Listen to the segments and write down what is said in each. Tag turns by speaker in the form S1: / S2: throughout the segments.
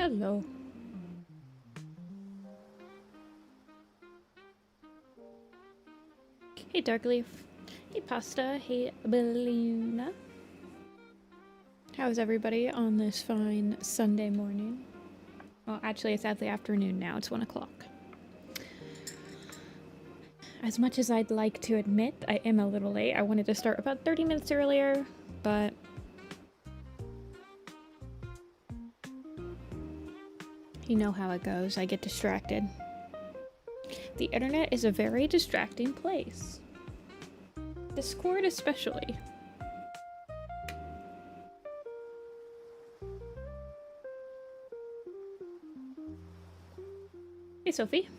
S1: Hello. Hey Darkleaf. Hey Pasta. Hey Bellina. How's everybody on this fine Sunday morning? Well, actually, it's sadly afternoon now. It's 1 o'clock. As much as I'd like to admit, I am a little late. I wanted to start about 30 minutes earlier, but you know how it goes. I get distracted. The internet is a very distracting place. Discord especially. Hey Sophie.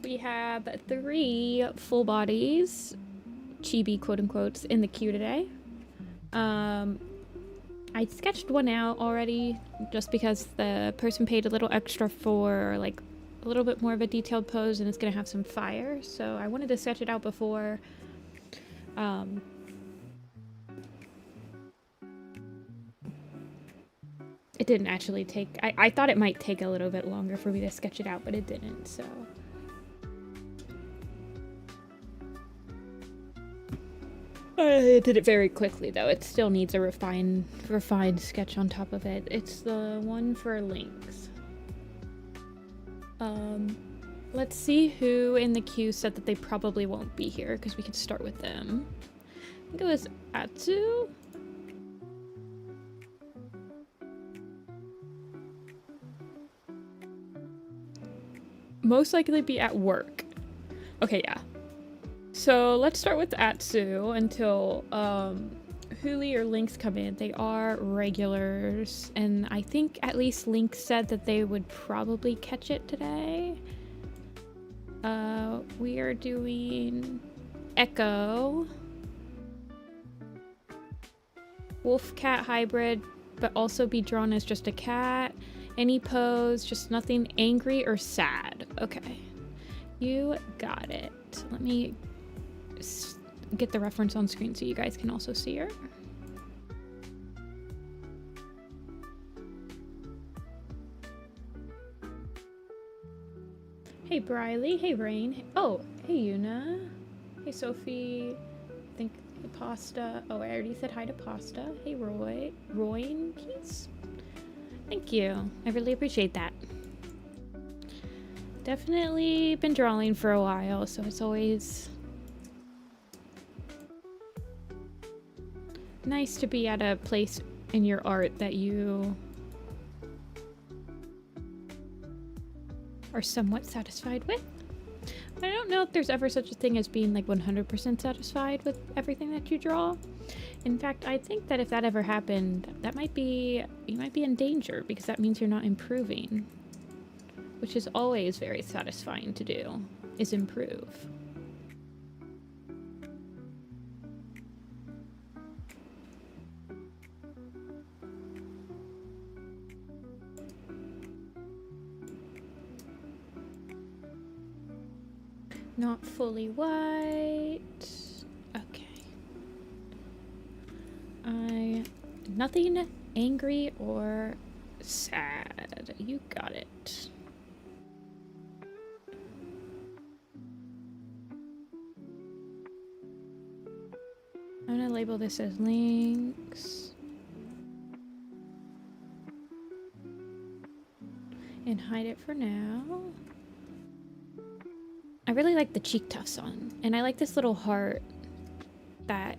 S1: We have 3 full bodies, chibi quote unquote, in the queue today. I sketched one out already just because the person paid a little extra for like a little bit more of a detailed pose and it's gonna have some fire, so I wanted to sketch it out before it didn't actually take, I thought it might take a little bit longer for me to sketch it out, but it didn't, so. I did it very quickly though. It still needs a refined sketch on top of it. It's the one for links. Let's see who in the queue said that they probably won't be here, because we could start with them. I think it was Atsu. Most likely be at work. Okay, yeah. So let's start with Atsu until Huli or Lynx come in. They are regulars, and I think at least Lynx said that they would probably catch it today. We are doing Echo, wolf cat hybrid, but also be drawn as just a cat. Any pose, just nothing angry or sad. Okay, you got it. Let me get the reference on screen so you guys can also see her. Hey Briley, hey Rain, oh, hey Yuna, hey Sophie, I think hey Pasta, oh I already said hi to Pasta, hey Roy Keys, thank you, I really appreciate that. Definitely been drawing for a while, so it's always nice to be at a place in your art that you are somewhat satisfied with. I don't know if there's ever such a thing as being like 100% satisfied with everything that you draw. In fact, I think that if that ever happened, that might be, you might be in danger, because that means you're not improving, which is always very satisfying to do, is improve. Not fully white. Okay. Nothing angry or sad. You got it. I'm gonna label this as links. And hide it for now. I really like the cheek tufts on, and I like this little heart that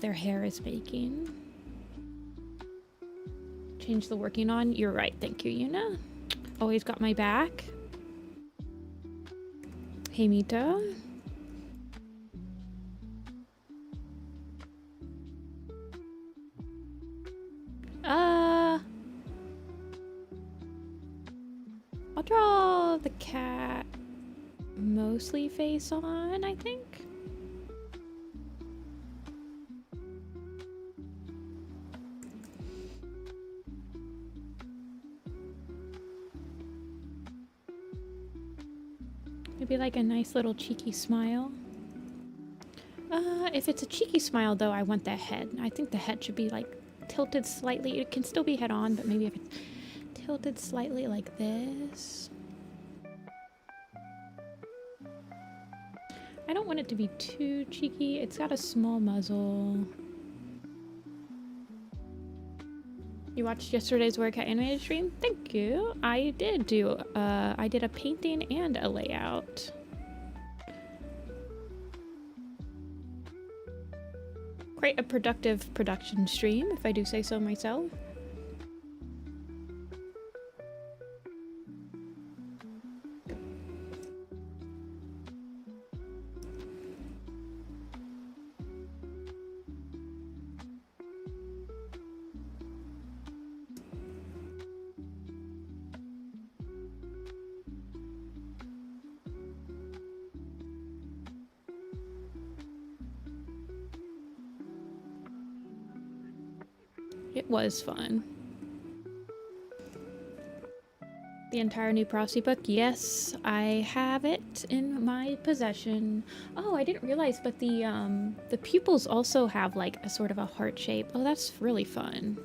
S1: their hair is making. Change the working on. You're right. Thank you, Yuna. Always got my back. Hey, Mita. I'll draw the cat mostly face on, I think. Maybe like a nice little cheeky smile. If it's a cheeky smile though, I want the head. I think the head should be like tilted slightly. It can still be head on, but maybe if it's tilted slightly like this. I don't want it to be too cheeky. It's got a small muzzle. You watched yesterday's workout animated stream? Thank you. I did do, I did a painting and a layout. Quite a productive production stream, if I do say so myself. It was fun. The entire new Prosty book? Yes, I have it in my possession. Oh, I didn't realize, but the pupils also have like a sort of a heart shape. Oh, that's really fun.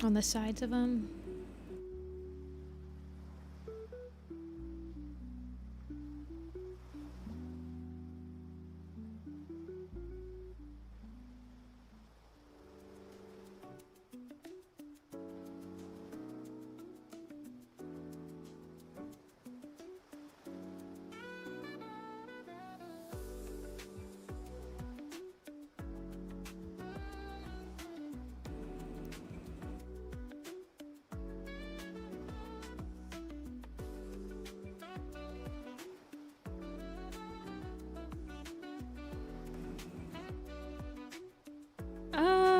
S1: On the sides of them.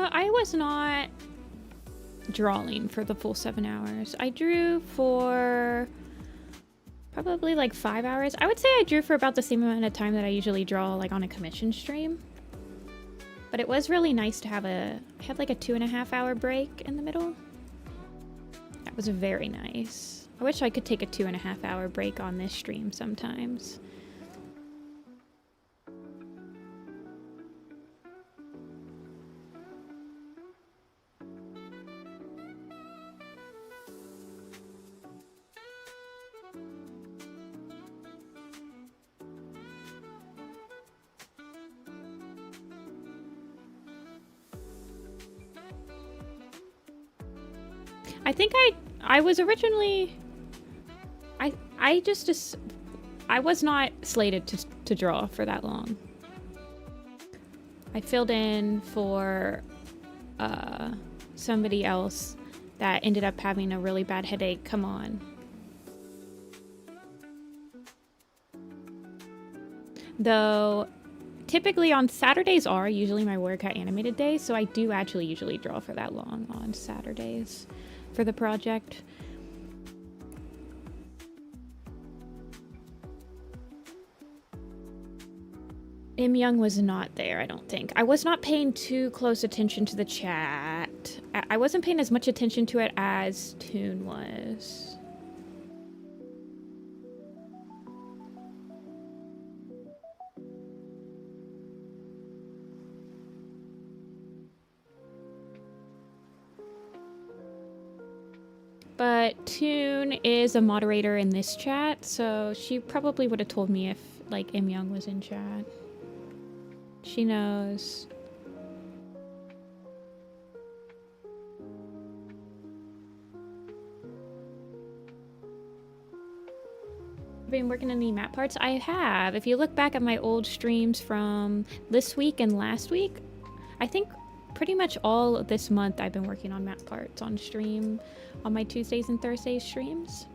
S1: I was not drawing for the full 7 hours. I drew for probably like 5 hours. I would say I drew for about the same amount of time that I usually draw like on a commission stream. But it was really nice to have I had like a 2.5 hour break in the middle. That was very nice. I wish I could take a 2.5 hour break on this stream sometimes. I think I was originally, I was not slated to draw for that long. I filled in for somebody else that ended up having a really bad headache come on. Though typically on Saturdays are usually my workout animated days, so I do actually usually draw for that long on Saturdays for the project. Im Young was not there, I don't think. I was not paying too close attention to the chat. I wasn't paying as much attention to it as Toon was. But Toon is a moderator in this chat, so she probably would have told me if, like, Im Young was in chat. She knows. Been working on any map parts? I have. If you look back at my old streams from this week and last week, I think pretty much all of this month I've been working on map parts on stream, on my Tuesdays and Thursdays streams.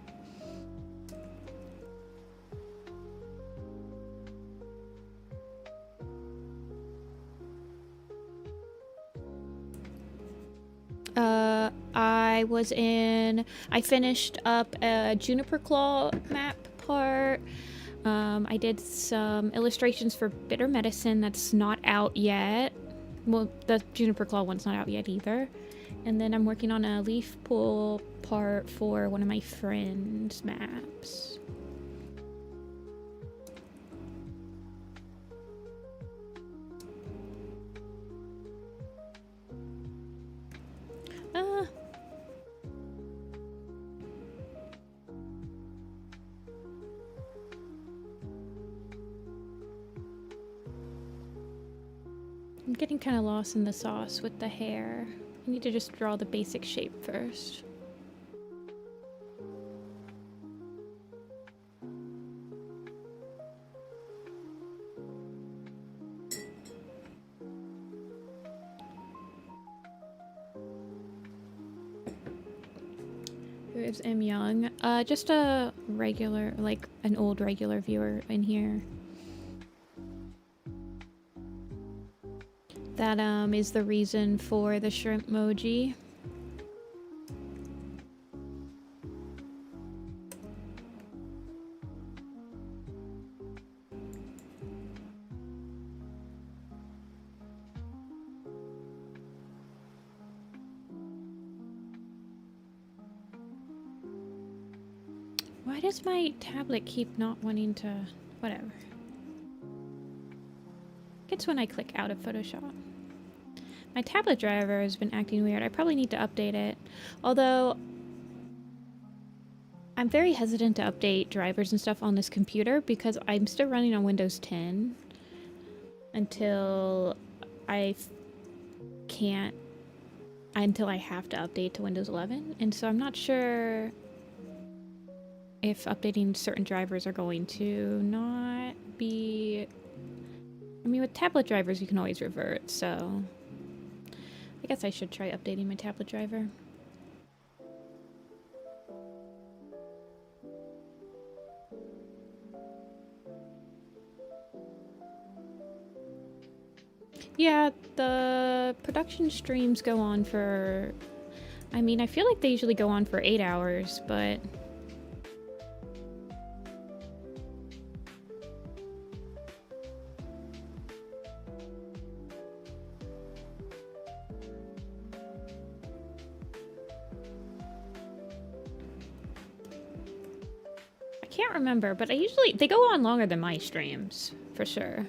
S1: I finished up a Juniper Claw map part. I did some illustrations for Bitter Medicine that's not out yet. Well, the Juniper Claw one's not out yet either. And then I'm working on a leaf pool part for one of my friend's maps. I'm getting kind of lost in the sauce with the hair. I need to just draw the basic shape first. Who is M Young? Just a regular, like an old regular viewer in here. That is the reason for the shrimp emoji. Why does my tablet keep not wanting to... whatever. It's when I click out of Photoshop. My tablet driver has been acting weird. I probably need to update it. Although, I'm very hesitant to update drivers and stuff on this computer because I'm still running on Windows 10 until I have to update to Windows 11. And so I'm not sure if updating certain drivers are going to not be... I mean, with tablet drivers, you can always revert, so... I guess I should try updating my tablet driver. Yeah, the production streams go on for... I mean, I feel like they usually go on for 8 hours, but... I can't remember, but they go on longer than my streams, for sure.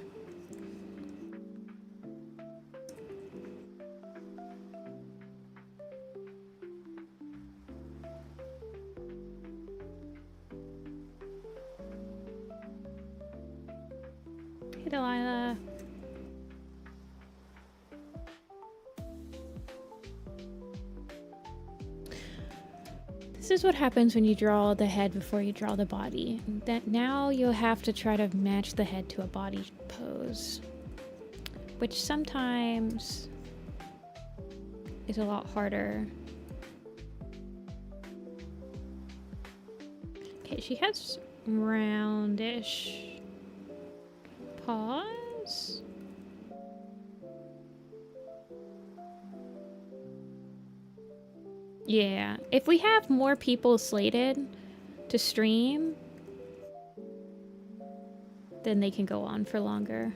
S1: Hey, Delilah. This is what happens when you draw the head before you draw the body. That now you'll have to try to match the head to a body pose, which sometimes is a lot harder. Okay, she has roundish paws. Yeah, if we have more people slated to stream, then they can go on for longer.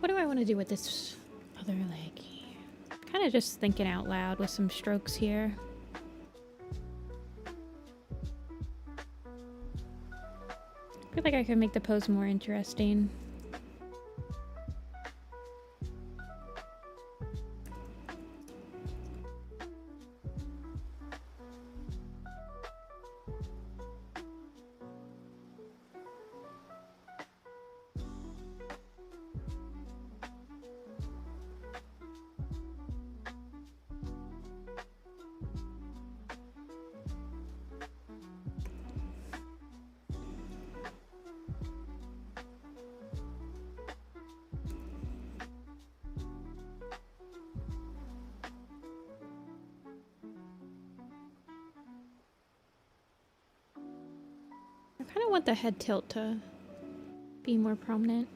S1: What do I want to do with this other leg? Kind of just thinking out loud with some strokes here. I feel like I could make the pose more interesting. kind of want the head tilt to be more prominent.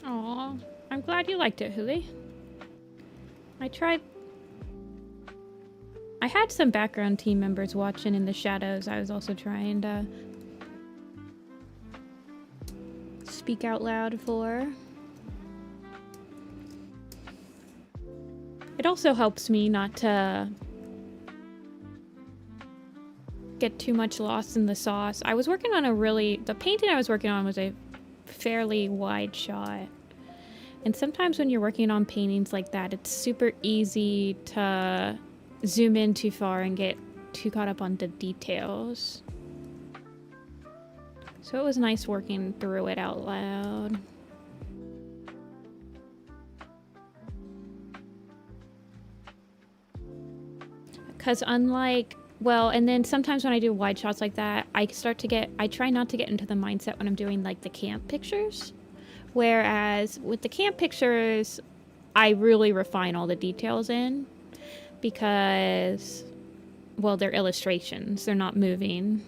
S1: Aw, I'm glad you liked it, Huli. I had some background team members watching in the shadows. I was also trying to speak out loud for. It also helps me not to get too much lost in the sauce. I was working on the painting I was working on was a fairly wide shot. And sometimes when you're working on paintings like that, it's super easy to zoom in too far and get too caught up on the details. So it was nice working through it out loud. Because unlike, well, and then sometimes when I do wide shots like that, I try not to get into the mindset when I'm doing like the camp pictures. Whereas with the camp pictures, I really refine all the details in because, well, they're illustrations. They're not moving.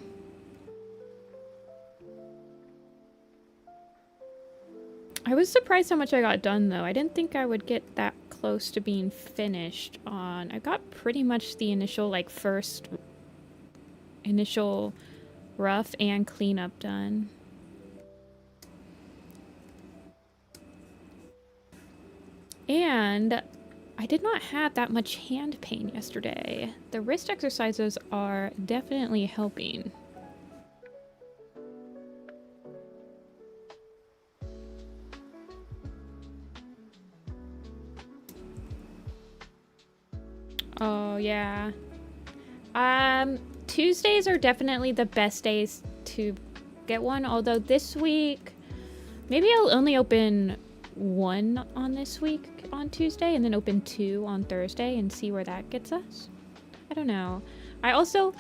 S1: I was surprised how much I got done, though. I didn't think I would get that close to being finished on... I got pretty much the initial, like, first initial rough and cleanup done. And I did not have that much hand pain yesterday. The wrist exercises are definitely helping. Oh, yeah. Tuesdays are definitely the best days to get one, although this week, maybe I'll only open one on this week on Tuesday and then open 2 on Thursday and see where that gets us. I don't know. I also,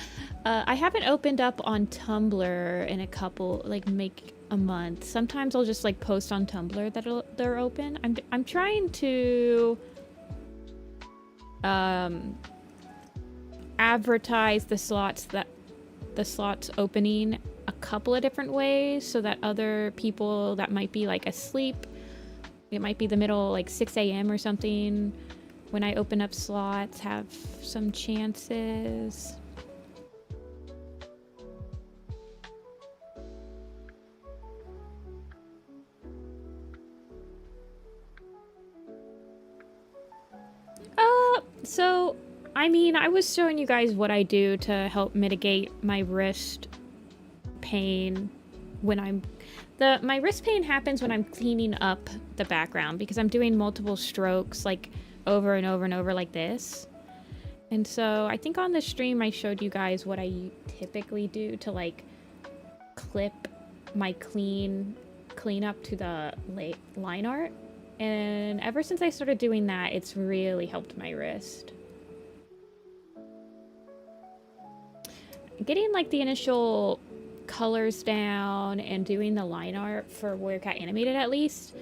S1: I haven't opened up on Tumblr in a couple, like, make a month. Sometimes I'll just, like, post on Tumblr that they're open. I'm trying to advertise the slots opening a couple of different ways so that other people that might be like asleep, it might be the middle, like 6 a.m. or something, when I open up slots, have some chances. So, I mean, I was showing you guys what I do to help mitigate my wrist pain when my wrist pain happens when I'm cleaning up the background because I'm doing multiple strokes, like, over and over and over like this. And so I think on the stream I showed you guys what I typically do to, like, clip my clean up to the line art. And ever since I started doing that, it's really helped my wrist. Getting, like, the initial colors down and doing the line art for Warrior Cat Animated, at least,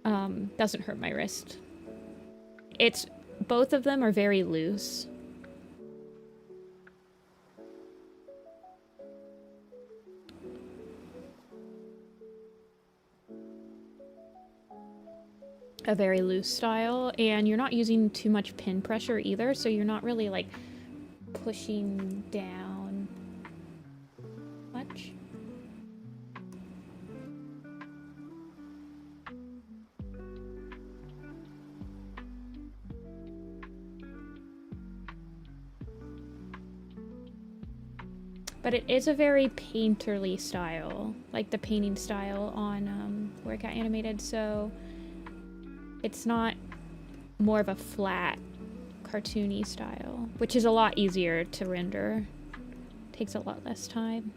S1: doesn't hurt my wrist. Both of them are very loose. A very loose style, and you're not using too much pin pressure either, so you're not really, like, pushing down much. But it is a very painterly style, like the painting style on Warrior Cat Animated, so it's not more of a flat, cartoony style, which is a lot easier to render. Takes a lot less time.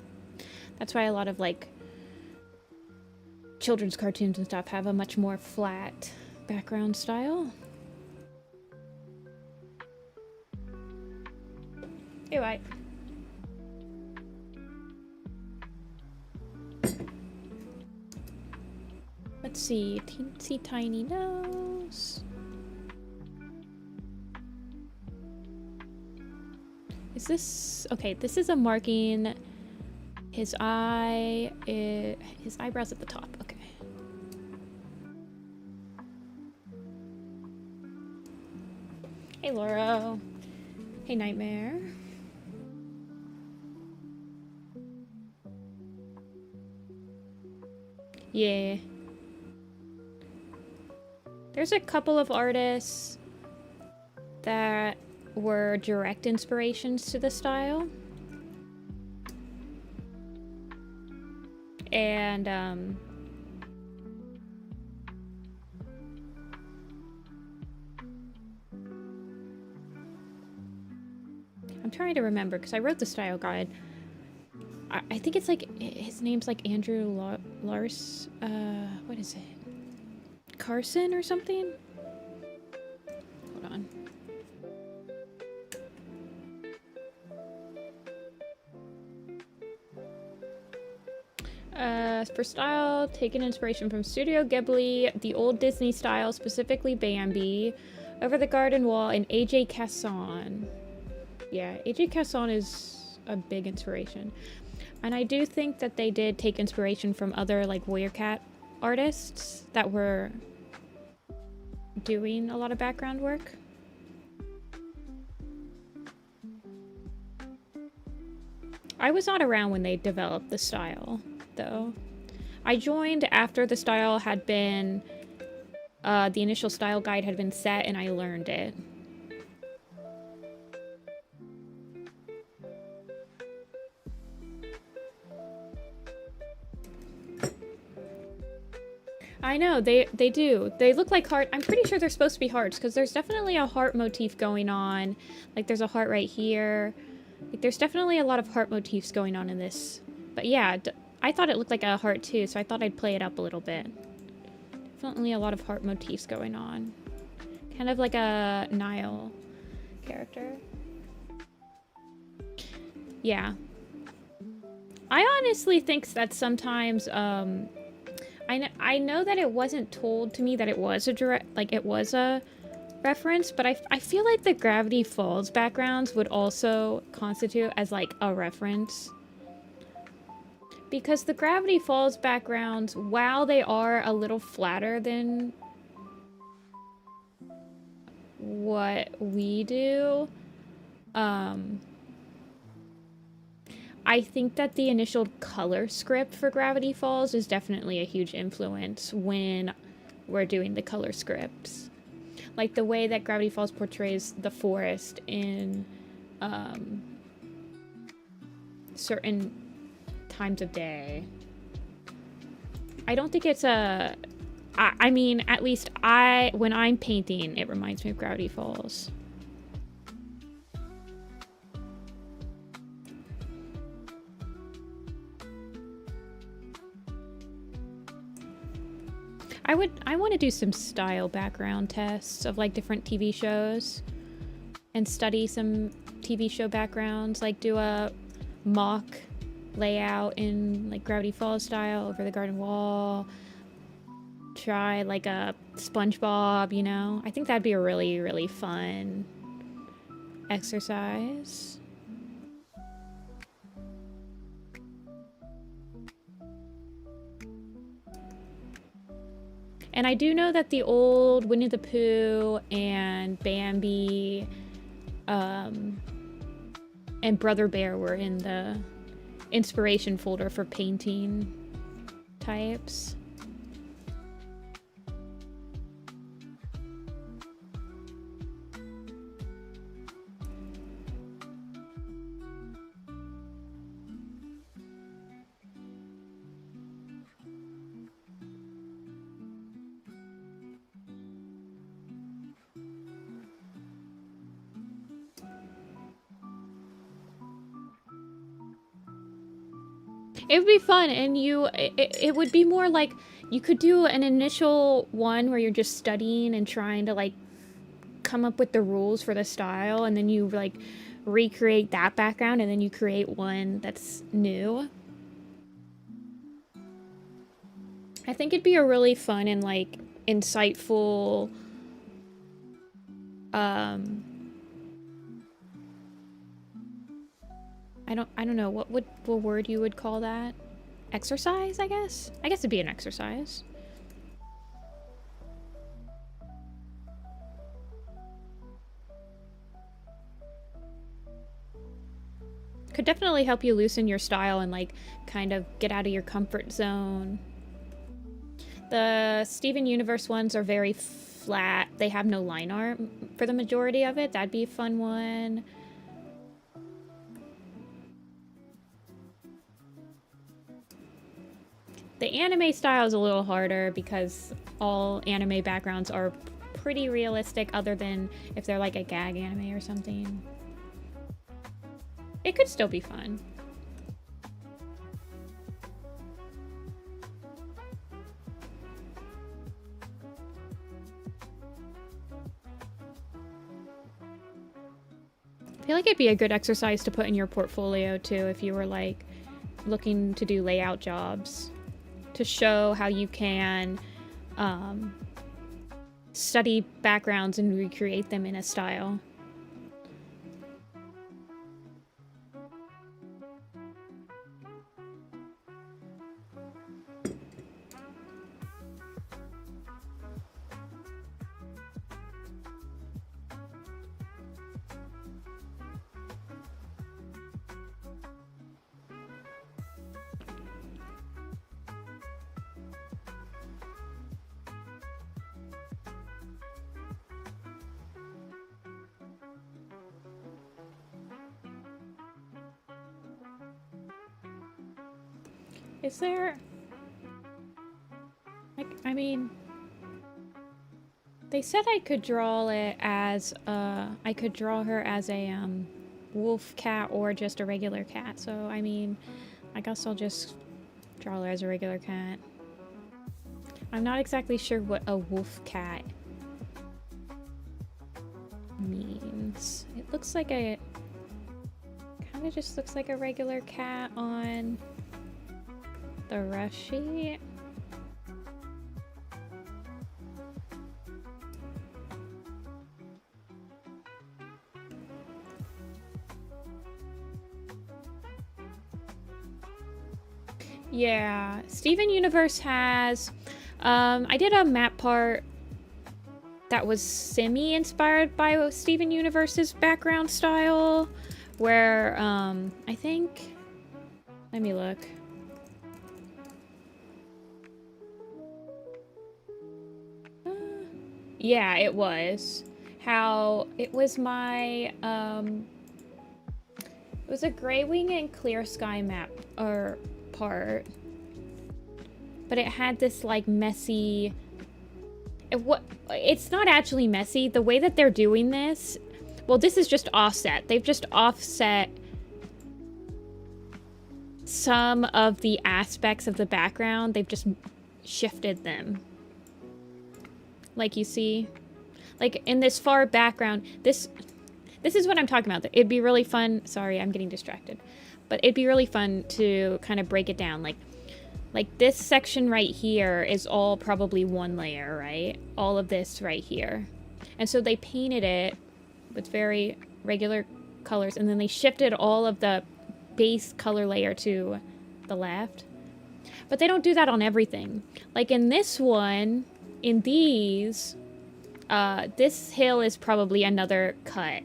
S1: That's why a lot of, like, children's cartoons and stuff have a much more flat background style. You're right. Let's see. Teensy tiny nose. Is this... Okay, this is a marking. His eye is... His eyebrow's at the top. Okay. Hey, Laura. Hey, Nightmare. Yeah. There's a couple of artists that were direct inspirations to the style. And, I'm trying to remember, because I wrote the style guide. I think it's like, his name's like Andrew Lars, what is it? Carson or something? Hold on. For style, taken inspiration from Studio Ghibli, the old Disney style, specifically Bambi, Over the Garden Wall, and AJ Casson. Yeah, AJ Casson is a big inspiration. And I do think that they did take inspiration from other, like, Warrior Cat artists that were doing a lot of background work. I was not around when they developed the style, though. I joined after the style had been, the initial style guide had been set and I learned it. I know, they do. They look like heart. I'm pretty sure they're supposed to be hearts, because there's definitely a heart motif going on. Like, there's a heart right here. Like, there's definitely a lot of heart motifs going on in this. But yeah, I thought it looked like a heart too, so I thought I'd play it up a little bit. Definitely a lot of heart motifs going on. Kind of like a Nile character. Yeah. I honestly think that sometimes, I know that it wasn't told to me that it was a direct, like, it was a reference, but I feel like the Gravity Falls backgrounds would also constitute as, like, a reference. Because the Gravity Falls backgrounds, while they are a little flatter than what we do, I think that the initial color script for Gravity Falls is definitely a huge influence when we're doing the color scripts. Like the way that Gravity Falls portrays the forest in certain times of day. I don't think it's a... I mean, at least when I'm painting, it reminds me of Gravity Falls. I want to do some style background tests of like different TV shows and study some TV show backgrounds, like do a mock layout in like Gravity Falls style, Over the Garden Wall, try like a SpongeBob, you know? I think that'd be a really, really fun exercise. And I do know that the old Winnie the Pooh and Bambi and Brother Bear were in the inspiration folder for painting types. It would be fun, and it would be more like you could do an initial one where you're just studying and trying to like come up with the rules for the style, and then you like recreate that background and then you create one that's new. I think it'd be a really fun and like insightful I don't know what word you would call that. Exercise, I guess? I guess it'd be an exercise. Could definitely help you loosen your style and like kind of get out of your comfort zone. The Steven Universe ones are very flat. They have no line art for the majority of it. That'd be a fun one. The anime style is a little harder because all anime backgrounds are pretty realistic other than if they're like a gag anime or something. It could still be fun. I feel like it'd be a good exercise to put in your portfolio too if you were like looking to do layout jobs, to show how you can study backgrounds and recreate them in a style. Is there... like, I mean... They said I could draw it as, I could draw her as a, wolf cat or just a regular cat. So, I mean, I guess I'll just draw her as a regular cat. I'm not exactly sure what a wolf cat means. It looks like a... kind of just looks like a regular cat on... the rush sheet. Yeah, Steven Universe has, I did a map part that was semi-inspired by Steven Universe's background style, where, I think, let me look. Yeah, it was. How it was my, it was a Gray Wing and Clear Sky map, or part. But it had this, like, messy... It's not actually messy. The way that they're doing this... Well, this is just offset. They've just offset some of the aspects of the background. They've just shifted them. Like you see, like in this far background, this is what I'm talking about. It'd be really fun. Sorry, I'm getting distracted, but it'd be really fun to kind of break it down. Like this section right here is all probably one layer, right? All of this right here. And so they painted it with very regular colors, and then they shifted all of the base color layer to the left. But they don't do that on everything. Like in this one, in these, this hill is probably another cut.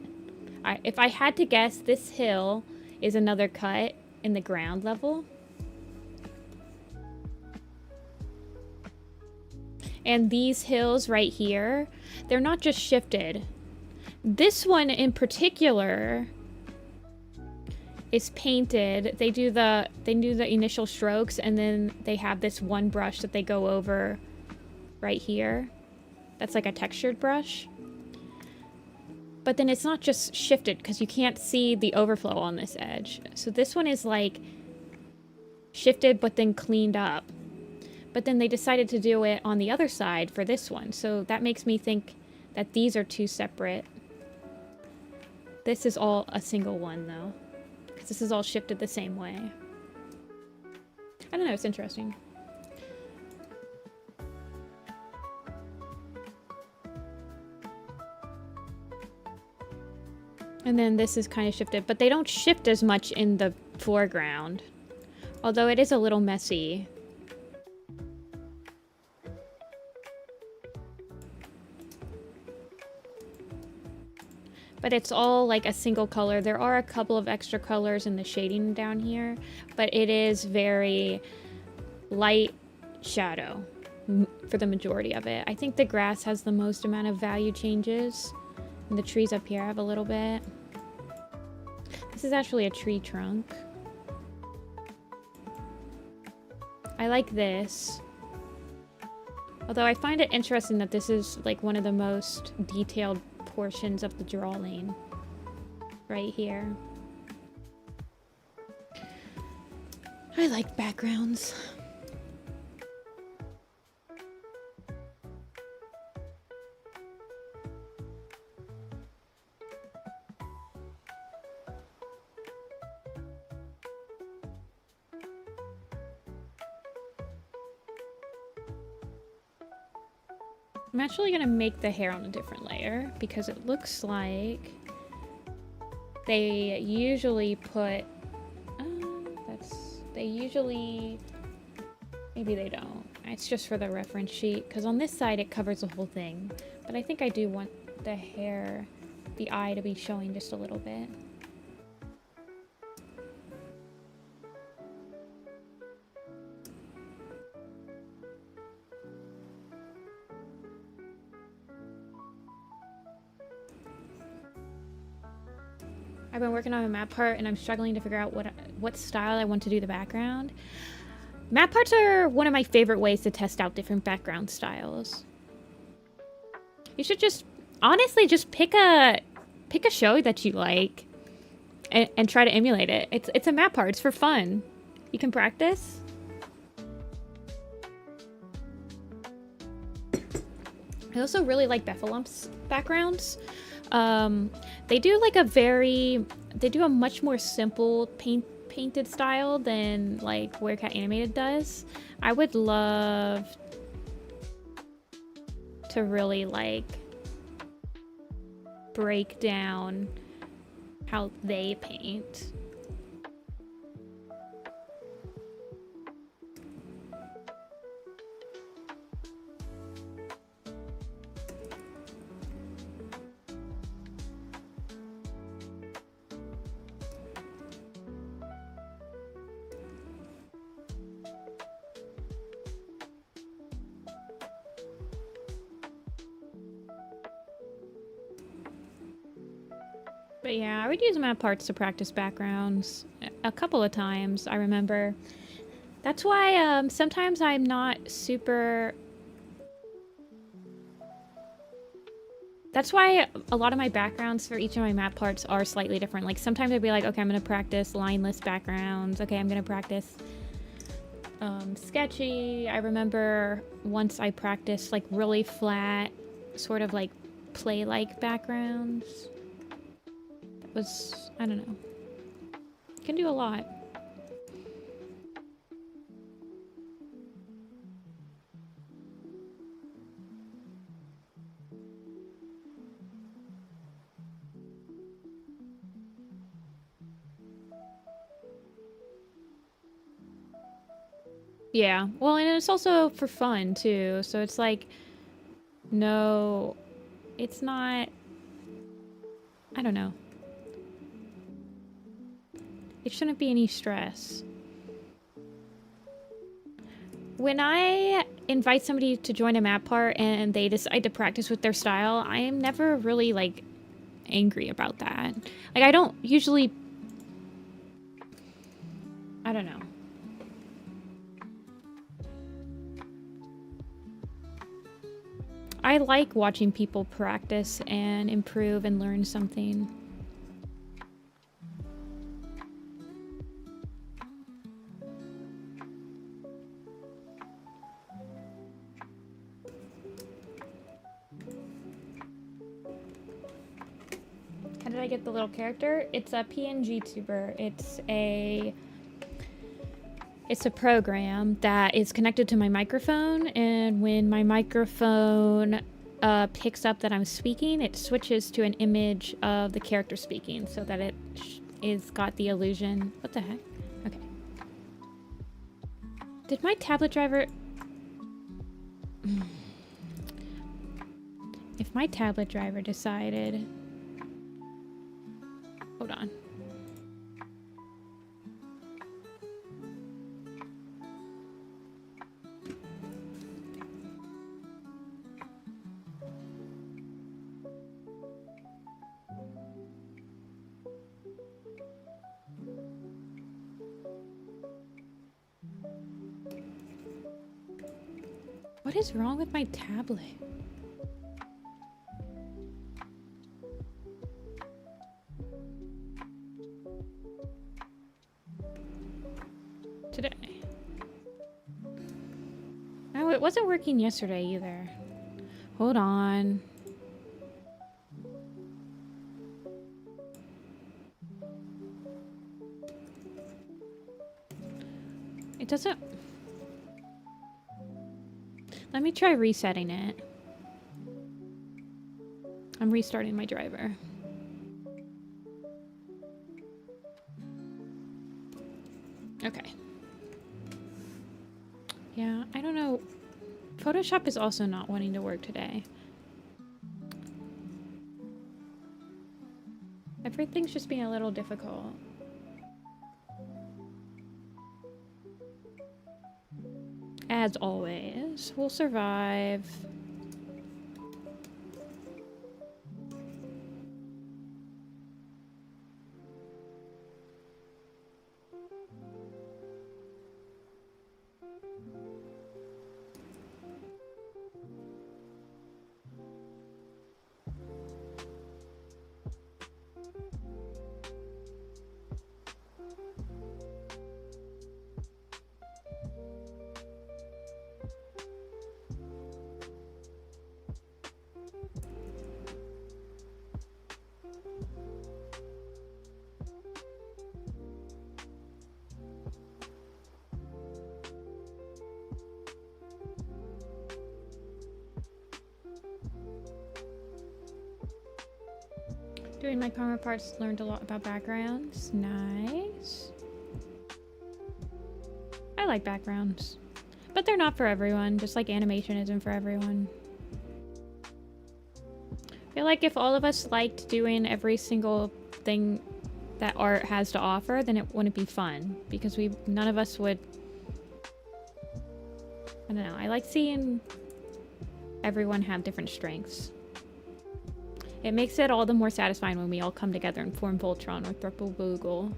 S1: If I had to guess, this hill is another cut in the ground level. And these hills right here, they're not just shifted. This one in particular is painted. They do the initial strokes, and then they have this one brush that they go over right here. That's like a textured brush. But then it's not just shifted because you can't see the overflow on this edge. So this one is like shifted but then cleaned up. But then they decided to do it on the other side for this one. So that makes me think that these are two separate. This is all a single one though, because this is all shifted the same way. I don't know, it's interesting. And then this is kind of shifted, but they don't shift as much in the foreground. Although it is a little messy. But it's all like a single color. There are a couple of extra colors in the shading down here, but it is very light shadow for the majority of it. I think the grass has the most amount of value changes. And the trees up here have a little bit. This is actually a tree trunk. I like this. Although I find it interesting that this is like one of the most detailed portions of the drawing. Right here. I like backgrounds. I'm actually gonna make the hair on a different layer because it looks like they usually put, maybe they don't. It's just for the reference sheet because on this side it covers the whole thing. But I think I do want the hair, the eye to be showing just a little bit. I've been working on a map part and I'm struggling to figure out what style I want to do the background. Map parts are one of my favorite ways to test out different background styles. You should just, honestly, just pick a show that you like and try to emulate it. It's a map part, it's for fun. You can practice. I also really like Befalump's backgrounds. They do like they do a much more simple painted style than like Werecat Animated does. I would love to really like break down how they paint. But yeah, I would use map parts to practice backgrounds a couple of times, I remember. That's why sometimes I'm not super... That's why a lot of my backgrounds for each of my map parts are slightly different. Like sometimes I'd be like, okay, I'm going to practice lineless backgrounds. Okay, I'm going to practice sketchy. I remember once I practiced like really flat, sort of like play-like backgrounds. Was, I don't know. You can do a lot. Yeah, well, and it's also for fun too, so it's like, no, it's not, I don't know. It shouldn't be any stress. When I invite somebody to join a map part and they decide to practice with their style, I am never really like angry about that. Like I don't usually, I don't know. I like watching people practice and improve and learn something. did I get the little character? It's a PNG tuber. It's a program that is connected to my microphone, and when my microphone picks up that I'm speaking, it switches to an image of the character speaking so that it is got the illusion. What the heck? Okay. Did my tablet driver... If my tablet driver decided... Hold on. What is wrong with my tablet? Today. No, it wasn't working yesterday either. Hold on. It doesn't... Let me try resetting it. I'm restarting my driver. Okay. Yeah, I don't know. Photoshop is also not wanting to work today. Everything's just being a little difficult. As always, we'll survive. Doing my karma parts, learned a lot about backgrounds. Nice. I like backgrounds, but they're not for everyone, just like animation isn't for everyone. I feel like if all of us liked doing every single thing that art has to offer, then it wouldn't be fun, because none of us would... I don't know, I like seeing everyone have different strengths. It makes it all the more satisfying when we all come together and form Voltron or Triple Boogle.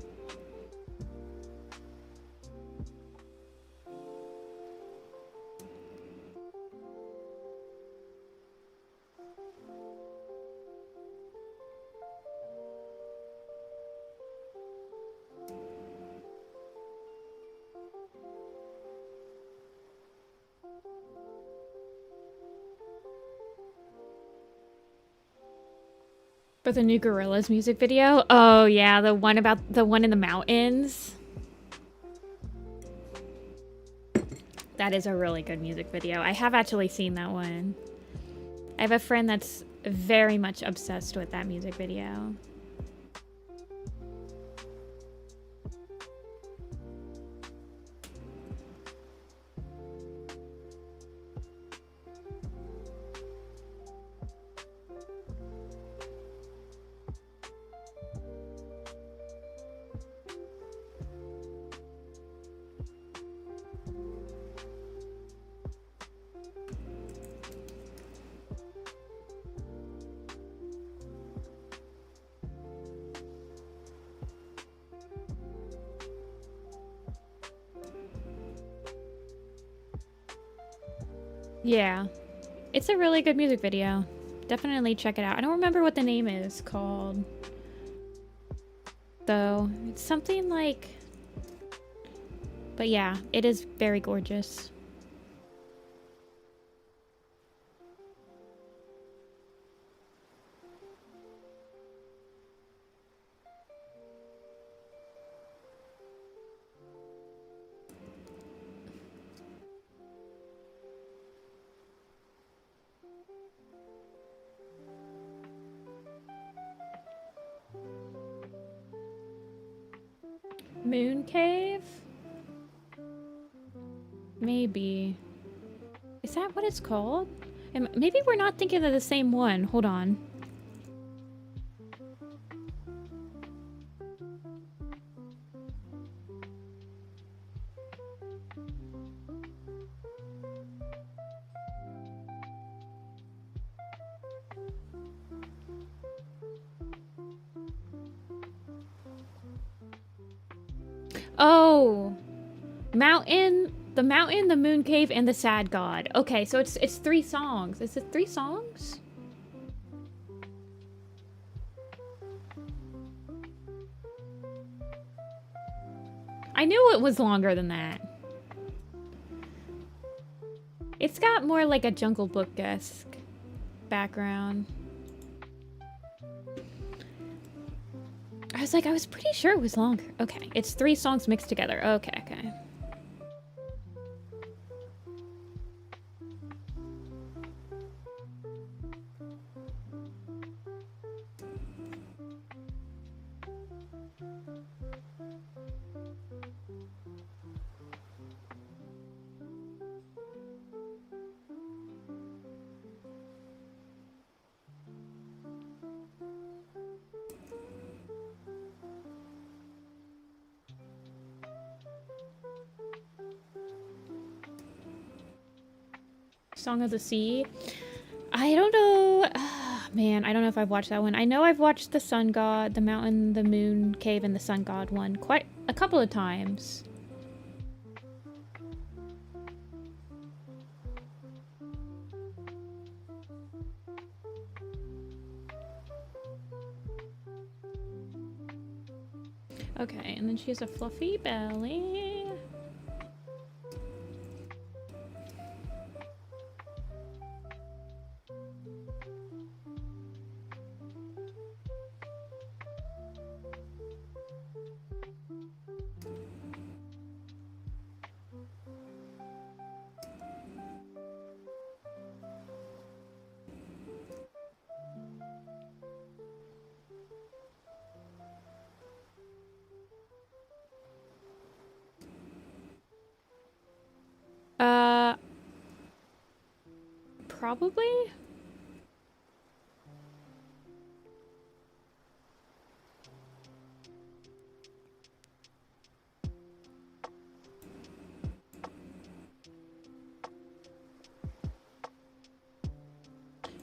S1: For the new Gorillaz music video? Oh yeah, the one in the mountains. That is a really good music video. I have actually seen that one. I have a friend that's very much obsessed with that music video. Yeah, it's a really good music video. Definitely check it out. I don't remember what the name is called, though. It's something like... But yeah, it is very gorgeous. Moon Cave? Maybe. Is that what it's called? Maybe we're not thinking of the same one. Hold on. Oh, the mountain, the moon cave, and the sad god. Okay, so it's 3 songs. Is it 3 songs? I knew it was longer than that. It's got more like a Jungle Book-esque background. I was like, I was pretty sure it was longer. Okay, it's 3 songs mixed together. Okay, okay. Song of the Sea. I don't know. Man, I don't know if I've watched that one. I know I've watched the Sun God, the Mountain, the Moon Cave, and the Sun God one quite a couple of times. Okay, and then she has a fluffy belly. Probably?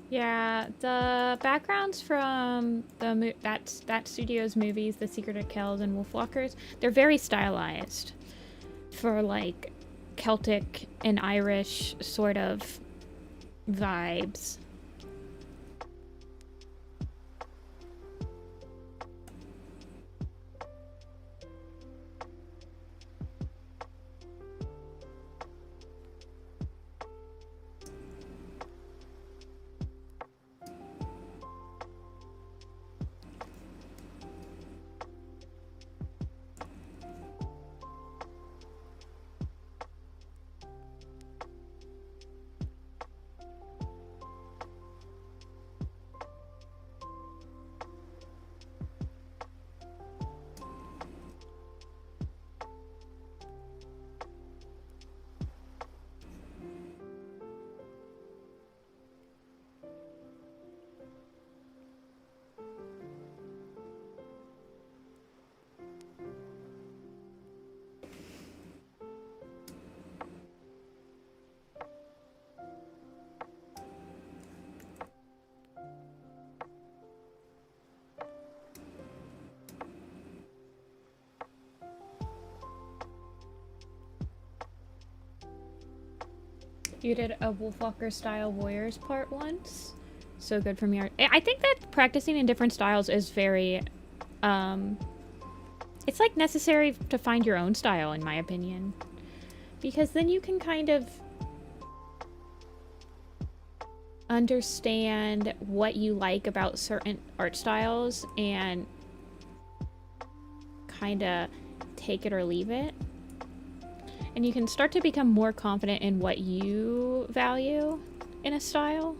S1: Yeah, the backgrounds from that studio's movies, The Secret of Kells and Wolfwalkers, they're very stylized for like Celtic and Irish sort of vibes. You did a Wolfwalker style Warriors part once. So good from your... I think that practicing in different styles is very... it's like necessary to find your own style, in my opinion. Because then you can kind of understand what you like about certain art styles and kind of take it or leave it. And you can start to become more confident in what you value in a style.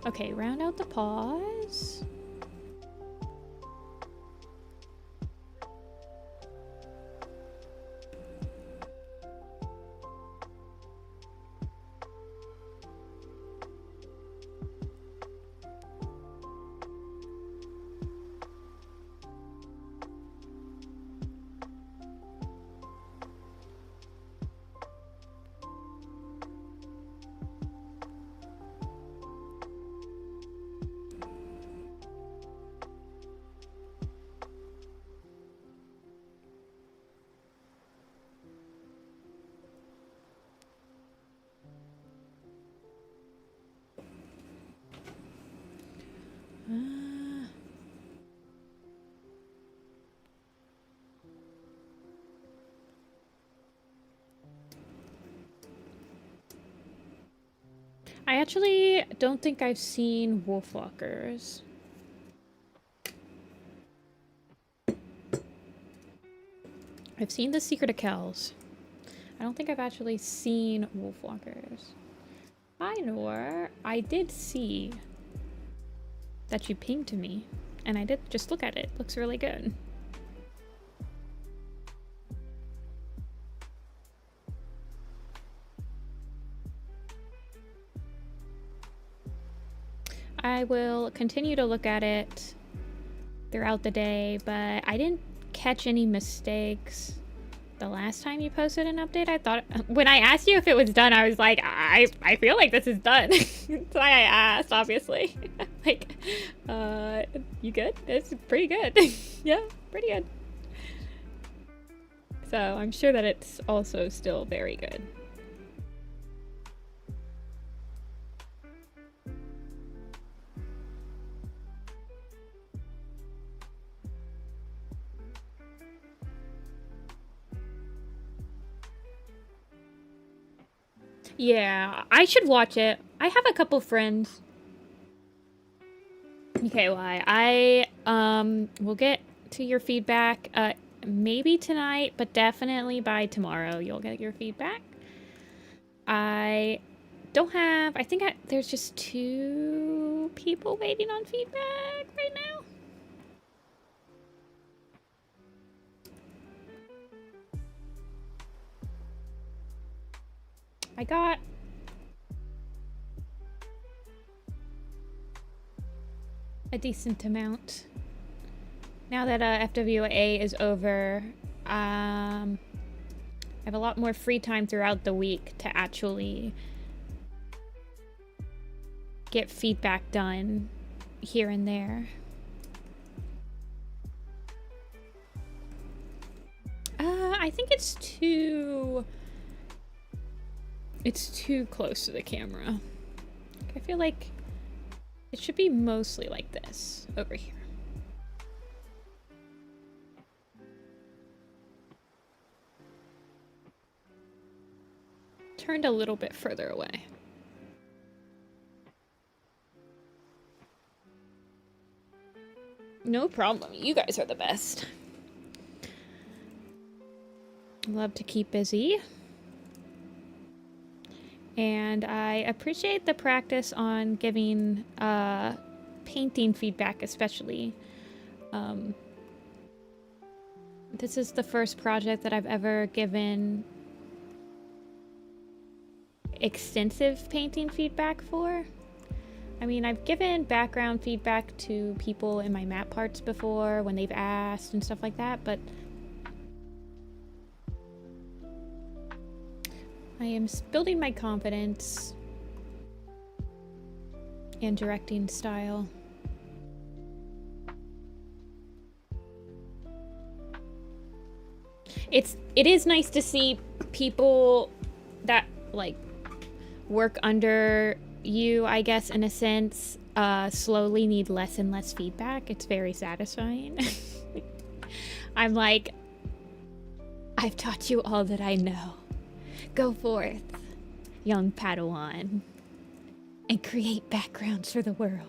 S1: Okay, round out the paws. I actually don't think I've seen wolfwalkers. I've seen The Secret of Kells. I don't think I've actually seen wolfwalkers. Hi, Noor. I did see that you pinged to me, and I did just look at it. Looks really good. I will continue to look at it throughout the day, but I didn't catch any mistakes the last time you posted an update. I thought when I asked you if it was done, I was like, I feel like this is done. That's why I asked, obviously. Like, you good? It's pretty good. Yeah, pretty good. So I'm sure that it's also still very good. Yeah, I should watch it. I have a couple friends. Okay, why? I will get to your feedback maybe tonight, but definitely by tomorrow you'll get your feedback. I don't have, I think there's just 2 people waiting on feedback right now. I got a decent amount. Now that FWA is over, I have a lot more free time throughout the week to actually get feedback done here and there. I think it's too close to the camera. I feel like it should be mostly like this over here. Turned a little bit further away. No problem. You guys are the best. Love to keep busy. And I appreciate the practice on giving painting feedback, especially. This is the first project that I've ever given extensive painting feedback for. I mean, I've given background feedback to people in my map parts before when they've asked and stuff like that, but I am building my confidence and directing style. It is nice to see people that like work under you, I guess, in a sense, slowly need less and less feedback. It's very satisfying. I'm like, I've taught you all that I know. Go forth, young Padawan, and create backgrounds for the world.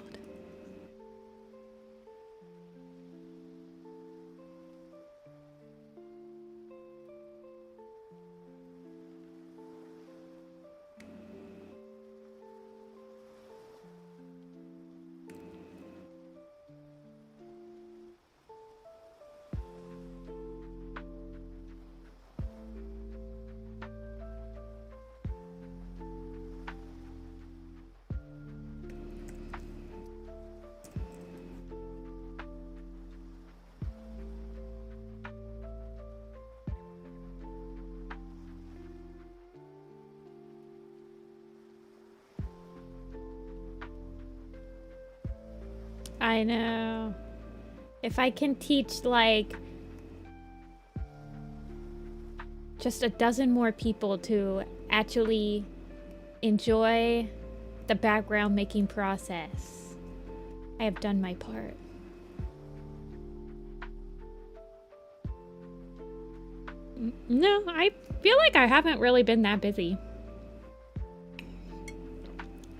S1: I know. If I can teach, like, just a dozen more people to actually enjoy the background making process, I have done my part. No, I feel like I haven't really been that busy.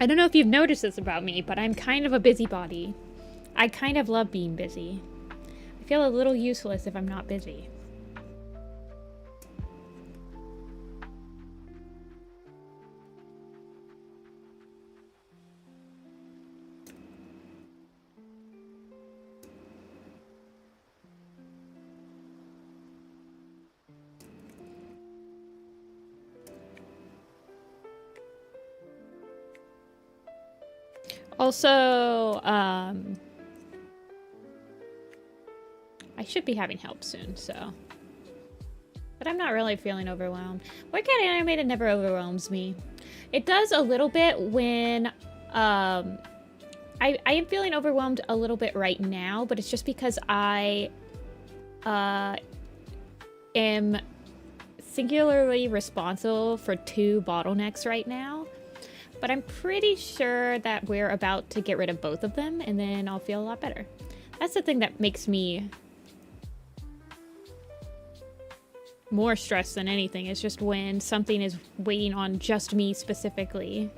S1: I don't know if you've noticed this about me, but I'm kind of a busybody. I kind of love being busy. I feel a little useless if I'm not busy. Also, I should be having help soon, so. But I'm not really feeling overwhelmed. Work Cat Animated never overwhelms me. It does a little bit when, I am feeling overwhelmed a little bit right now, but it's just because I, am singularly responsible for 2 bottlenecks right now. But I'm pretty sure that we're about to get rid of both of them, and then I'll feel a lot better. That's the thing that makes me more stressed than anything. It's just when something is waiting on just me specifically.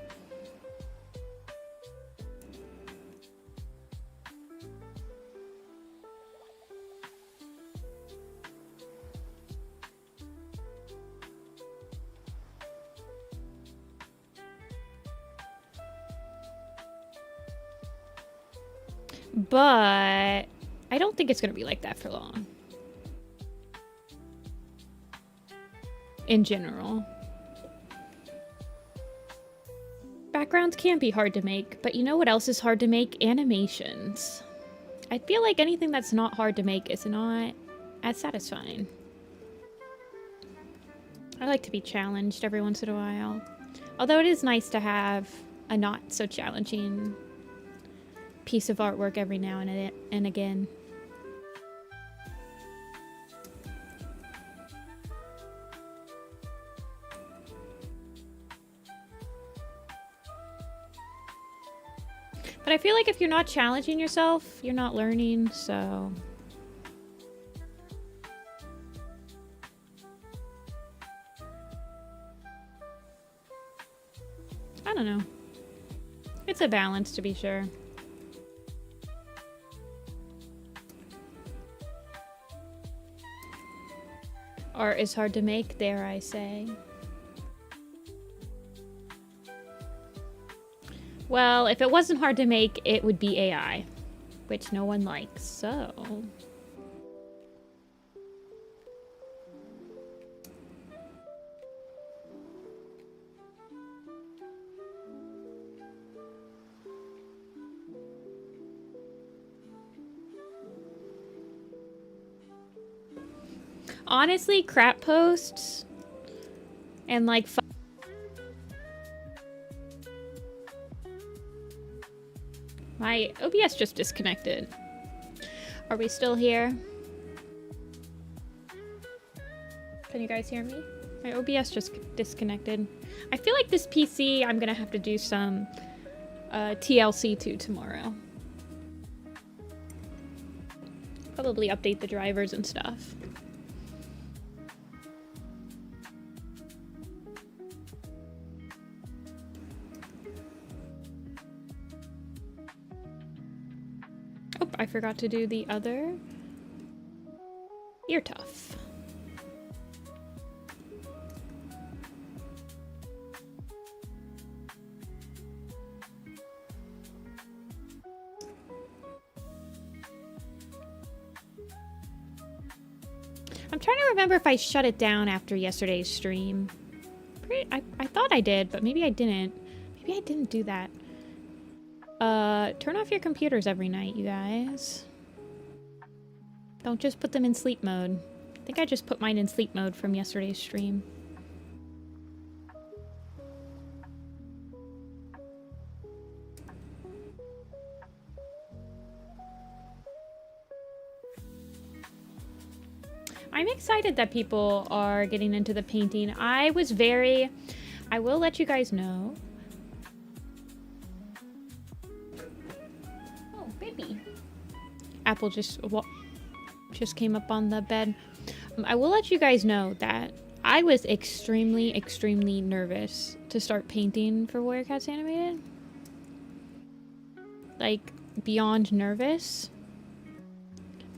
S1: But I don't think it's going to be like that for long. In general. Backgrounds can be hard to make, but you know what else is hard to make? Animations. I feel like anything that's not hard to make is not as satisfying. I like to be challenged every once in a while. Although it is nice to have a not so challenging piece of artwork every now and again. But I feel like if you're not challenging yourself, you're not learning, so... I don't know. It's a balance, to be sure. Art is hard to make, dare I say. Well, if it wasn't hard to make, it would be AI, which no one likes, so... Honestly, crap posts and like my OBS just disconnected. Are we still here? Can you guys hear me? My OBS just disconnected. I feel like this PC I'm gonna have to do some TLC to tomorrow. Probably update the drivers and stuff. Oh, I forgot to do the other ear tuff. I'm trying to remember if I shut it down after yesterday's stream. I thought I did, but maybe I didn't. Maybe I didn't do that. Turn off your computers every night, you guys. Don't just put them in sleep mode. I think I just put mine in sleep mode from yesterday's stream. I'm excited that people are getting into the painting. I will let you guys know. Oh, baby. Apple just came up on the bed. I will let you guys know that I was extremely, extremely nervous to start painting for Warrior Cats Animated. like beyond nervous.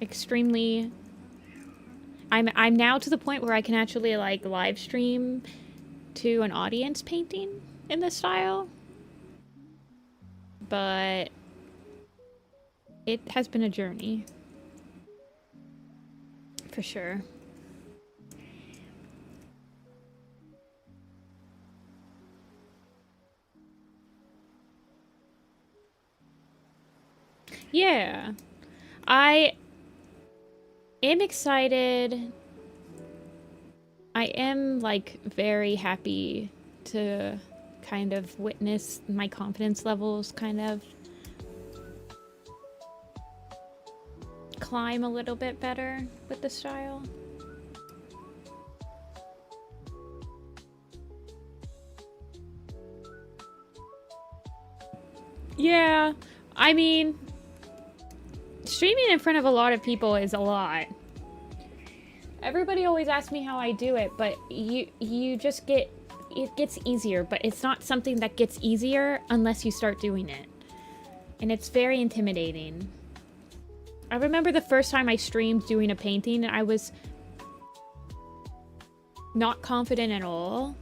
S1: Extremely. I'm now to the point where I can actually like live stream to an audience painting in this style. But it has been a journey. For sure. Yeah. I am excited. I am like very happy to kind of witness my confidence levels kind of climb a little bit better with the style. Yeah, I mean, streaming in front of a lot of people is a lot. Everybody always asks me how I do it, but you just it gets easier, but it's not something that gets easier unless you start doing it. And it's very intimidating. I remember the first time I streamed doing a painting, I was not confident at all.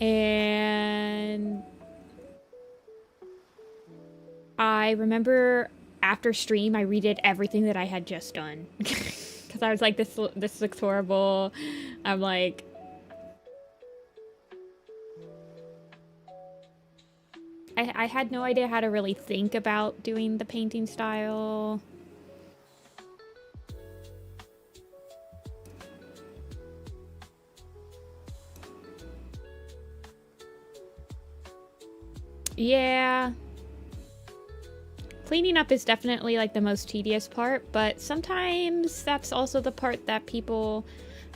S1: And I remember after stream, I redid everything that I had just done. Because I was like, this looks horrible. I'm like... I had no idea how to really think about doing the painting style. Yeah. Cleaning up is definitely like the most tedious part, but sometimes that's also the part that people...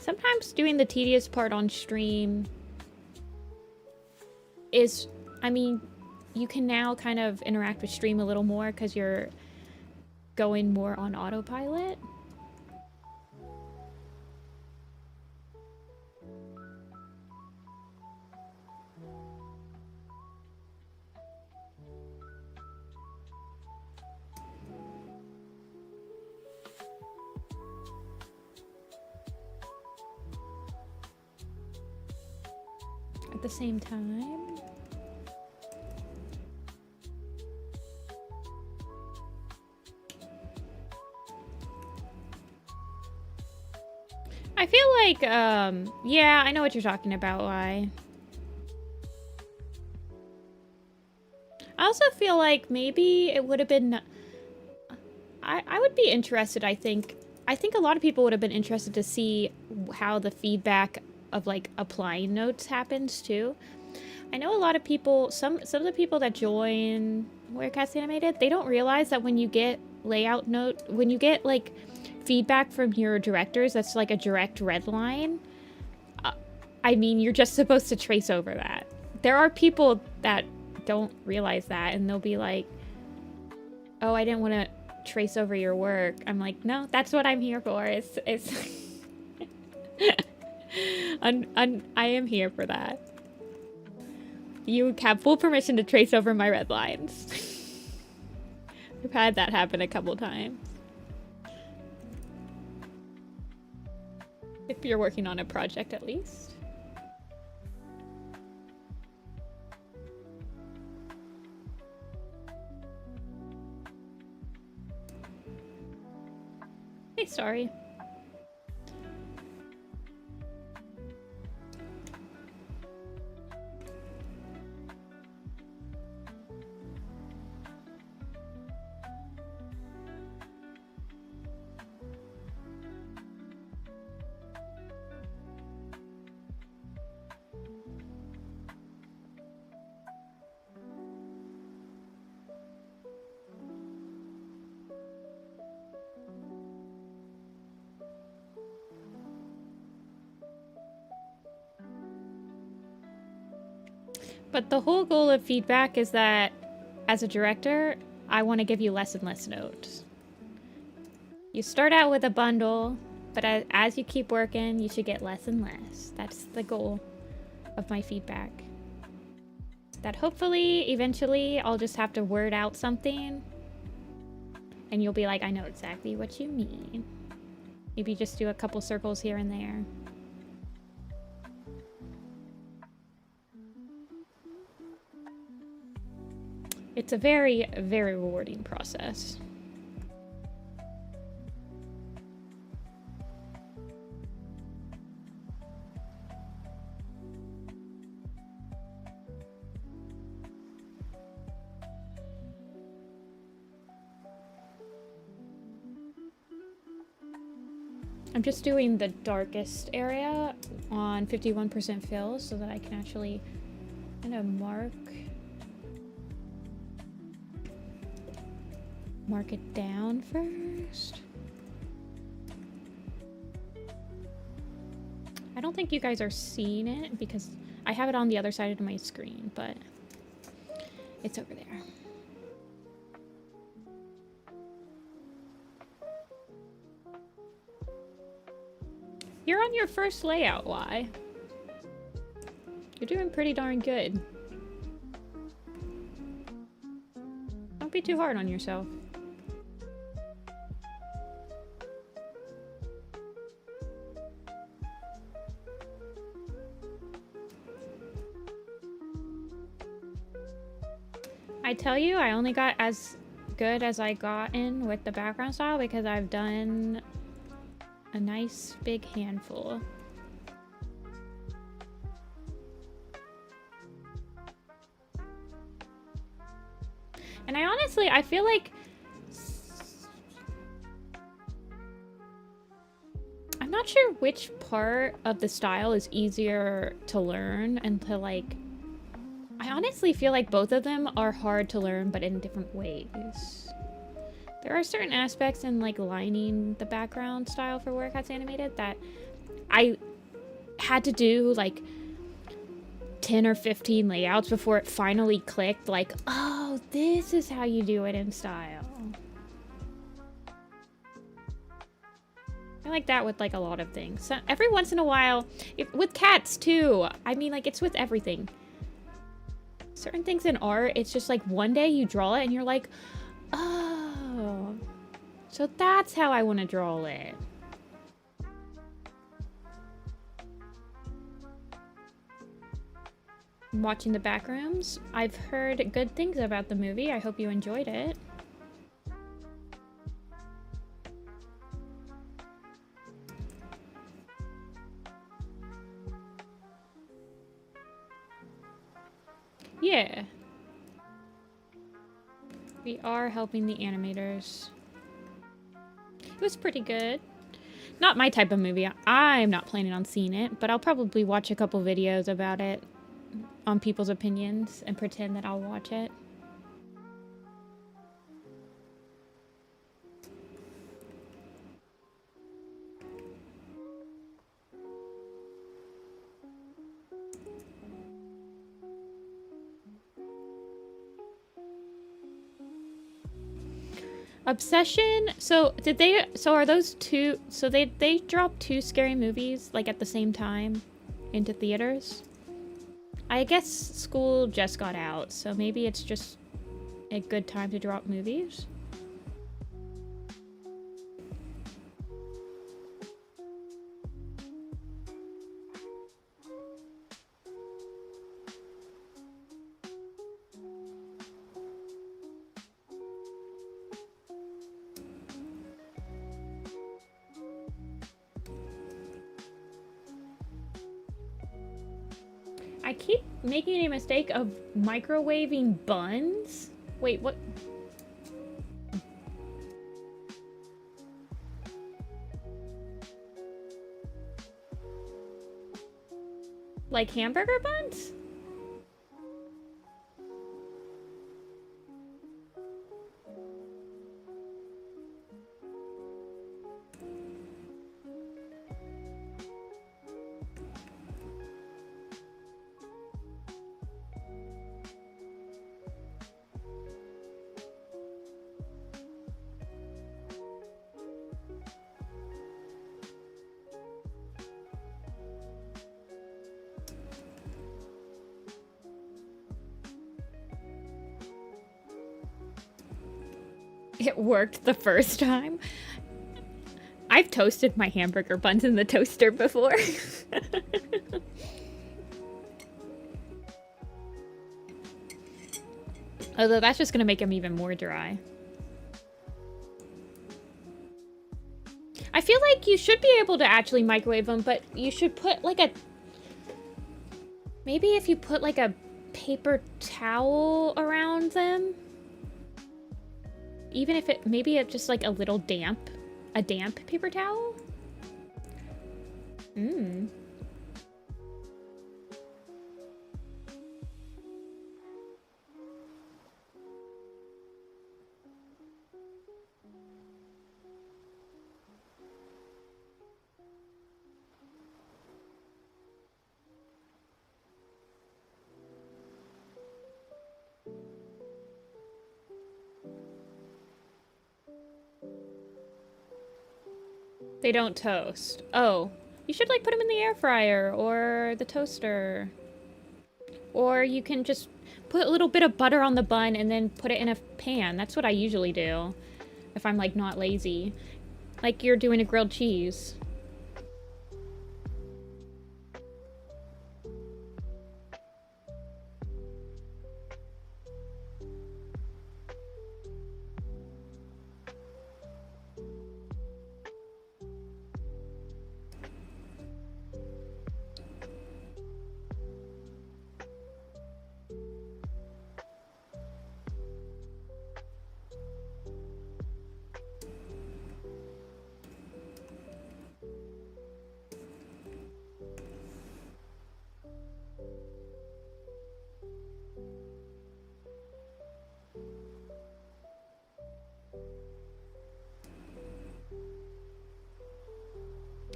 S1: Sometimes doing the tedious part on stream is... I mean, you can now kind of interact with stream a little more because you're going more on autopilot. At the same time... I feel like, yeah, I know what you're talking about, why. I also feel like maybe it would have been... I would be interested, I think. I think a lot of people would have been interested to see how the feedback of, like, applying notes happens, too. I know a lot of people, some of the people that join Werecast Animated, they don't realize that when you get layout note, when you get, like... feedback from your directors that's like a direct red line, I mean, you're just supposed to trace over that. There are people that don't realize that and they'll be like, oh, I didn't want to trace over your work. I'm like, no, that's what I'm here for. It's I am here for that. You have full permission to trace over my red lines. I've had that happen a couple times. If you're working on a project, at least. Hey, sorry. But the whole goal of feedback is that, as a director, I want to give you less and less notes. You start out with a bundle, but as you keep working, you should get less and less. That's the goal of my feedback. that hopefully eventually I'll just have to word out something and you'll be like, I know exactly what you mean. Maybe just do a couple circles here and there. It's a very, very rewarding process. I'm just doing the darkest area on 51% fill so that I can actually kind of mark it down first. I don't think you guys are seeing it because I have it on the other side of my screen, but it's over there. You're on your first layout, why? You're doing pretty darn good. Don't be too hard on yourself. I tell you, I only got as good as I got in with the background style because I've done a nice big handful. And I feel like I'm not sure which part of the style is easier to learn and to like, I honestly feel like both of them are hard to learn, but in different ways. There are certain aspects in like lining the background style for Where Cats Animated that I had to do like 10 or 15 layouts before it finally clicked like, oh, this is how you do it in style. I like that with like a lot of things. So every once in a while, with cats too. I mean, like it's with everything. Certain things in art, it's just like one day you draw it and you're like, oh, so that's how I want to draw it. I'm watching the Backrooms. I've heard good things about the movie. I hope you enjoyed it. Yeah. We are helping the animators. It was pretty good. Not my type of movie. I'm not planning on seeing it, but I'll probably watch a couple videos about it on people's opinions and pretend that I'll watch it. Obsession. So are those two? So they dropped two scary movies like at the same time into theaters. I guess school just got out, so maybe it's just a good time to drop movies. I keep making a mistake of microwaving buns. Wait, what? Like hamburger buns? It worked the first time. I've toasted my hamburger buns in the toaster before. Although that's just gonna make them even more dry. I feel like you should be able to actually microwave them, but you should put like a... Maybe if you put like a paper towel around them. Even if it... Maybe it's just like a little damp. A damp paper towel? Mmm. They don't toast. Oh. You should, like, put them in the air fryer or the toaster. Or you can just put a little bit of butter on the bun and then put it in a pan. That's what I usually do. If I'm, like, not lazy. Like you're doing a grilled cheese.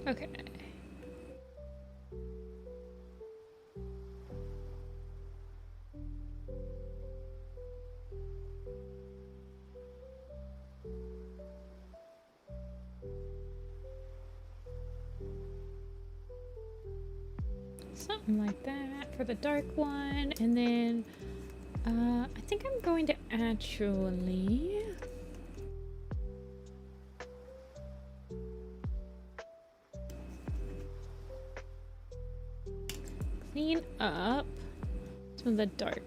S1: Okay. Something like that for the dark one, and then I think I'm going to actually clean up some of the dark.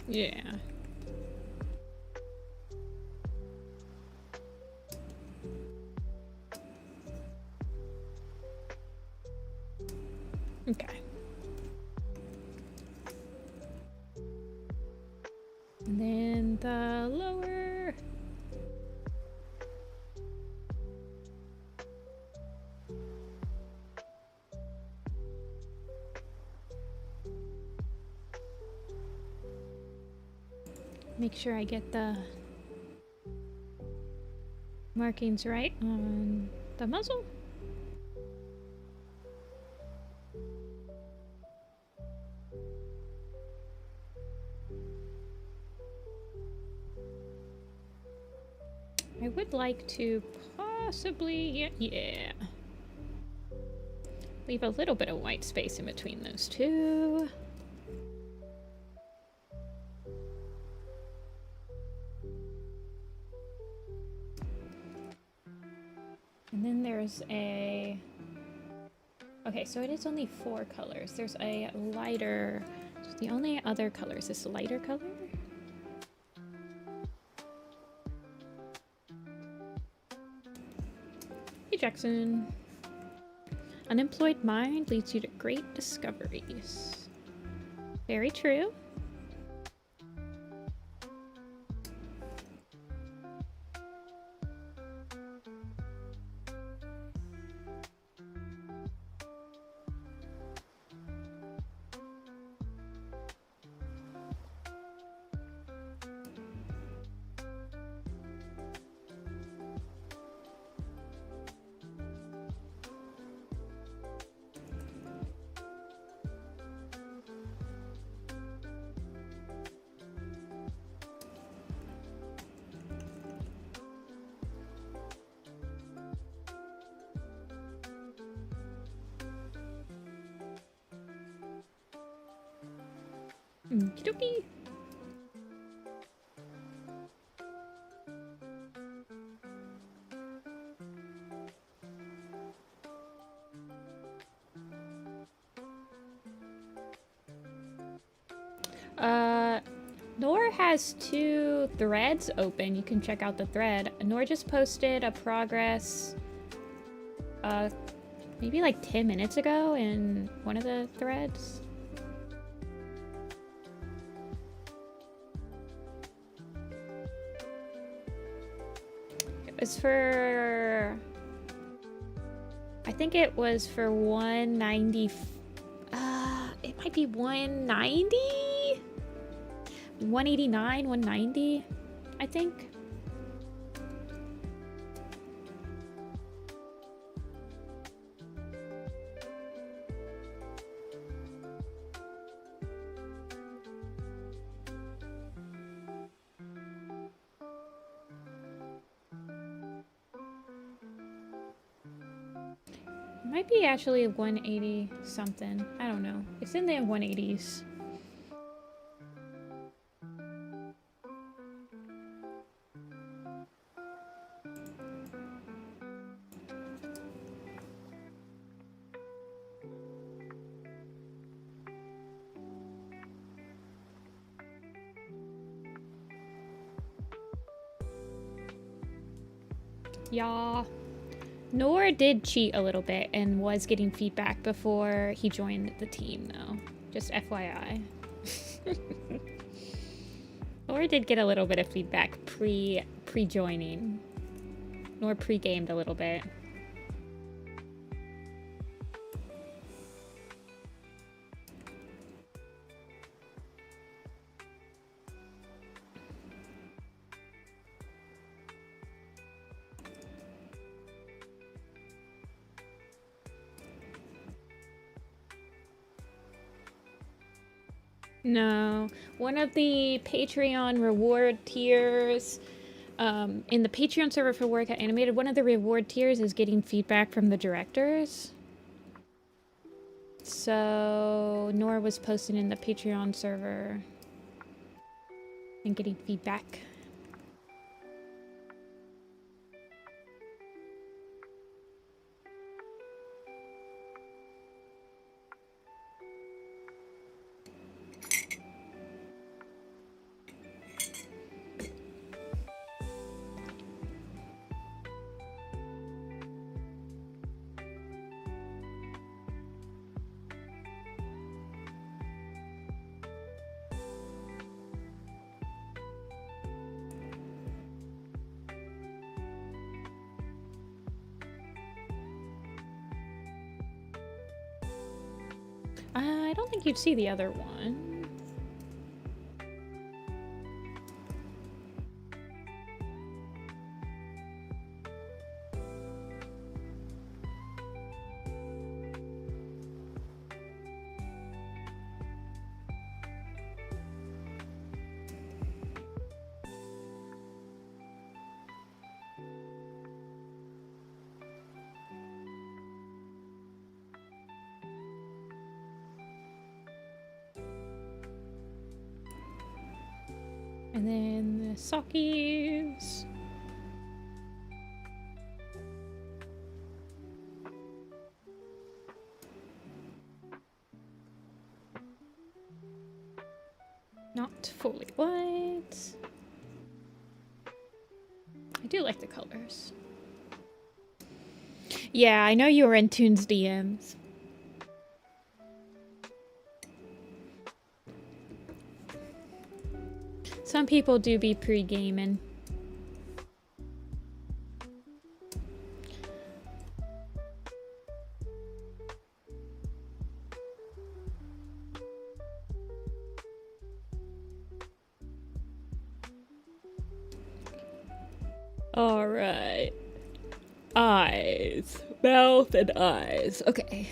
S1: Yeah. Okay. And then the lower. Make sure I get the markings right on the muzzle. I would like to possibly, yeah, leave a little bit of white space in between those two. And then there's a, okay, so it is only 4 colors. There's a lighter, so the only other color is this lighter color. Hey Jackson. Unemployed mind leads you to great discoveries. Very true. Okie dokie. Nor has 2 threads open. You can check out the thread. Nor just posted a progress, maybe like 10 minutes ago in one of the threads. It was for... I think it was for 190... it might be 190? 189, 190, I think. It might be actually 180 something. I don't know. It's in the 180s. Yeah. Nor did cheat a little bit and was getting feedback before he joined the team, though. Just FYI. Nor did get a little bit of feedback pre-joining. Nor pre-gamed a little bit. No, one of the Patreon reward tiers, in the Patreon server for Workout Animated, one of the reward tiers is getting feedback from the directors. So Nora was posting in the Patreon server and getting feedback. I don't think you'd see the other one. And then the sockies. Not fully white. I do like the colors. Yeah, I know you were in Toon's DMs. Some people do be pre-gaming. All right. Eyes. Mouth and eyes. Okay.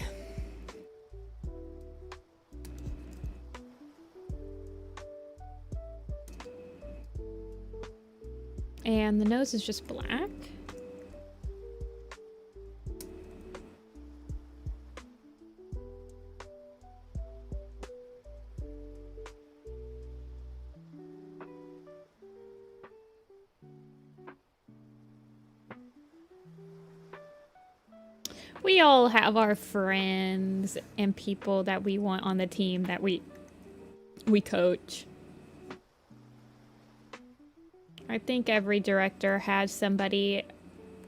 S1: And the nose is just black. We all have our friends and people that we want on the team that we We coach. I think every director has somebody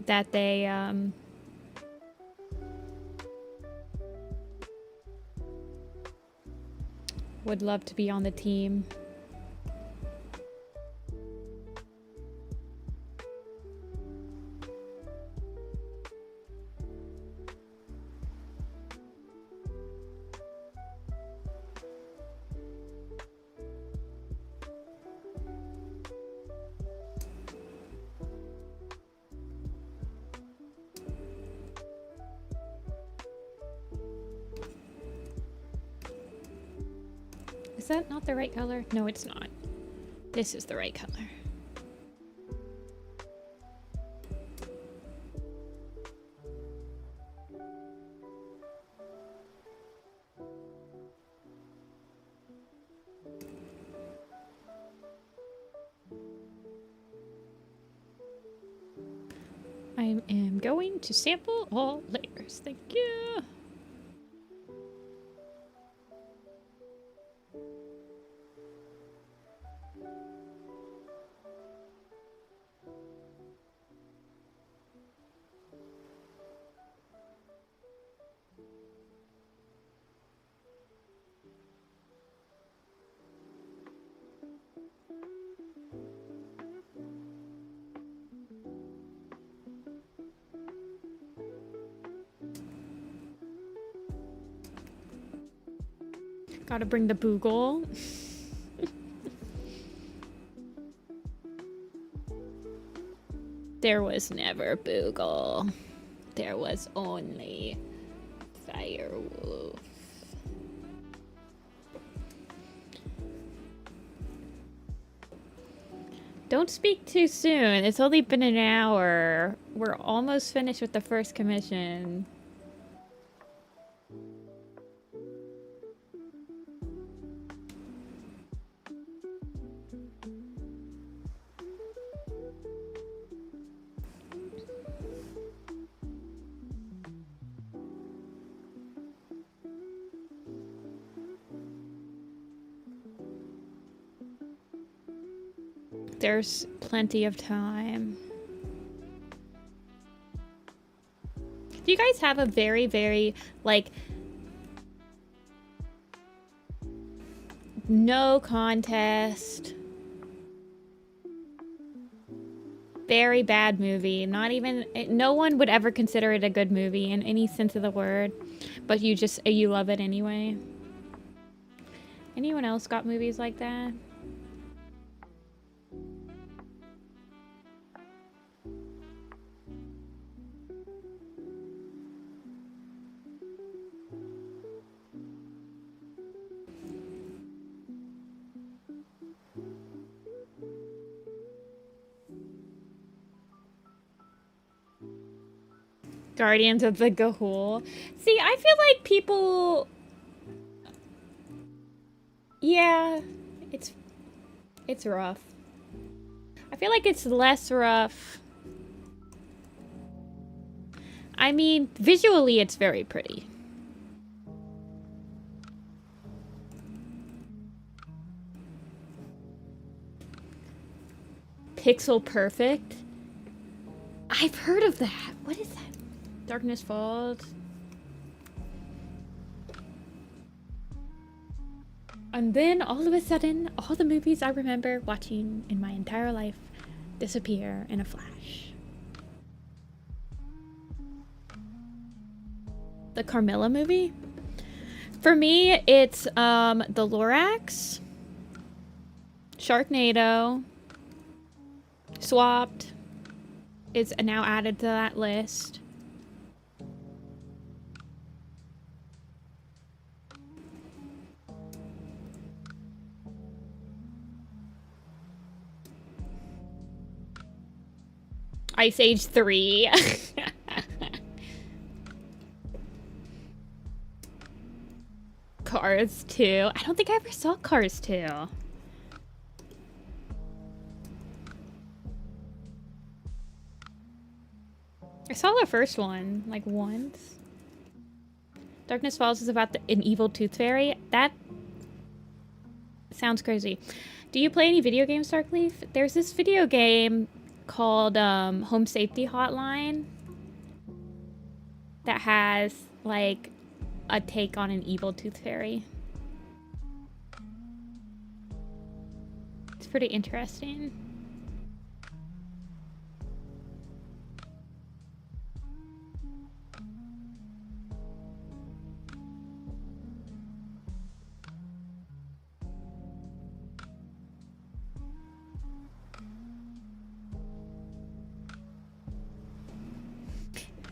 S1: that they would love to be on the team. Is that not the right color? No, it's not. This is the right color. I am going to sample all layers. Thank you. Gotta bring the boogle. There was never boogle. There was only Firewolf. Don't speak too soon. It's only been an hour. We're almost finished with the first commission. There's plenty of time. Do you guys have a very, very, like, no contest, very bad movie? Not even, no one would ever consider it a good movie in any sense of the word, but you love it anyway. Anyone else got movies like that? Guardians of the Gahul. See, I feel like people... Yeah, it's rough. I feel like it's less rough. I mean, visually it's very pretty. Pixel Perfect? I've heard of that. What is that? Darkness Falls. And then all of a sudden, all the movies I remember watching in my entire life disappear in a flash. The Carmilla movie? For me, it's The Lorax, Sharknado, Swapped is now added to that list. Ice Age 3. Cars 2. I don't think I ever saw Cars 2. I saw the first one, like, once. Darkness Falls is about an evil tooth fairy. That Sounds crazy. Do you play any video games, Darkleaf? There's this video game called Home Safety Hotline that has, like, a take on an evil tooth fairy. It's pretty interesting.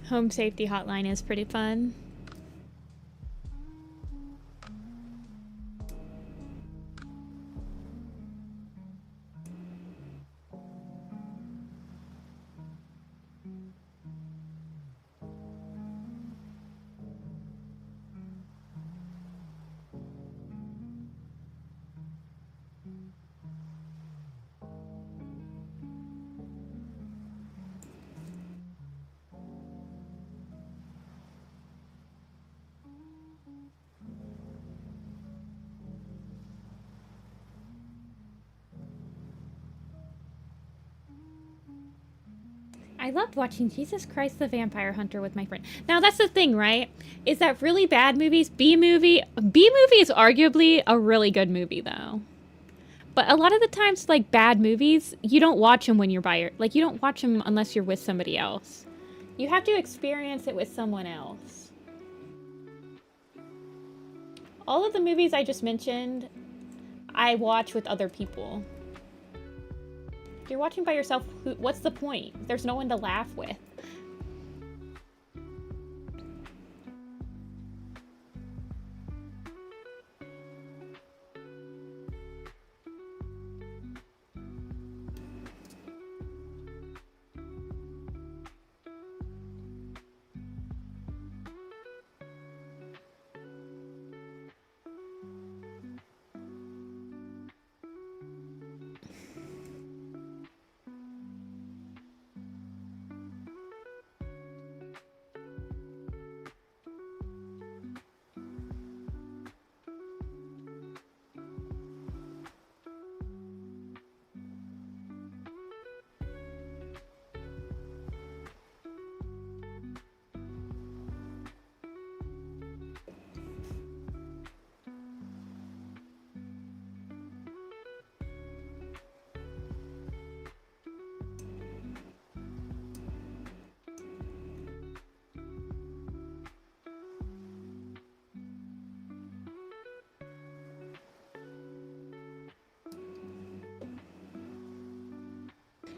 S1: Home Safety Hotline is pretty fun. I loved watching Jesus Christ the Vampire Hunter with my friend. Now that's the thing, right? Is that really bad movies? B-movie is arguably a really good movie though. But a lot of the times, like, bad movies, you don't watch them when you're like, you don't watch them unless you're with somebody else. You have to experience it with someone else. All of the movies I just mentioned, I watch with other people. If you're watching by yourself, what's the point? There's no one to laugh with.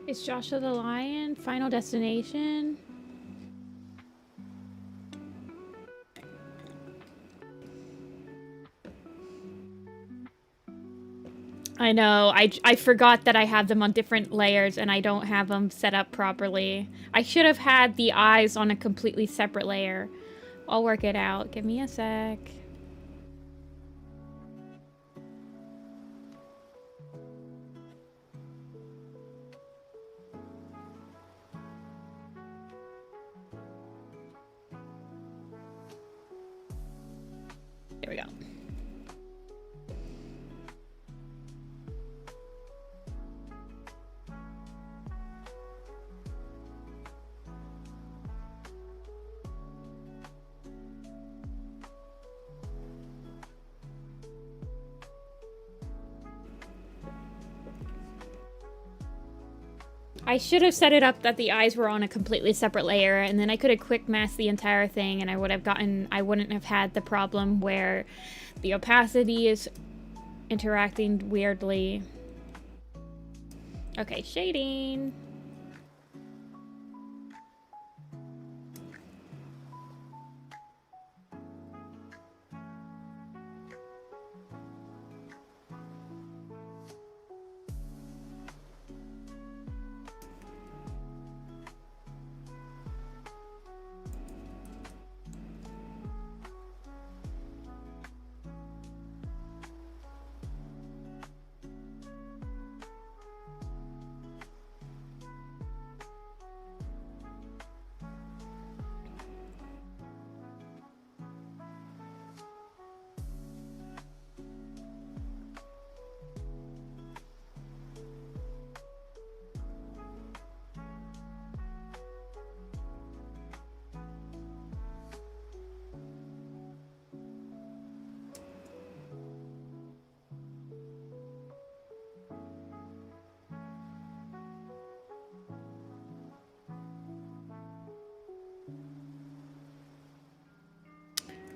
S1: Is Joshua the Lion Final Destination? I know. I forgot that I have them on different layers and I don't have them set up properly. I should have had the eyes on a completely separate layer. I'll work it out. Give me a sec. There we go. I should have set it up that the eyes were on a completely separate layer, and then I could have quick masked the entire thing, and I wouldn't have had the problem where the opacity is interacting weirdly. Okay, shading.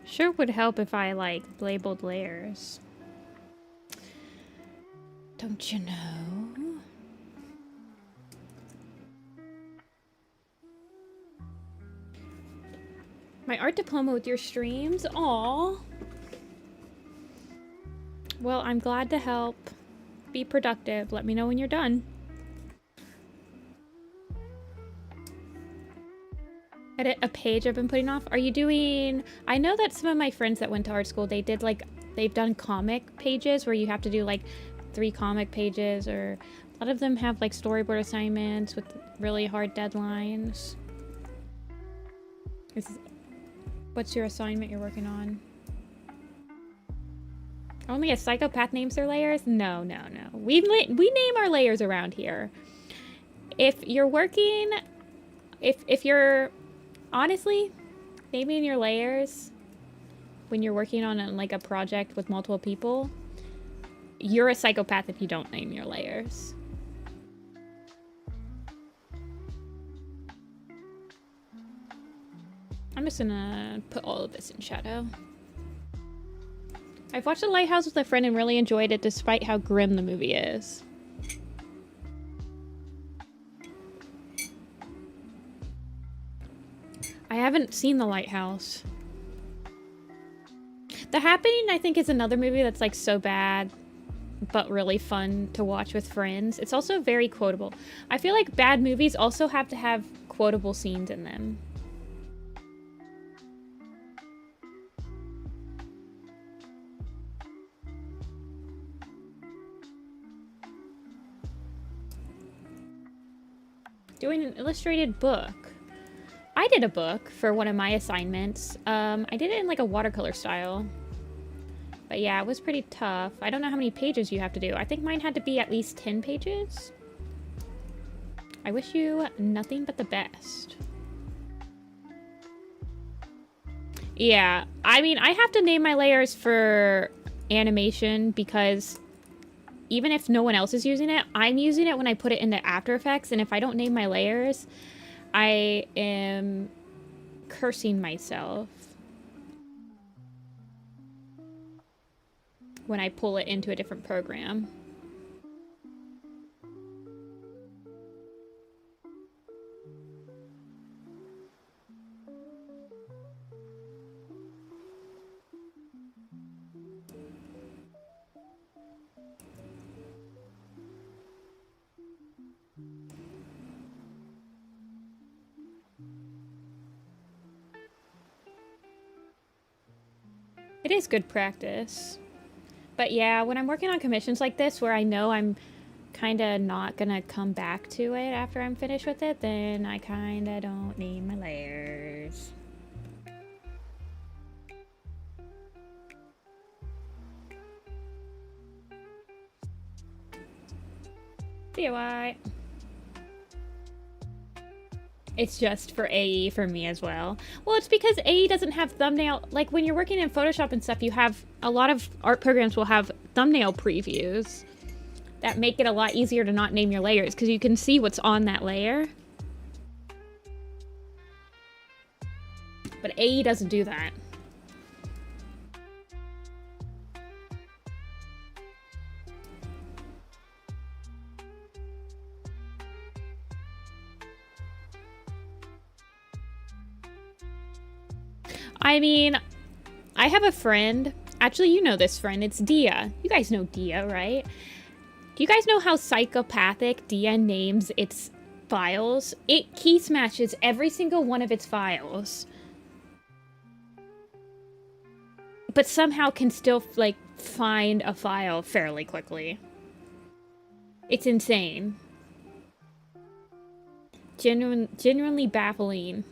S1: Sure would help if I, like, labeled layers. Don't you know? My art diploma with your streams? Aww. Well, I'm glad to help. Be productive. Let me know when you're done. Edit a page I've been putting off. Are you doing... I know that some of my friends that went to art school, they did, like... They've done comic pages where you have to do, like, 3 comic pages, or... A lot of them have, like, storyboard assignments with really hard deadlines. What's your assignment you're working on? Only a psychopath names their layers? No, no, no. We name our layers around here. If you're working... If you're... Honestly, naming your layers when you're working on like a project with multiple people, you're a psychopath if you don't name your layers. I'm just gonna put all of this in shadow. I've watched The Lighthouse with a friend and really enjoyed it despite how grim the movie is. I haven't seen The Lighthouse. The Happening, I think, is another movie that's like so bad, but really fun to watch with friends. It's also very quotable. I feel like bad movies also have to have quotable scenes in them. Doing an illustrated book. I did a book for one of my assignments. I did it in like a watercolor style. But yeah, it was pretty tough. I don't know how many pages you have to do. I think mine had to be at least 10 pages. I wish you nothing but the best. Yeah, I mean, I have to name my layers for animation because even if no one else is using it, I'm using it when I put it into After Effects, and if I don't name my layers, I am cursing myself when I pull it into a different program. It is good practice. But yeah, when I'm working on commissions like this, where I know I'm kind of not going to come back to it after I'm finished with it, then I kind of don't name my layers. DIY. It's just for AE for me as well. Well, it's because AE doesn't have thumbnail. Like when you're working in Photoshop and stuff, you have a lot of art programs will have thumbnail previews that make it a lot easier to not name your layers because you can see what's on that layer. But AE doesn't do that. I mean, I have a friend. Actually, you know this friend. It's Dia. You guys know Dia, right? Do you guys know how psychopathic Dia names its files? It key smashes every single one of its files. But somehow can still, like, find a file fairly quickly. It's insane. Genuinely baffling.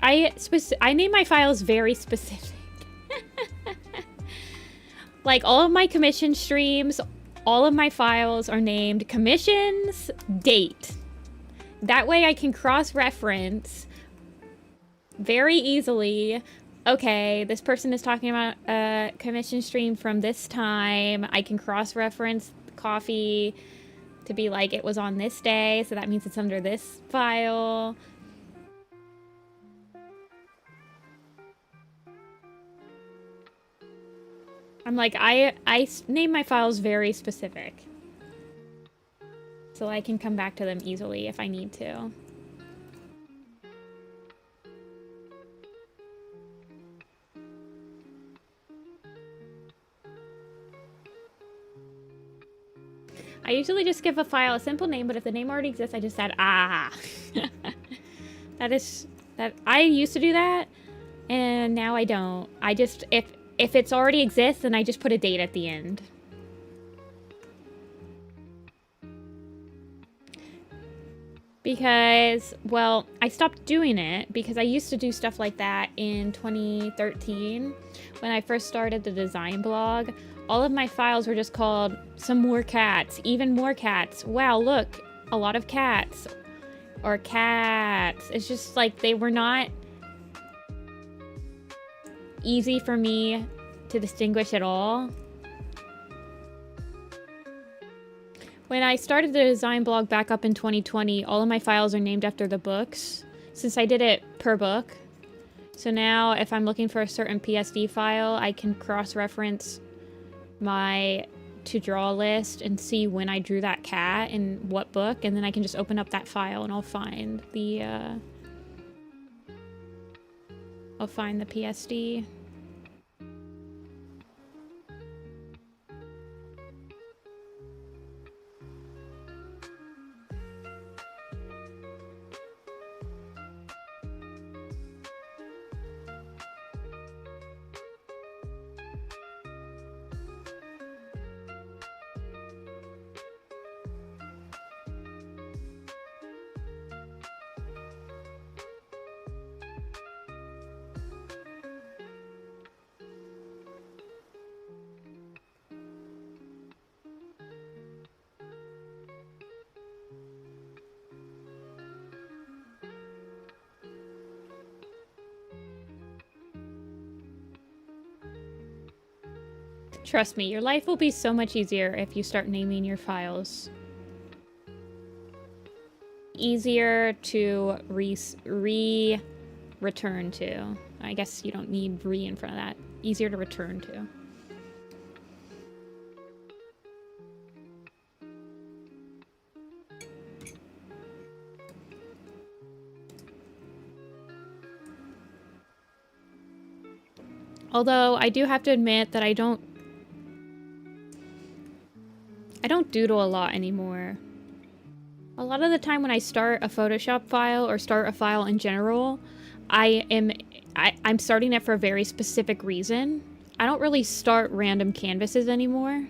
S1: I name my files very specific. Like all of my commission streams, all of my files are named commissions, date. That way I can cross-reference very easily. Okay, this person is talking about a commission stream from this time. I can cross-reference coffee to be like, it was on this day, so that means it's under this file. I'm like, I name my files very specific. So I can come back to them easily if I need to. I usually just give a file a simple name, but if the name already exists, I just add that I used to do that, and now I don't. I just, if it's already exists, then I just put a date at the end. Because, well, I stopped doing it because I used to do stuff like that in 2013 when I first started the design blog. All of my files were just called some more cats, even more cats. Wow, look, a lot of cats. Or cats. It's just like they were not easy for me to distinguish at all. When I started the design blog back up in 2020, all of my files are named after the books, since I did it per book. So now if I'm looking for a certain PSD file, I can cross-reference my to-draw list and see when I drew that cat in what book, and then I can just open up that file and I'll find the PSD. Trust me, your life will be so much easier if you start naming your files. Easier to return to. I guess you don't need re in front of that. Easier to return to. Although I do have to admit that I don't doodle a lot anymore. A lot of the time when I start a Photoshop file or start a file in general, I'm starting it for a very specific reason. I don't really start random canvases anymore.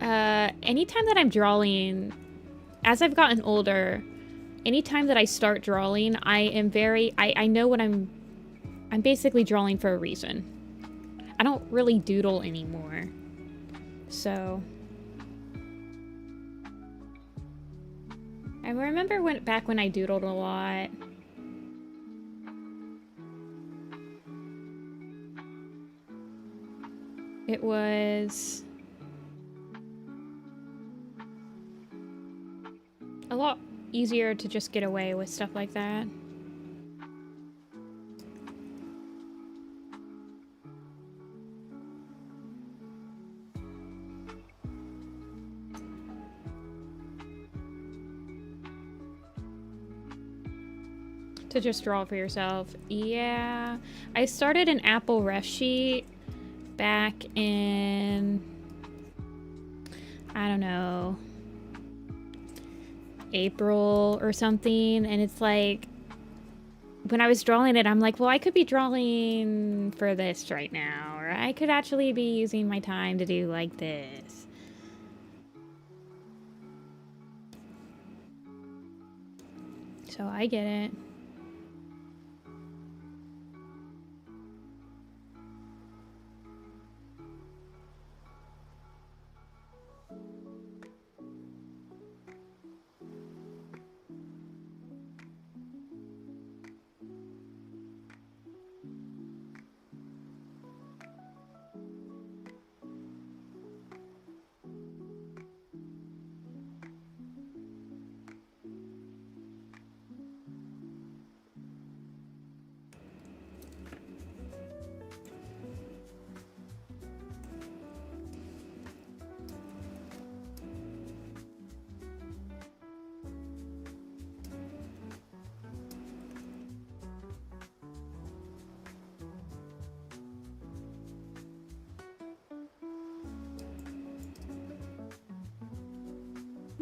S1: Anytime that I'm drawing, as I've gotten older, anytime that I start drawing, I know what I'm basically drawing for a reason. I don't really doodle anymore. So I remember back when I doodled a lot. It was a lot easier to just get away with stuff like that. To just draw for yourself. Yeah. I started an Apple ref sheet back in, I don't know, April or something, and it's like, when I was drawing it, I'm like, well, I could be drawing for this right now, or I could actually be using my time to do like this. So I get it.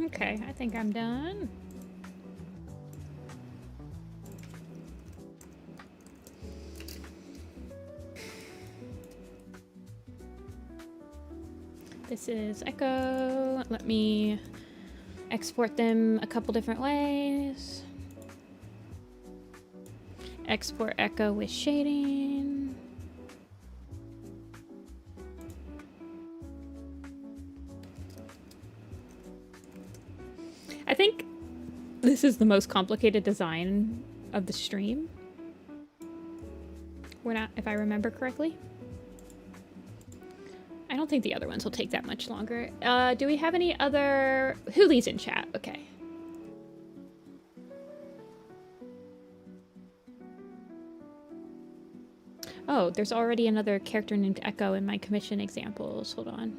S1: Okay, I think I'm done. This is Echo. Let me export them a couple different ways. Export Echo with shading. I think this is the most complicated design of the stream. We're not, if I remember correctly. I don't think the other ones will take that much longer. Do we have any other... Hooli's in chat. Okay. Oh, there's already another character named Echo in my commission examples. Hold on.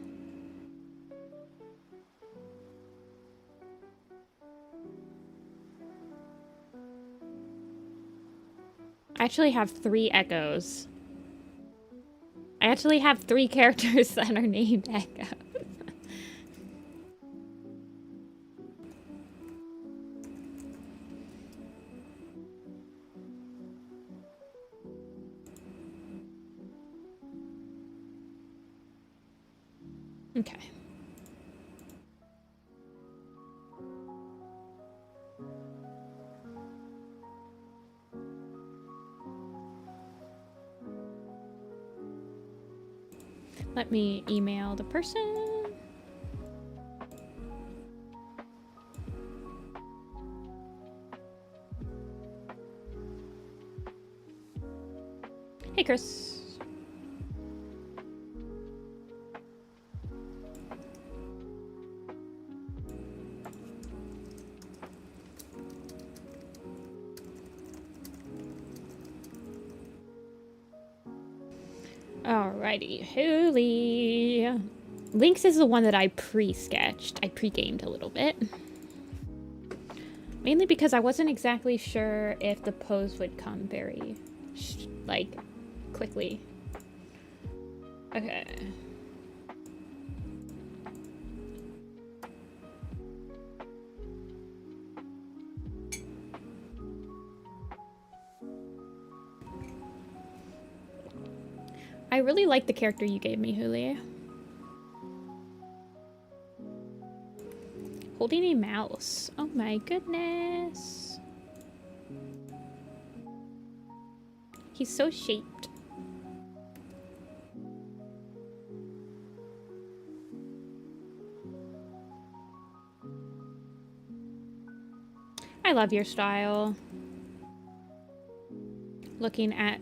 S1: I actually have 3 Echoes. I actually have 3 characters that are named Echo. Okay. Let me email the person. Hey, Chris. Alrighty, Hooli. Lynx is the one that I pre-sketched. I pre-gamed a little bit. Mainly because I wasn't exactly sure if the pose would come very, like, quickly. Okay. I really like the character you gave me, Hooli. Holding a mouse. Oh my goodness. He's so shaped. I love your style. Looking at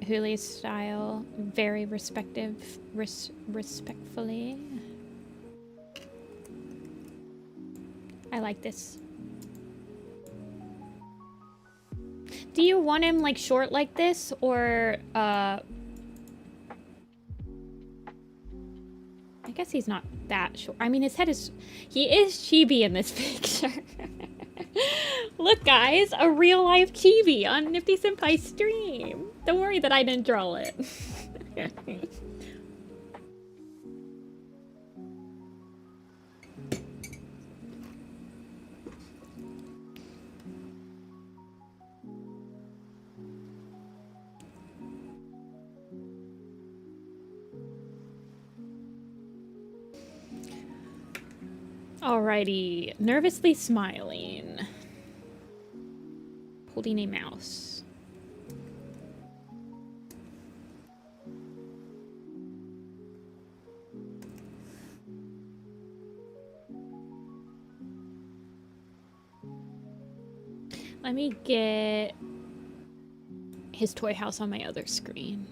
S1: Hooli's style, very respectfully. I like this. Do you want him like short like this, or I guess he's not that short. I mean, his head is, he is chibi in this picture. Look guys, a real life chibi on Nifty-Senpai stream. Don't worry that I didn't draw it. Alrighty, nervously smiling. Holding a mouse. Let me get his toy house on my other screen.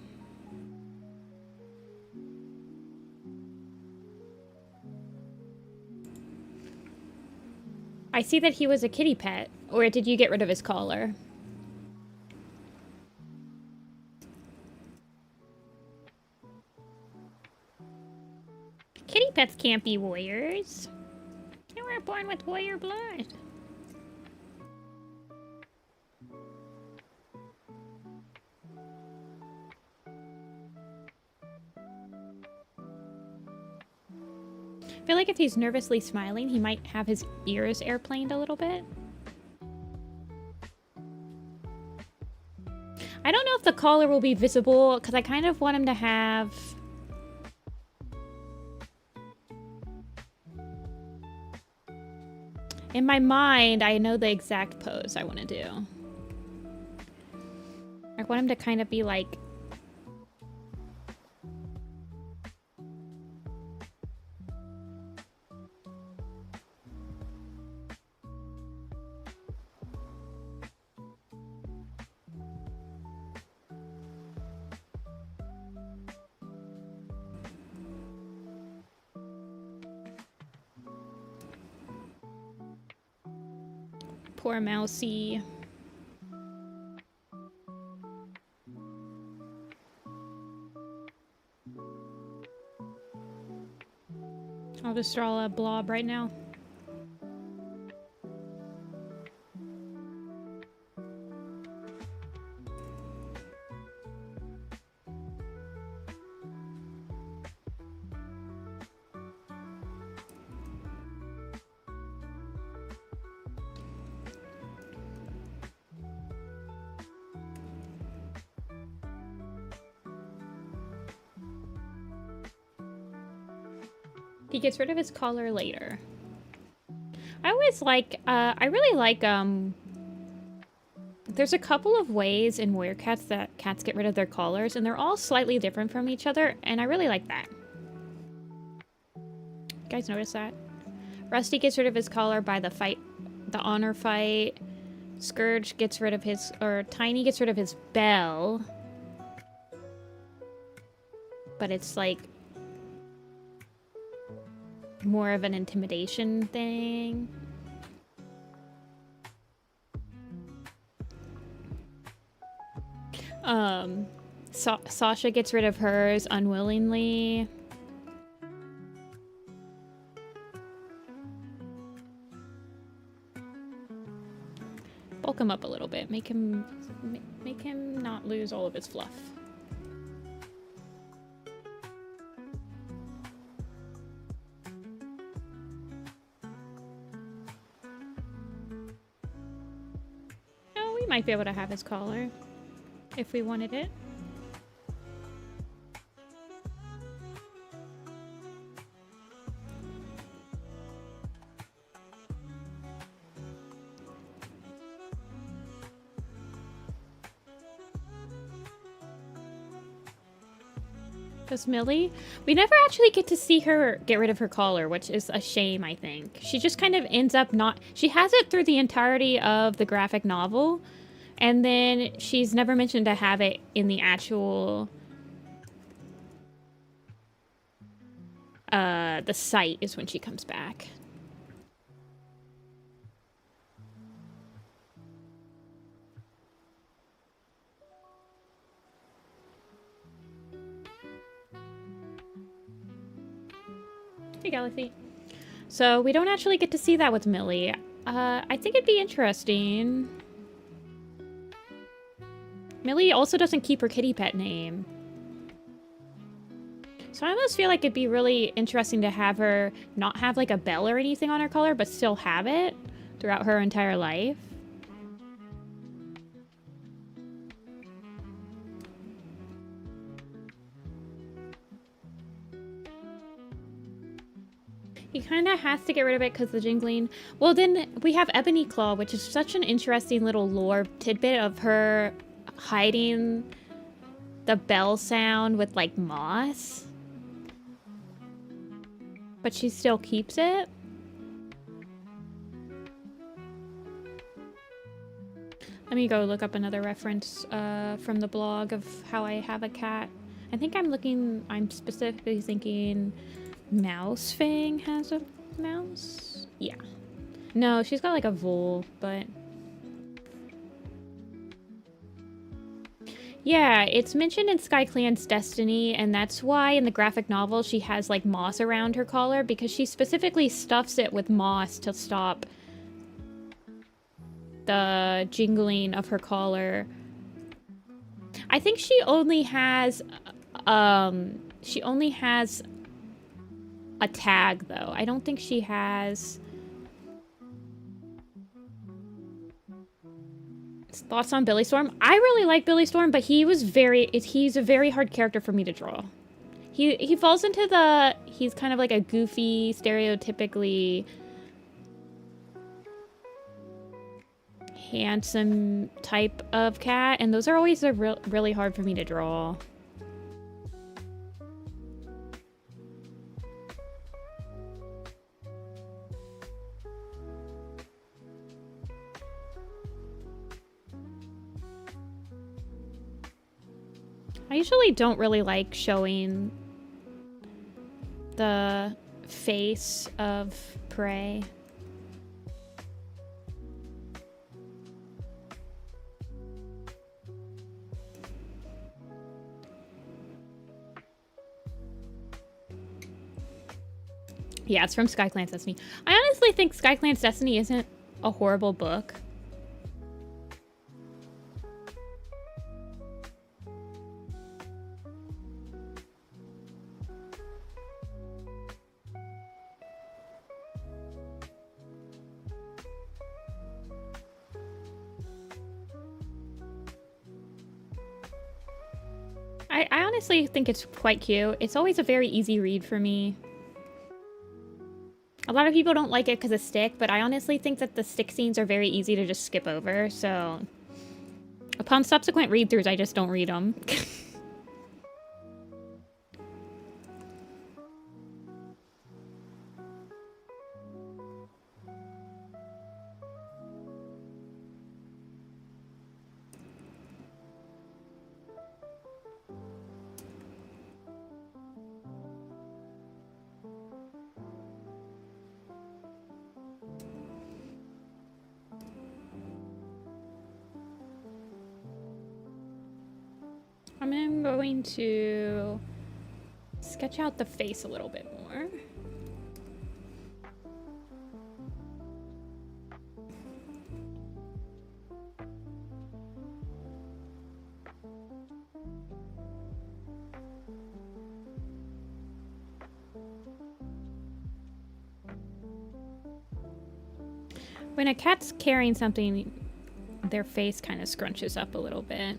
S1: I see that he was a kitty pet, or did you get rid of his collar? Kitty pets can't be warriors. They were born with warrior blood. feel like if he's nervously smiling, he might have his ears airplaned a little bit. I don't know if the collar will be visible, because I kind of want him to have... In my mind, I know the exact pose I want to do. I want him to kind of be like... Poor Mousy. I'll just draw a blob right now. He gets rid of his collar later. I always like, I really like, there's a couple of ways in warrior cats that cats get rid of their collars, and they're all slightly different from each other, and I really like that. You guys notice that? Rusty gets rid of his collar by the honor fight. Scourge gets rid of his, or Tiny gets rid of his bell. But it's like more of an intimidation thing. Sasha gets rid of hers unwillingly. Bulk him up a little bit. Make him not lose all of his fluff. Might be able to have his collar if we wanted it. Does Millie? We never actually get to see her get rid of her collar, which is a shame, I think. She just kind of ends up not... She has it through the entirety of the graphic novel, and then she's never mentioned to have it in the actual... the site is when she comes back. Hey, Galaxy. So we don't actually get to see that with Millie. I think it'd be interesting. Millie also doesn't keep her kitty pet name. So I almost feel like it'd be really interesting to have her not have like a bell or anything on her collar, but still have it throughout her entire life. He kind of has to get rid of it because of the jingling. Well, then we have Ebony Claw, which is such an interesting little lore tidbit of her hiding the bell sound with, like, moss. But she still keeps it. Let me go look up another reference from the blog of how I have a cat. I think I'm specifically thinking... Mouse Fang has a mouse? Yeah. No, she's got like a vole, but... Yeah, it's mentioned in SkyClan's Destiny, and that's why in the graphic novel she has like moss around her collar, because she specifically stuffs it with moss to stop the jingling of her collar. I think she only has a tag, though. I don't think she has... Thoughts on Billy Storm? I really like Billy Storm, but he's a very hard character for me to draw. He falls into the... He's kind of like a goofy, stereotypically handsome type of cat, and those are always really hard for me to draw. I usually don't really like showing the face of prey. Yeah, it's from Skyclan's Destiny. I honestly think Skyclan's Destiny isn't a horrible book. I honestly think it's quite cute. It's always a very easy read for me. A lot of people don't like it because of stick, but I honestly think that the stick scenes are very easy to just skip over, so... Upon subsequent read-throughs, I just don't read them. I'm going to sketch out the face a little bit more. When a cat's carrying something, their face kind of scrunches up a little bit.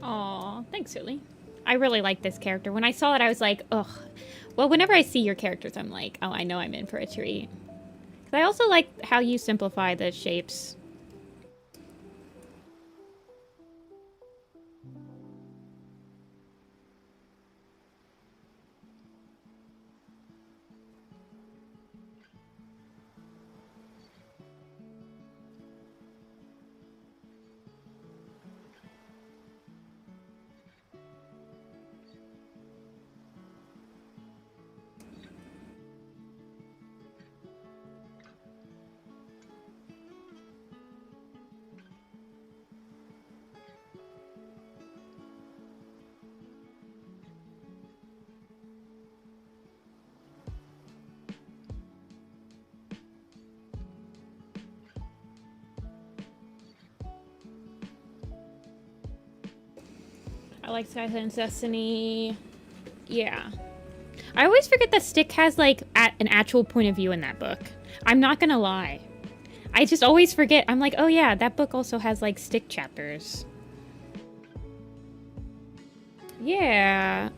S1: Aw, thanks, Silly. I really like this character. When I saw it, I was like, ugh. Well, whenever I see your characters, I'm like, oh, I know I'm in for a treat. 'Cause I also like how you simplify the shapes. I like Skyland's Destiny. Yeah. I always forget that Stick has, like, an actual point of view in that book. I'm not gonna lie. I just always forget. I'm like, oh yeah, that book also has, like, Stick chapters. Yeah.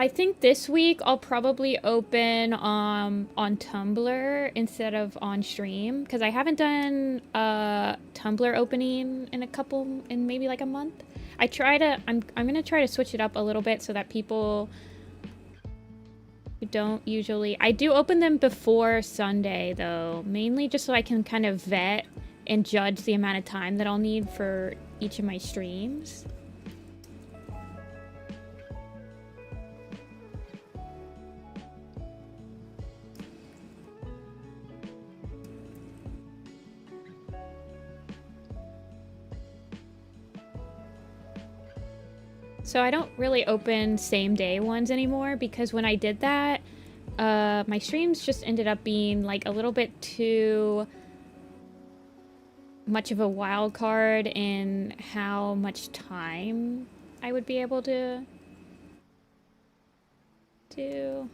S1: I think this week I'll probably open on Tumblr instead of on stream, because I haven't done a Tumblr opening in maybe like a month. I'm gonna try to switch it up a little bit so that people who don't usually, I do open them before Sunday though, mainly just so I can kind of vet and judge the amount of time that I'll need for each of my streams. So I don't really open same day ones anymore, because when I did that, my streams just ended up being like a little bit too much of a wild card in how much time I would be able to do.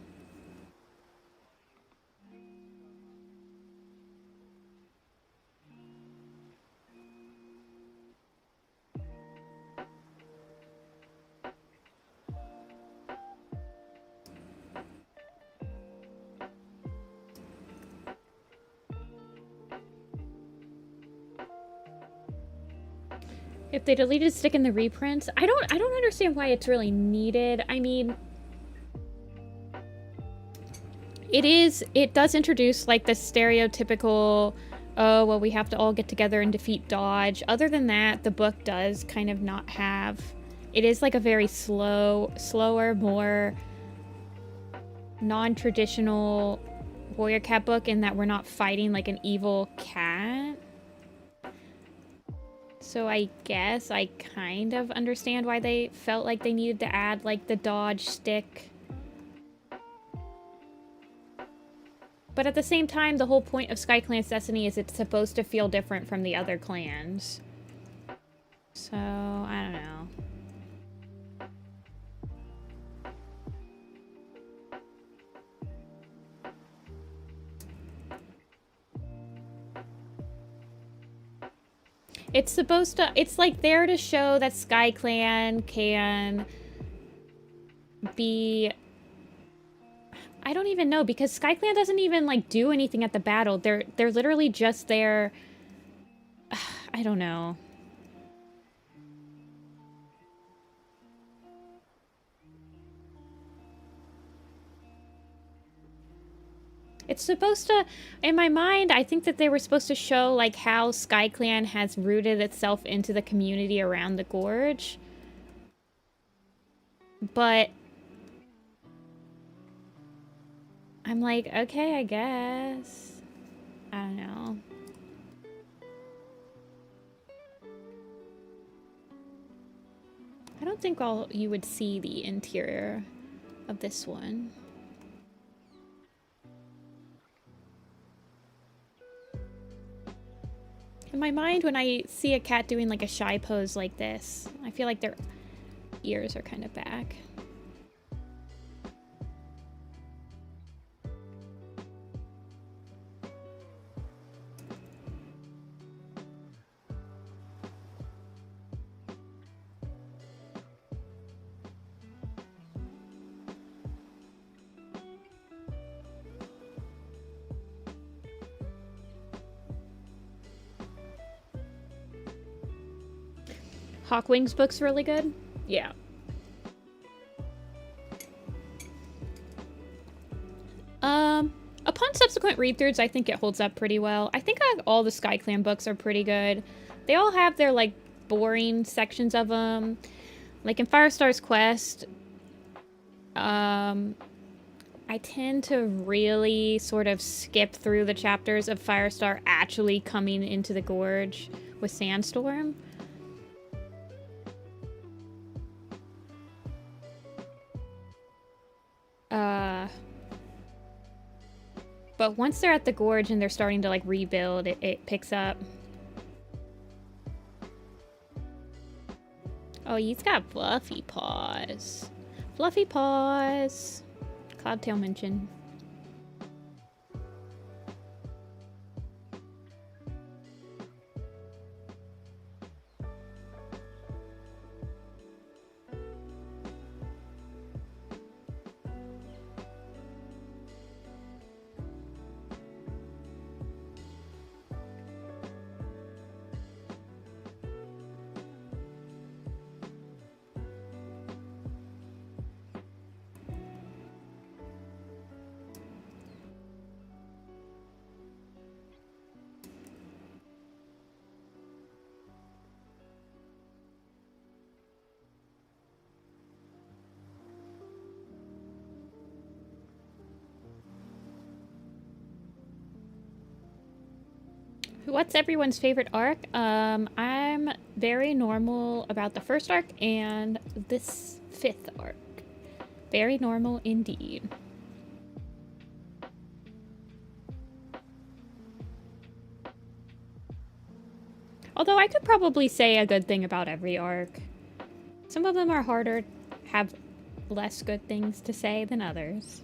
S1: If they deleted stick in the reprints, I don't understand why it's really needed. I mean, it does introduce like the stereotypical, oh, well, we have to all get together and defeat Dodge. Other than that, the book does kind of not have, it is like a very slower, more non-traditional warrior cat book in that we're not fighting like an evil cat. So I guess I kind of understand why they felt like they needed to add like the dodge stick. But at the same time, the whole point of Sky Clan's Destiny is it's supposed to feel different from the other clans. So, I don't know. It's supposed to, it's like there to show that Sky Clan can be, I don't even know, because Sky Clan doesn't even like do anything at the battle. They're literally just there. I don't know. It's supposed to, in my mind, I think that they were supposed to show like how Sky Clan has rooted itself into the community around the gorge. But I'm like, okay, I guess. I don't know. I don't think you would see the interior of this one. In my mind, when I see a cat doing like a shy pose like this, I feel like their ears are kind of back. Hawkwing's book's really good? Yeah. Upon subsequent read-throughs, I think it holds up pretty well. I think all the Sky Clan books are pretty good. They all have their, like, boring sections of them. Like, in Firestar's Quest, I tend to really sort of skip through the chapters of Firestar actually coming into the gorge with Sandstorm. But once they're at the gorge and they're starting to like rebuild, it picks up. Oh, he's got fluffy paws. Fluffy paws. Cloudtail mention. What's everyone's favorite arc? I'm very normal about the first arc and this 5th arc. Very normal indeed. Although I could probably say a good thing about every arc. Some of them are harder, have less good things to say than others.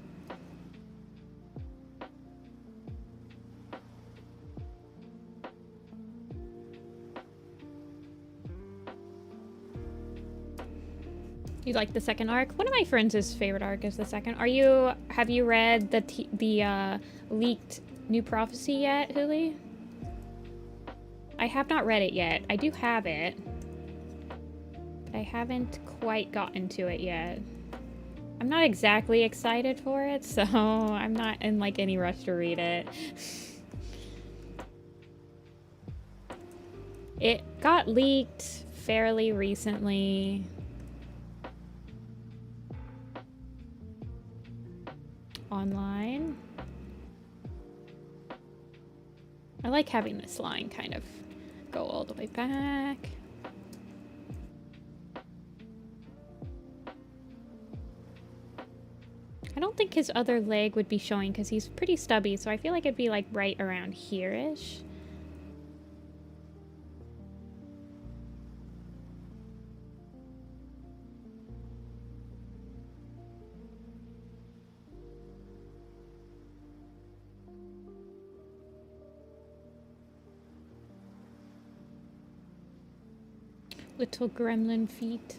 S1: You like the second arc? One of my friends' favorite arc is the second. Have you read the leaked New Prophecy yet, Huli? I have not read it yet. I do have it, but I haven't quite gotten to it yet. I'm not exactly excited for it, so I'm not in like any rush to read it. It got leaked fairly recently. Online. I like having this line kind of go all the way back. I don't think his other leg would be showing because he's pretty stubby, so I feel like it'd be like right around here-ish. Little gremlin feet.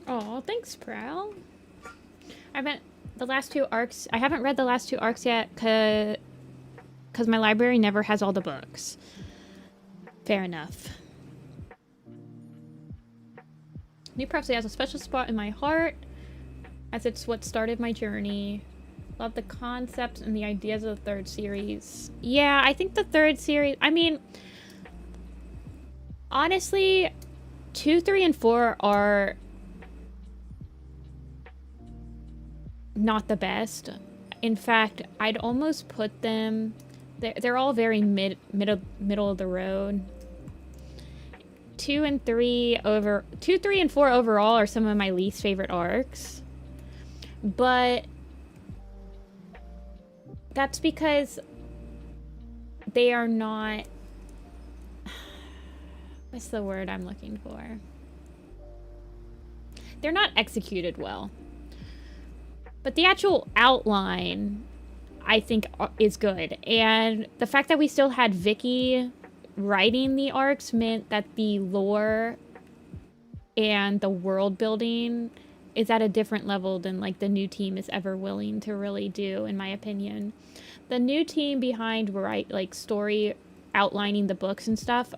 S1: Oh, thanks, Prowl. I haven't read the last 2 arcs yet because my library never has all the books. Fair enough. New Prophecy has a special spot in my heart, as it's what started my journey. Love the concepts and the ideas of the 3rd series. Yeah, I think the 3rd series... I mean, honestly, 2, 3, and 4 are not the best. In fact, I'd almost put them... They're all very middle of the road. 2, 3, and 4 overall are some of my least favorite arcs. But that's because they are not... What's the word I'm looking for? They're not executed well. But the actual outline, I think, is good. And the fact that we still had Vicky writing the arcs meant that the lore and the world building is at a different level than like the new team is ever willing to really do, in my opinion. The new team behind story outlining the books and stuff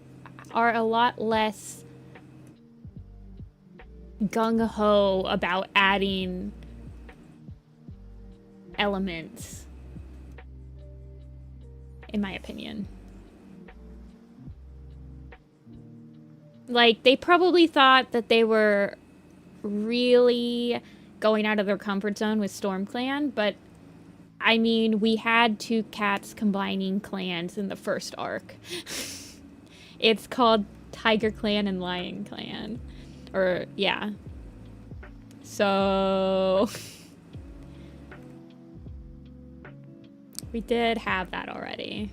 S1: are a lot less gung-ho about adding elements, in my opinion. Like, they probably thought that they were really going out of their comfort zone with Storm Clan, but I mean, we had 2 cats combining clans in the first arc. It's called Tiger Clan and Lion Clan. Or, yeah. So... we did have that already.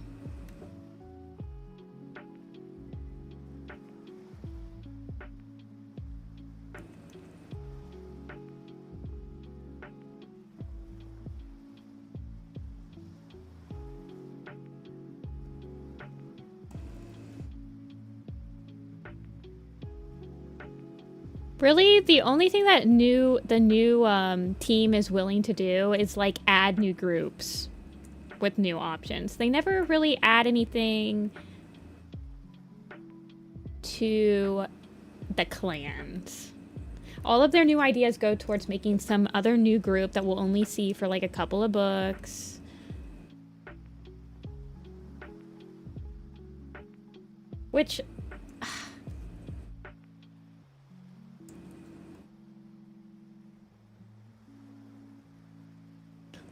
S1: Really, the only thing that the new team is willing to do is like add new groups with new options. They never really add anything to the clans. All of their new ideas go towards making some other new group that we'll only see for like a couple of books. Which...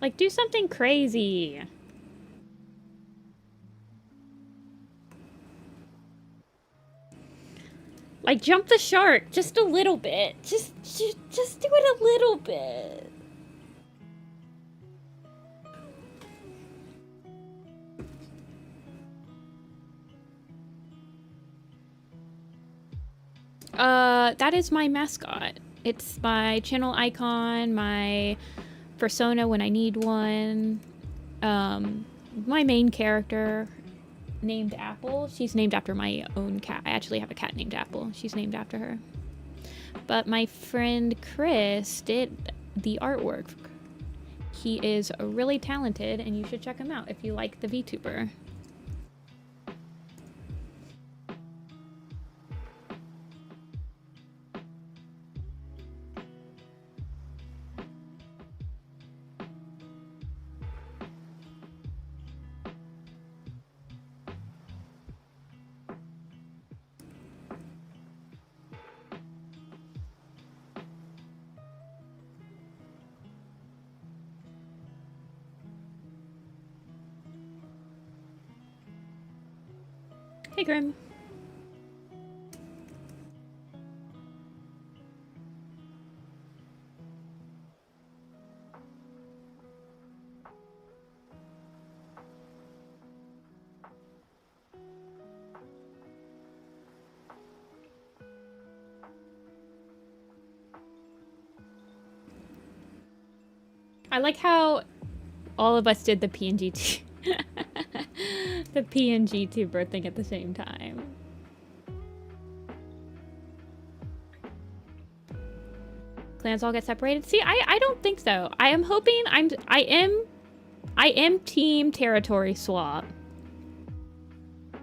S1: Like, do something crazy. Like, jump the shark just a little bit. Just do it a little bit. That is my mascot. It's my channel icon, my persona when I need one. My main character, named Apple. She's named after my own cat. I actually have a cat named Apple. She's named after her. But my friend Chris did the artwork. He is really talented, and you should check him out if you like the VTuber. Hey, Grim. I like how all of us did the PNG the PNG tuber thing at the same time. Clans all get separated. See, I don't think so. I am hoping I am team territory swap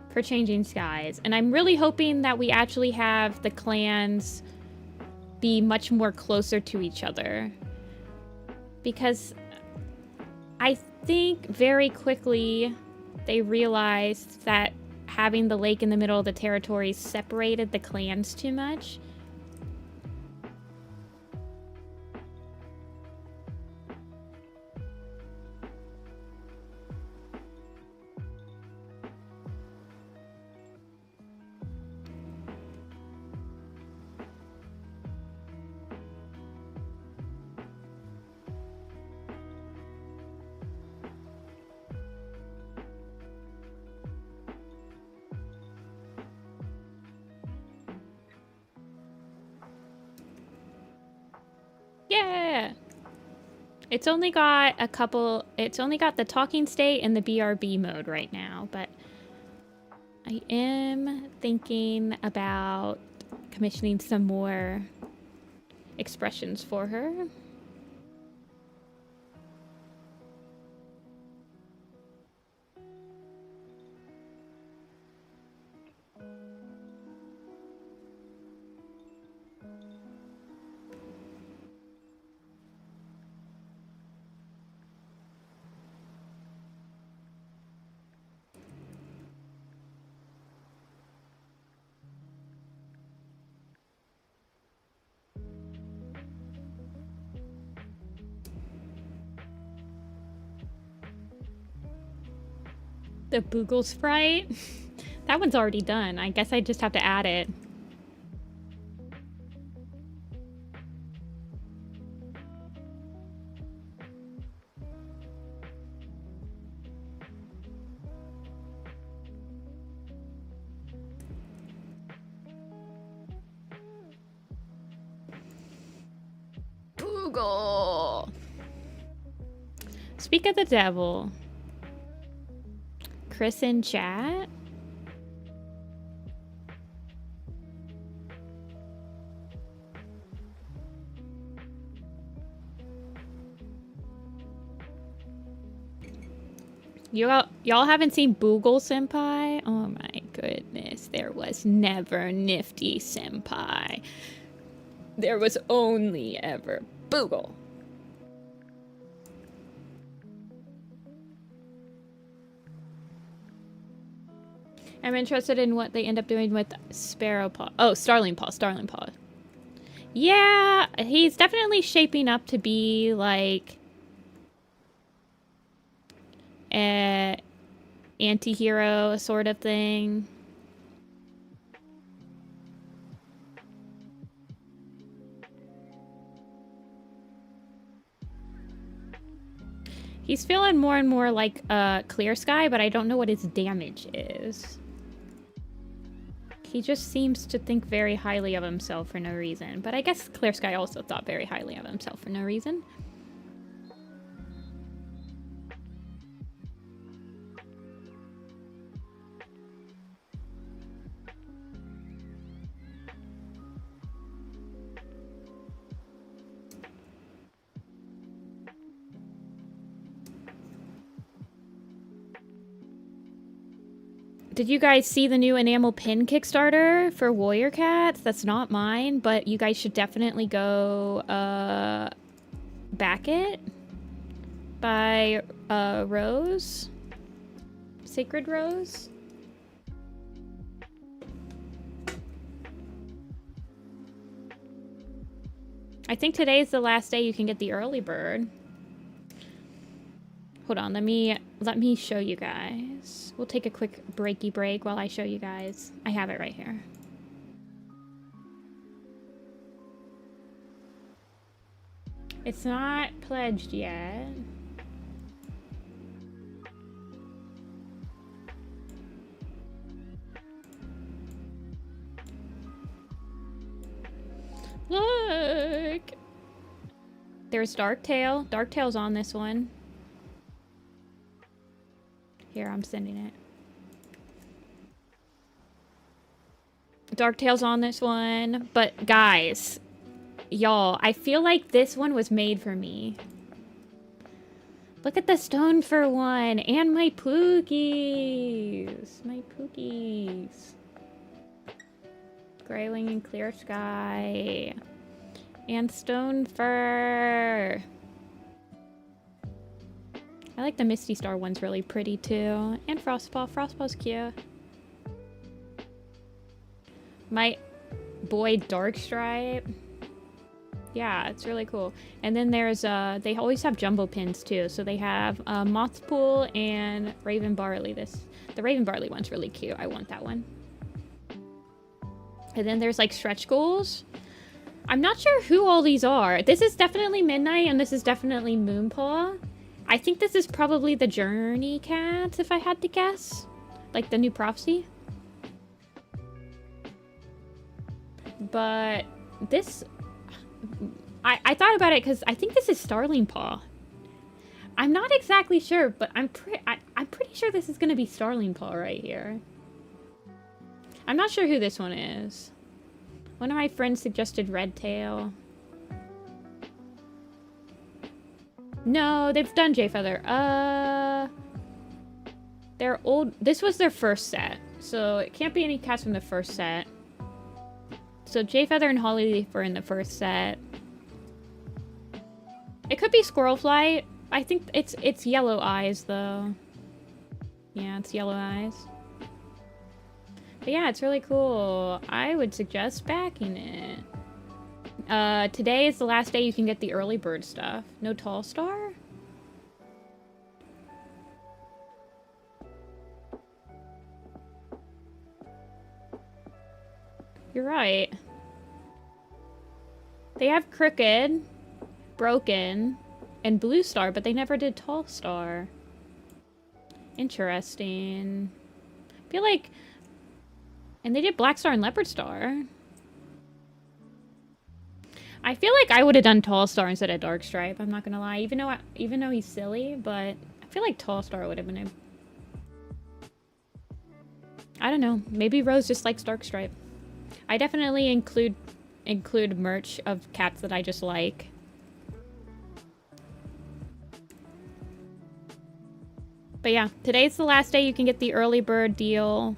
S1: for Changing Skies, and I'm really hoping that we actually have the clans be much more closer to each other, because I think very quickly they realized that having the lake in the middle of the territory separated the clans too much. Yeah. It's only got a couple, it's only got the talking state and the BRB mode right now, but I am thinking about commissioning some more expressions for her. The Boogle sprite? That one's already done. I guess I just have to add it. Boogle! Speak of the devil. Chris in chat? Y'all haven't seen Boogle-Senpai? Oh my goodness, there was never Nifty-Senpai. There was only ever Boogle. I'm interested in what they end up doing with Sparrow Paw. Oh, Starling Paw, Starling Paw. Yeah, he's definitely shaping up to be like anti-hero sort of thing. He's feeling more and more like Clear Sky, but I don't know what his damage is. He just seems to think very highly of himself for no reason. But I guess Clear Sky also thought very highly of himself for no reason. Did you guys see the new enamel pin Kickstarter for Warrior Cats? That's not mine, but you guys should definitely go back it by Rose. Sacred Rose. I think today is the last day you can get the early bird. Hold on, let me show you guys. We'll take a quick breaky break while I show you guys. I have it right here. It's not pledged yet. Look! There's Darktail. Darktail's on this one. Here, I'm sending it. Darktail's on this one. But guys, y'all, I feel like this one was made for me. Look at the stone for one. And my Pookies. My Pookies. Grayling and Clear Sky. And Stone Fur. I like the Misty Star one's really pretty too. And Frostpaw. Frostpaw's cute. My boy Darkstripe. Yeah, it's really cool. And then there's, they always have jumbo pins too. So they have Mothpool and Raven Barley. The Raven Barley one's really cute. I want that one. And then there's like stretch goals. I'm not sure who all these are. This is definitely Midnight and this is definitely Moonpaw. I think this is probably the Journey Cats, if I had to guess. Like the new Prophecy. But this... I thought about it because I think this is Starling Paw. I'm not exactly sure, but I'm pretty sure this is going to be Starling Paw right here. I'm not sure who this one is. One of my friends suggested Redtail. No, they've done Jayfeather. They're old. This was their first set, so it can't be any cats from the first set. So Jayfeather and Hollyleaf were in the first set. It could be Squirrelfly. I think it's Yellow Eyes though. Yeah, it's Yellow Eyes. But yeah, it's really cool. I would suggest backing it. Today is the last day you can get the early bird stuff. No Tall Star? You're right. They have Crooked, Broken, and Blue Star, but they never did Tall Star. Interesting. I feel like... And they did Black Star and Leopard Star. I feel like I would have done Tall Star instead of Dark Stripe, I'm not gonna lie. Even though he's silly, but I feel like Tall Star would have been a... I don't know. Maybe Rose just likes Dark Stripe. I definitely include merch of cats that I just like. But yeah, today's the last day you can get the early bird deal.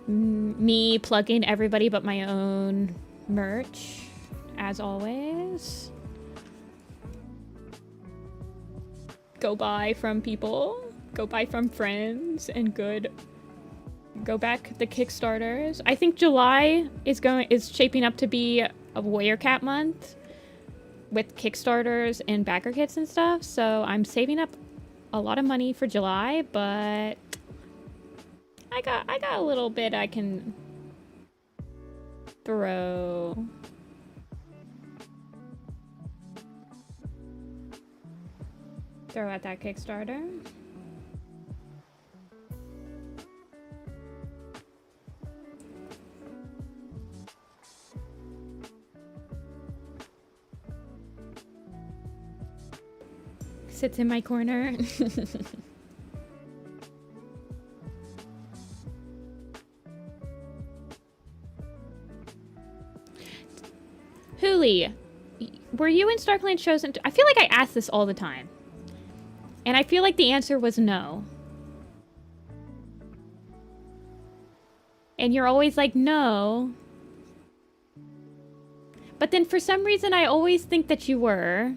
S1: Me plugging everybody but my own merch, as always. Go buy from people. go buy from friends and go back the Kickstarters. I think July is shaping up to be a Warrior Cat month with Kickstarters and backer kits and stuff. So I'm saving up a lot of money for July, but I got a little bit I can throw. Throw at that Kickstarter. Sits in my corner. Huli, were you in Starkland Chosen? I feel like I ask this all the time. And I feel like the answer was no. And you're always like, no. But then for some reason, I always think that you were.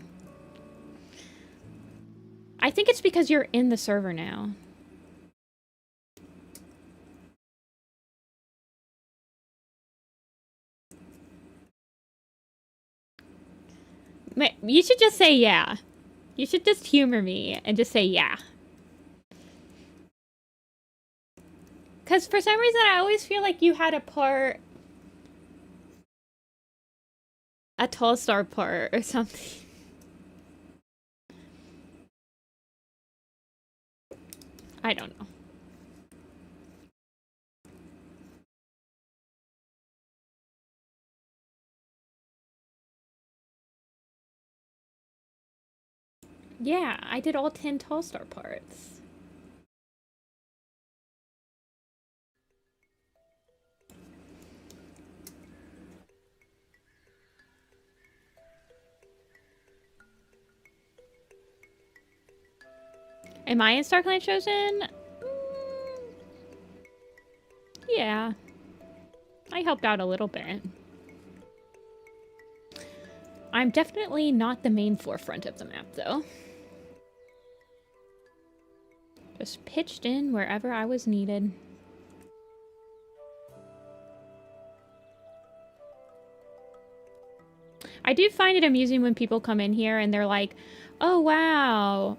S1: I think it's because you're in the server now. You should just say yeah. You should just humor me and just say yeah. Because for some reason, I always feel like you had a tall star part or something. I don't know. Yeah, I did all 10 tall star parts. Am I in Starkland Chosen? Yeah. I helped out a little bit. I'm definitely not the main forefront of the map, though. Just pitched in wherever I was needed. I do find it amusing when people come in here and they're like, oh, wow.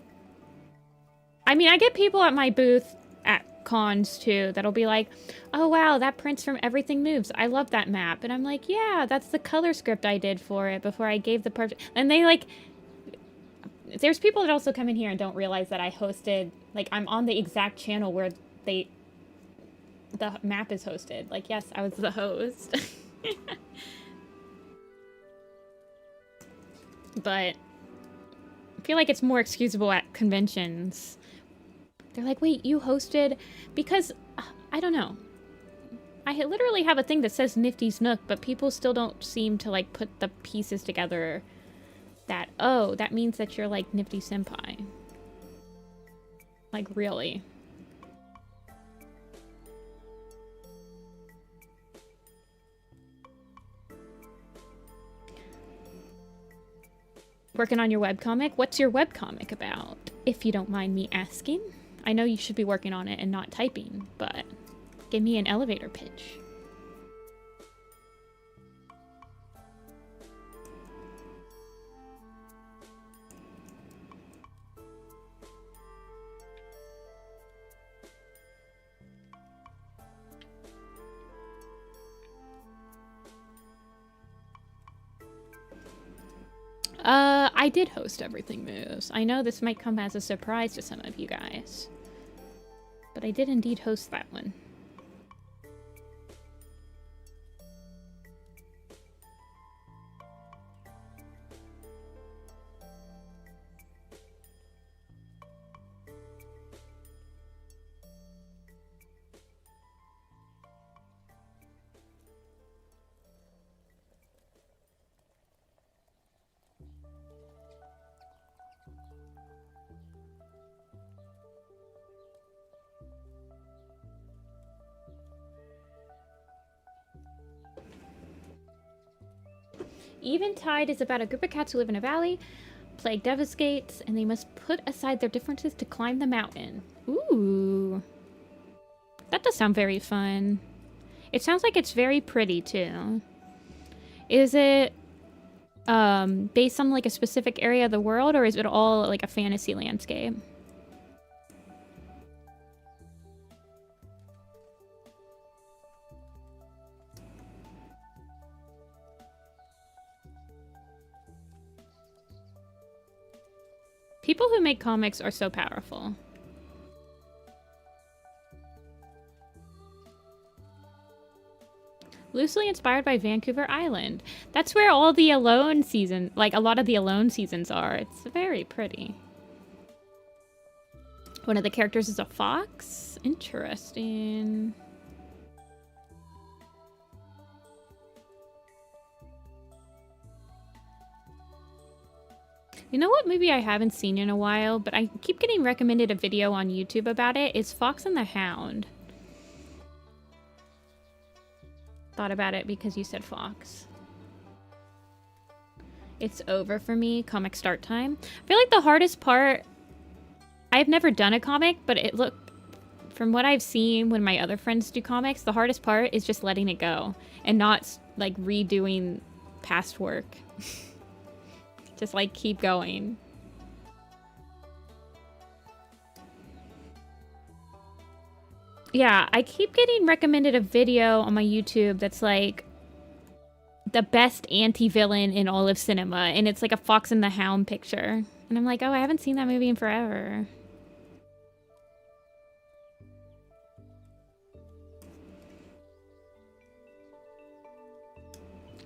S1: I mean, I get people at my booth at cons, too, that'll be like, oh, wow, that prints from Everything Moves. I love that map. And I'm like, yeah, that's the color script I did for it before I gave the perfect... And they, like... There's people that also come in here and don't realize that I hosted... Like, I'm on the exact channel where the map is hosted. Like, yes, I was the host. But I feel like it's more excusable at conventions. They're like, wait, you hosted? Because, I don't know. I literally have a thing that says Nifty's Nook, but people still don't seem to, like, put the pieces together that, oh, that means that you're, like, Nifty-Senpai. Like, really. Working on your webcomic? What's your webcomic about, if you don't mind me asking? I know you should be working on it and not typing, but give me an elevator pitch. I did host Everything Moves. I know this might come as a surprise to some of you guys, but I did indeed host that one. Eventide is about a group of cats who live in a valley. Plague devastates, and they must put aside their differences to climb the mountain. Ooh. That does sound very fun. It sounds like it's very pretty, too. Is it based on, like, a specific area of the world, or is it all, like, a fantasy landscape? People who make comics are so powerful. Loosely inspired by Vancouver Island. That's where all the Alone season, like a lot of the Alone seasons are. It's very pretty. One of the characters is a fox. Interesting. You know what movie I haven't seen in a while, but I keep getting recommended a video on YouTube about it? It's Fox and the Hound. Thought about it because you said Fox. It's over for me. Comic start time. I feel like the hardest part... I've never done a comic, but it looked... From what I've seen when my other friends do comics, the hardest part is just letting it go. And not, like, redoing past work. Just, like, keep going. Yeah, I keep getting recommended a video on my YouTube that's, like, the best anti-villain in all of cinema. And it's, like, a Fox and the Hound picture. And I'm like, oh, I haven't seen that movie in forever.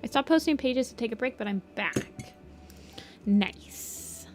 S1: I stopped posting pages to take a break, but I'm back. Nice.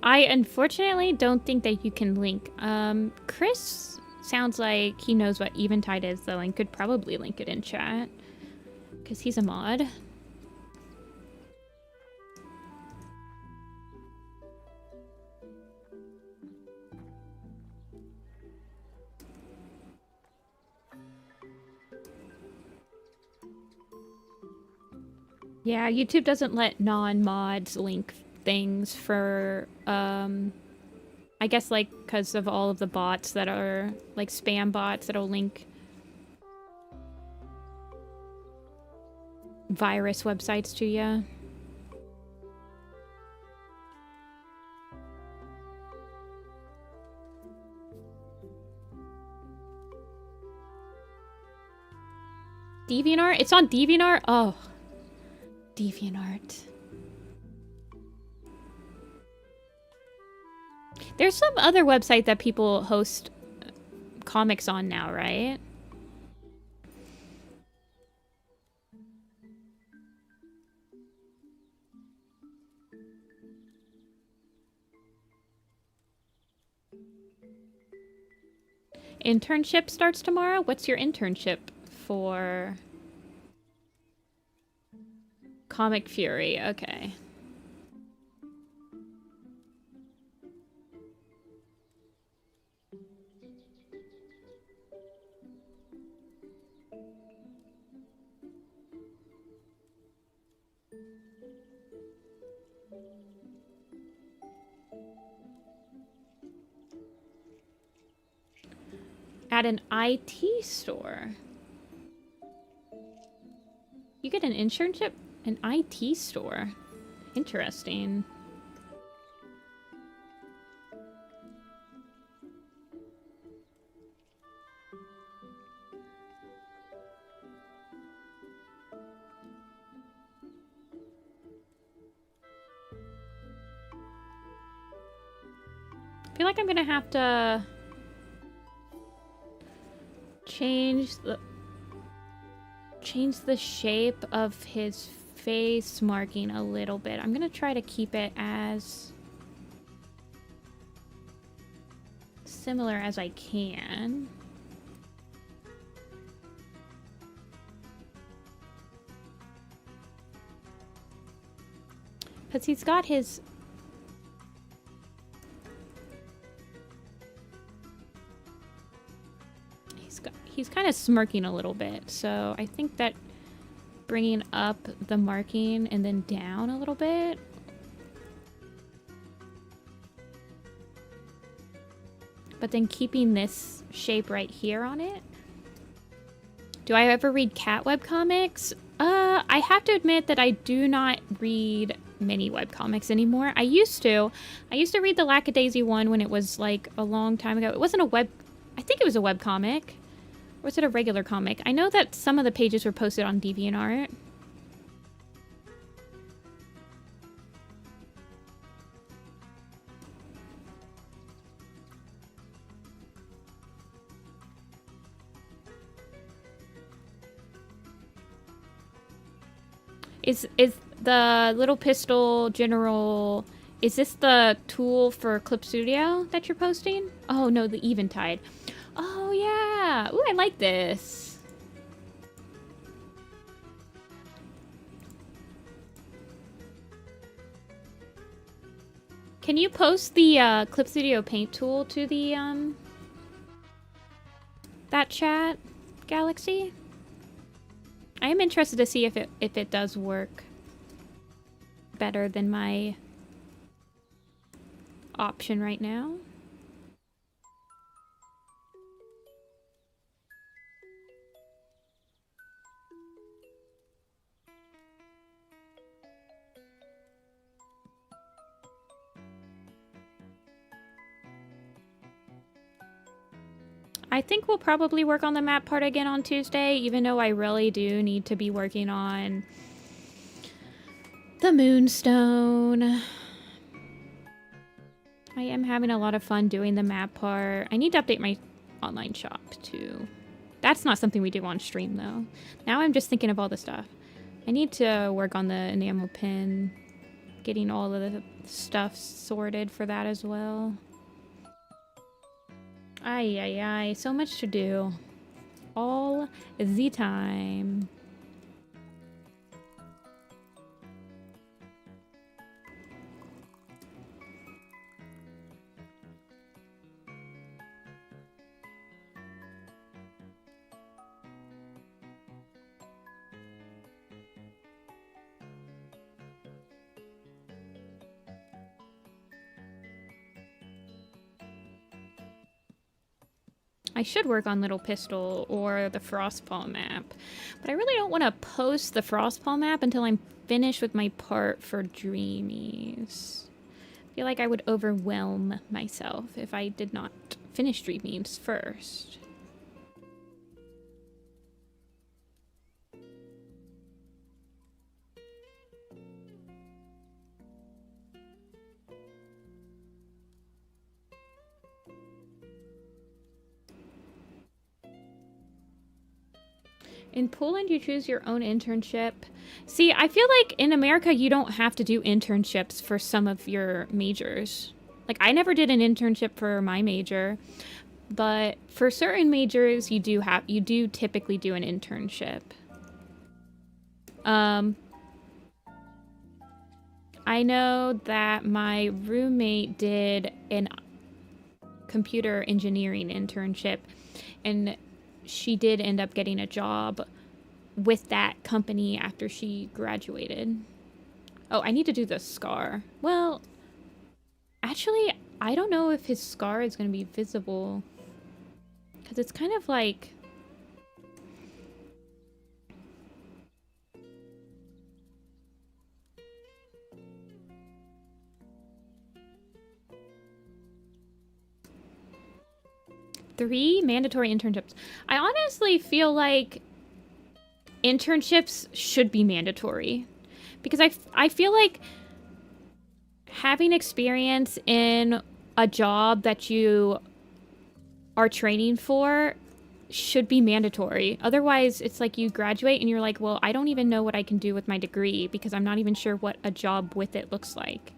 S1: I unfortunately don't think that you can link. Chris sounds like he knows what Eventide is, though, and could probably link it in chat. Because he's a mod. Yeah, YouTube doesn't let non-mods link things for, I guess, like, because of all of the bots that are, like, spam bots that'll link virus websites to you. DeviantArt? It's on DeviantArt? Oh. DeviantArt. There's some other website that people host comics on now, right? Internship starts tomorrow? What's your internship for? Comic Fury, okay. At an IT store. You get an internship? An IT store. Interesting. I feel like I'm gonna have to change the shape of his face marking a little bit. I'm gonna try to keep it as similar as I can. Because he's got his... He's kind of smirking a little bit, so I think that bringing up the marking and then down a little bit. But then keeping this shape right here on it. Do I ever read cat webcomics? I have to admit that I do not read many webcomics anymore. I used to read the Lackadaisy one when it was like a long time ago. It wasn't a web... I think it was a webcomic. Or was it a regular comic? I know that some of the pages were posted on DeviantArt. Is the little pistol general... Is this the tool for Clip Studio that you're posting? Oh no, the Eventide. Oh yeah! Ooh, I like this. Can you post the Clip Studio Paint tool to the that chat, Galaxy? I am interested to see if it does work better than my option right now. I think we'll probably work on the map part again on Tuesday, even though I really do need to be working on the Moonstone. I am having a lot of fun doing the map part. I need to update my online shop too. That's not something we do on stream though. Now I'm just thinking of all the stuff. I need to work on the enamel pin, getting all of the stuff sorted for that as well. Ay, so much to do. All the time. I should work on Little Pistol or the Frostpaw map, but I really don't want to post the Frostpaw map until I'm finished with my part for Dreamies. I feel like I would overwhelm myself if I did not finish Dreamies first. In Poland, you choose your own internship. See, I feel like in America, you don't have to do internships for some of your majors. Like, I never did an internship for my major, but for certain majors, you do typically do an internship. I know that my roommate did a computer engineering internship, and she did end up getting a job with that company after she graduated. Oh, I need to do the scar. Well, actually, I don't know if his scar is going to be visible, because it's kind of like... Three mandatory internships. I honestly feel like internships should be mandatory, because I feel like having experience in a job that you are training for should be mandatory. Otherwise, it's like you graduate and you're like, well, I don't even know what I can do with my degree because I'm not even sure what a job with it looks like.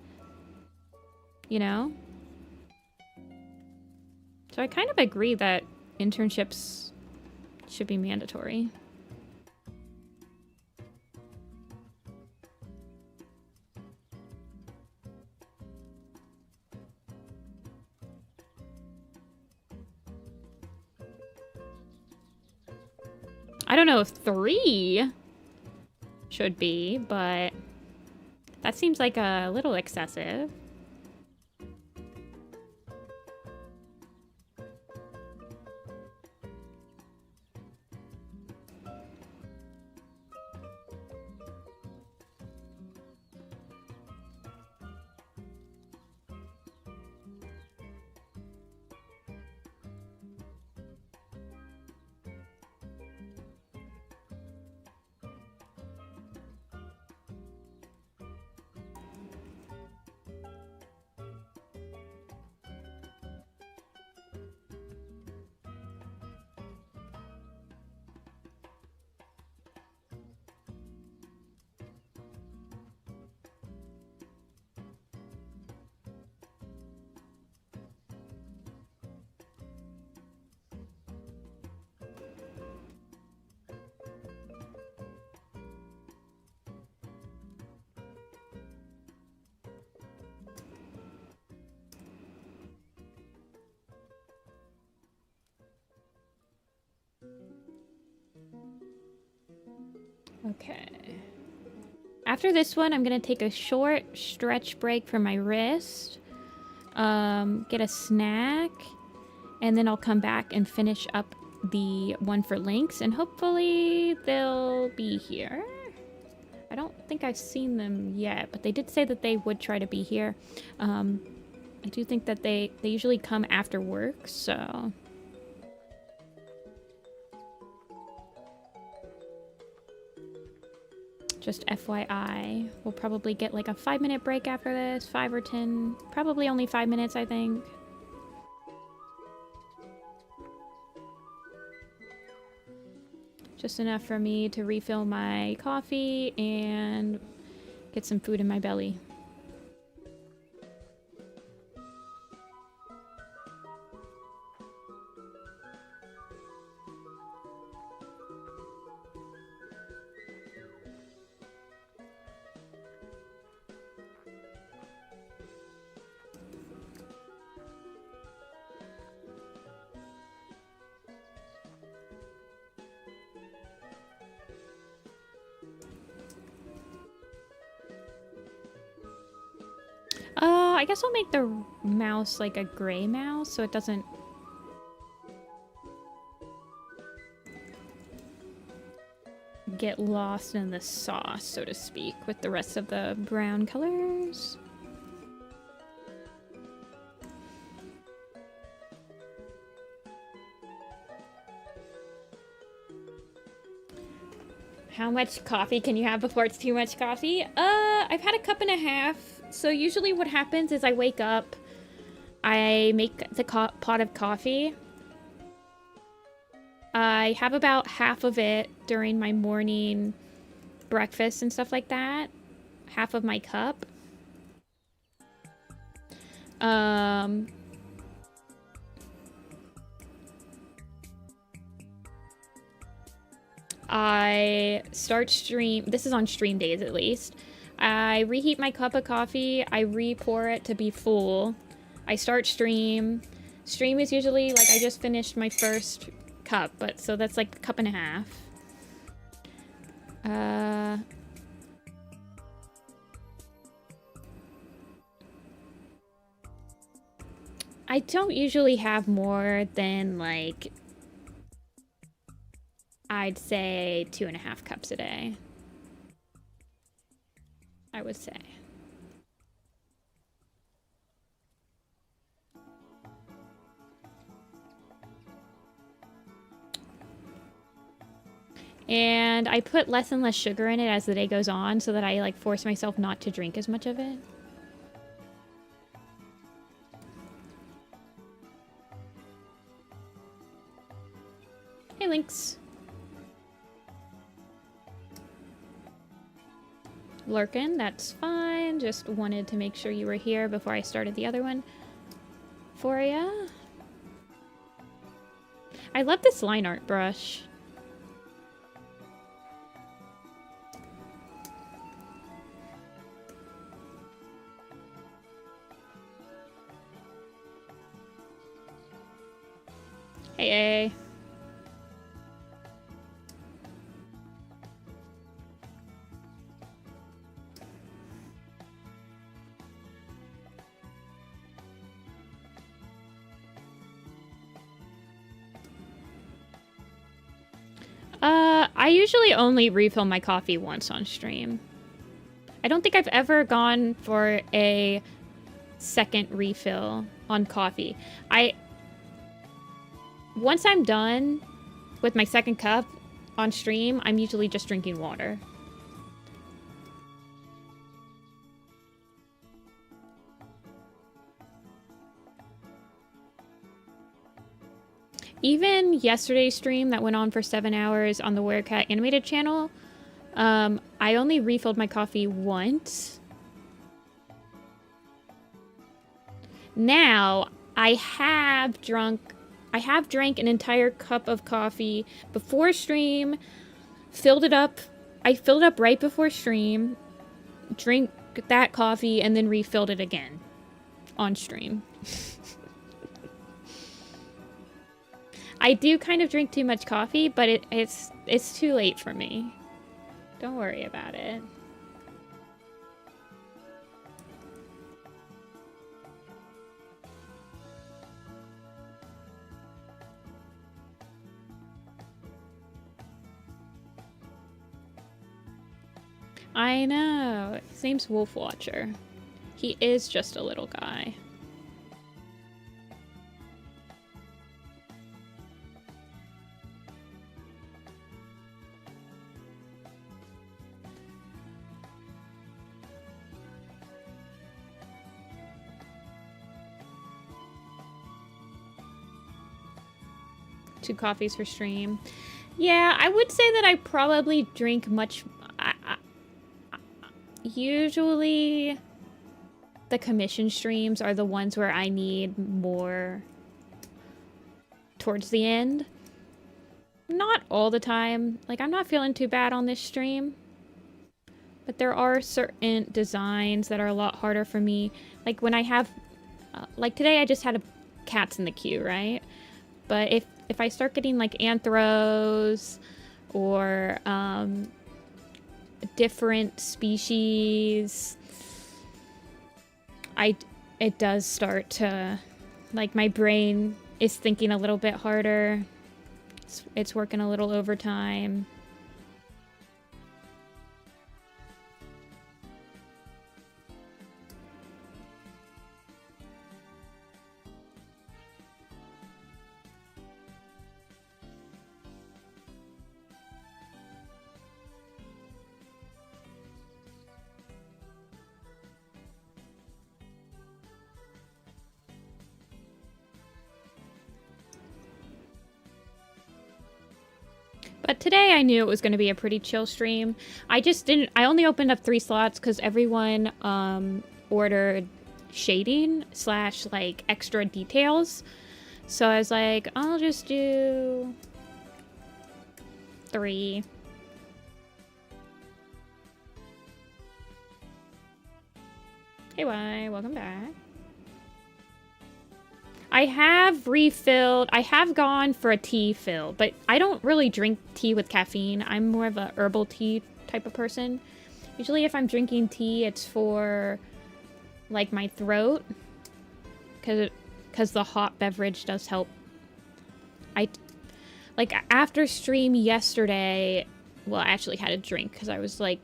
S1: You know? So I kind of agree that internships should be mandatory. I don't know if 3 should be, but that seems like a little excessive. Okay. After this one, I'm gonna take a short stretch break for my wrist, get a snack, and then I'll come back and finish up the one for links, and hopefully they'll be here. I don't think I've seen them yet, but they did say that they would try to be here. I do think that they usually come after work, so... Just FYI, we'll probably get like a 5-minute break after this, 5 or 10, probably only 5 minutes, I think. Just enough for me to refill my coffee and get some food in my belly. I guess I'll make the mouse like a gray mouse so it doesn't get lost in the sauce, so to speak, with the rest of the brown colors. How much coffee can you have before it's too much coffee? I've had a cup and a half. So usually what happens is I wake up, I make the pot of coffee. I have about half of it during my morning breakfast and stuff like that. Half of my cup. I start stream. This is on stream days at least. I reheat my cup of coffee. I re-pour it to be full. I start stream. Stream is usually like I just finished my first cup, but so that's like a cup and a half. I don't usually have more than like, I'd say 2.5 cups a day. I would say. And I put less and less sugar in it as the day goes on so that I like force myself not to drink as much of it. Hey, Lynx. Lurkin, that's fine. Just wanted to make sure you were here before I started the other one for ya. I love this line art brush. Hey. I usually only refill my coffee once on stream. I don't think I've ever gone for a second refill on coffee. Once I'm done with my second cup on stream, I'm usually just drinking water. Even yesterday's stream that went on for 7 hours on the Werecat animated channel, I only refilled my coffee once. Now, I have drank an entire cup of coffee before stream, filled it up. I filled it up right before stream, drank that coffee, and then refilled it again on stream. I do kind of drink too much coffee, but it's too late for me. Don't worry about it. I know. His name's Wolfwatcher. He is just a little guy. Two coffees for stream. Yeah, I would say that I probably drink much... usually, the commission streams are the ones where I need more towards the end. Not all the time. Like, I'm not feeling too bad on this stream. But there are certain designs that are a lot harder for me. Like, when I have... like, today I just had a cats in the queue, right? But if I start getting, like, anthros or different species, it does start to, like, my brain is thinking a little bit harder. It's working a little overtime. But today I knew it was going to be a pretty chill stream. I only opened up 3 slots because everyone ordered shading / like extra details. So I was like, I'll just do 3. Hey, Y, welcome back. I have refilled. I have gone for a tea fill, but I don't really drink tea with caffeine. I'm more of a herbal tea type of person. Usually if I'm drinking tea, it's for, like, my throat. Because the hot beverage does help. Like, after stream yesterday, well, I actually had a drink because I was, like,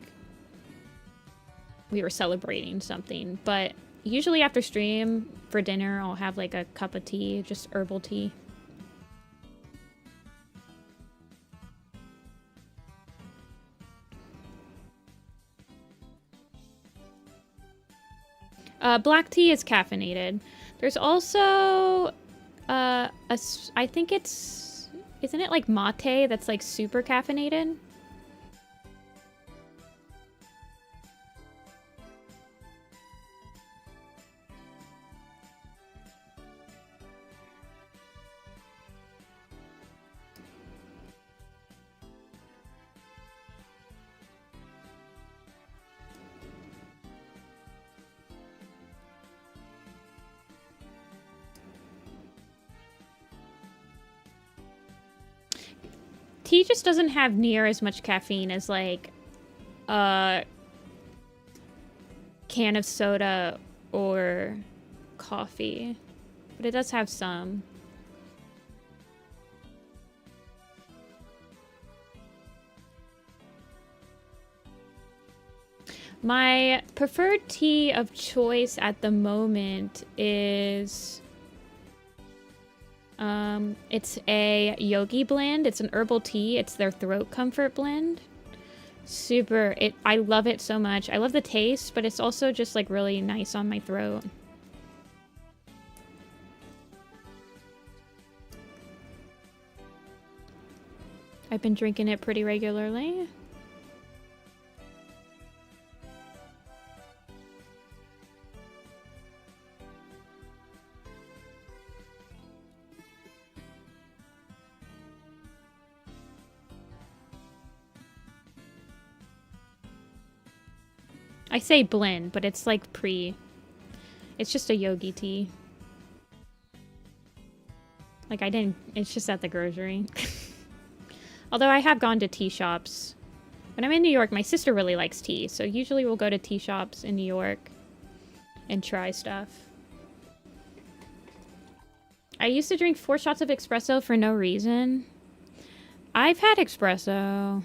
S1: we were celebrating something, but usually after stream for dinner, I'll have like a cup of tea, just herbal tea. Black tea is caffeinated. There's also I think it's Isn't it like mate that's like super caffeinated? Tea just doesn't have near as much caffeine as like a can of soda or coffee, but it does have some. My preferred tea of choice at the moment is it's a yogi blend. It's an herbal tea. It's their throat comfort blend. I love it so much. I love the taste, but it's also just like really nice on my throat. I've been drinking it pretty regularly. I say blend, but it's like it's just a yogi tea. Like it's just at the grocery. Although I have gone to tea shops. When I'm in New York, my sister really likes tea, so usually we'll go to tea shops in New York and try stuff. I used to drink 4 shots of espresso for no reason. I've had espresso.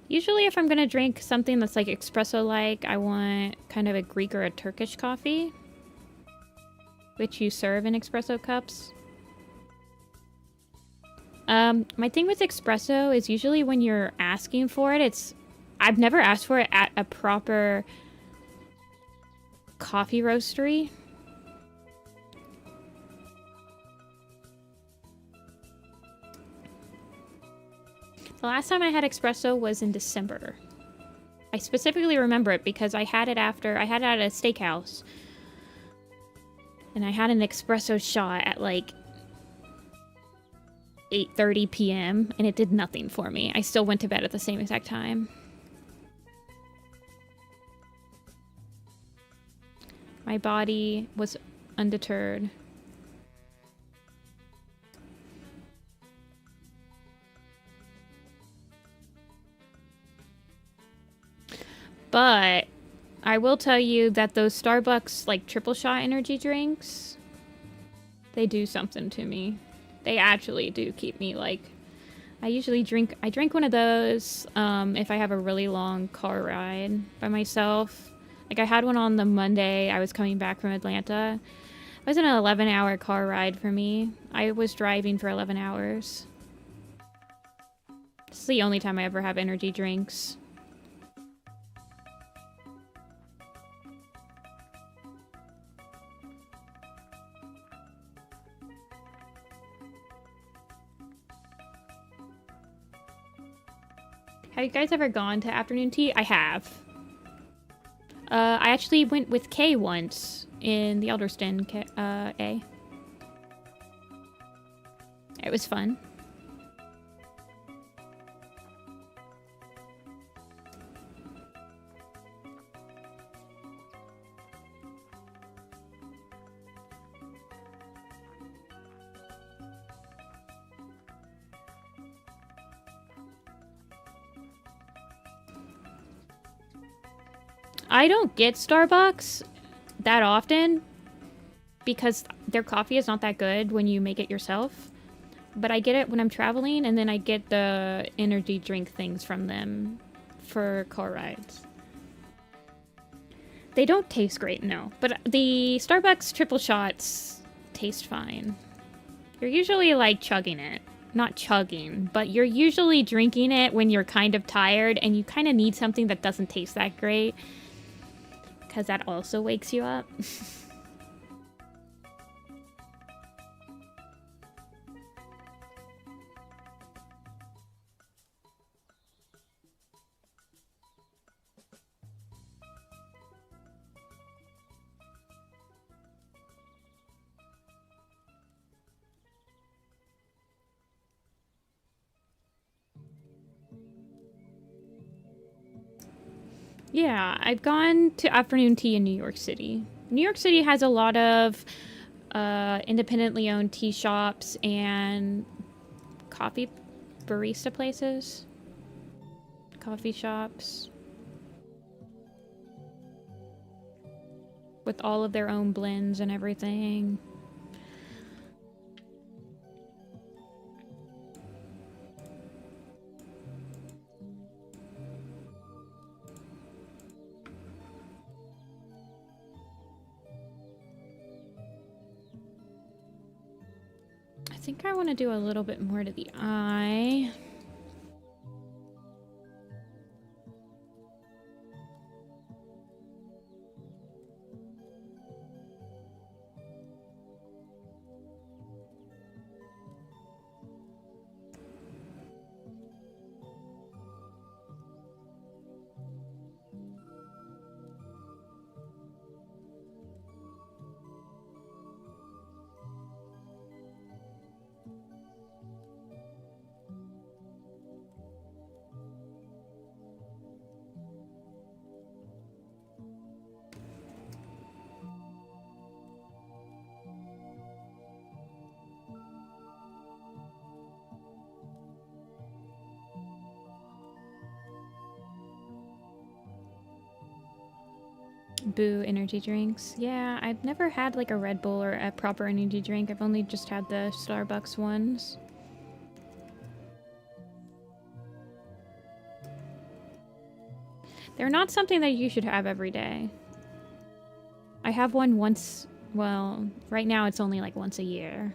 S1: Usually if I'm gonna drink something that's like espresso-like, I want kind of a Greek or a Turkish coffee, which you serve in espresso cups. My thing with espresso is usually when you're asking for it, I've never asked for it at a proper coffee roastery. The last time I had espresso was in December. I specifically remember it because I had it at a steakhouse. And I had an espresso shot at like 8:30 p.m. and it did nothing for me. I still went to bed at the same exact time. My body was undeterred. But I will tell you that those Starbucks like triple shot energy drinks, they do something to me. They actually do keep me like, I drink one of those if I have a really long car ride by myself. Like I had one on the Monday I was coming back from Atlanta. It was an 11-hour car ride for me. I was driving for 11 hours. This is the only time I ever have energy drinks. Have you guys ever gone to afternoon tea? I have. I actually went with Kay once in the Elderston A. It was fun. I don't get Starbucks that often because their coffee is not that good when you make it yourself. But I get it when I'm traveling, and then I get the energy drink things from them for car rides. They don't taste great, no. But the Starbucks triple shots taste fine. You're usually like chugging it. Not chugging, but you're usually drinking it when you're kind of tired and you kind of need something that doesn't taste that great. Because that also wakes you up. Yeah, I've gone to afternoon tea in New York City. New York City has a lot of independently owned tea shops and coffee barista places. Coffee shops. With all of their own blends and everything. I think I want to do a little bit more to the eye. Boo energy drinks. Yeah, I've never had like a Red Bull or a proper energy drink. I've only just had the Starbucks ones. They're not something that you should have every day. I have one once, well, right now it's only like once a year.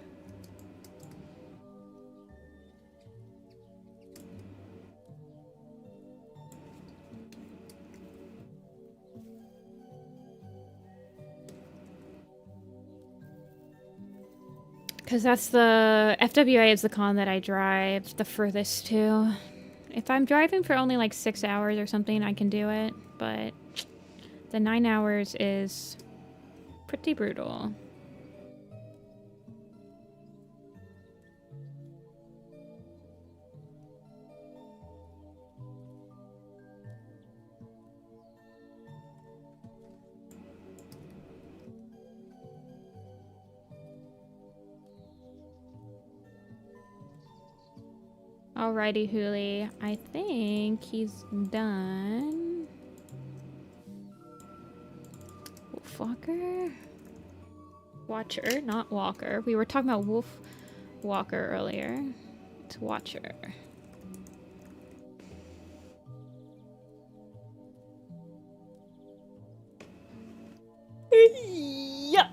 S1: Because that's the... FWA is the con that I drive the furthest to. If I'm driving for only like 6 hours or something, I can do it. But the 9 hours is pretty brutal. Alrighty, Huli. I think he's done. Wolf Walker? Watcher, not Walker. We were talking about Wolf Walker earlier. It's Watcher. Yeah.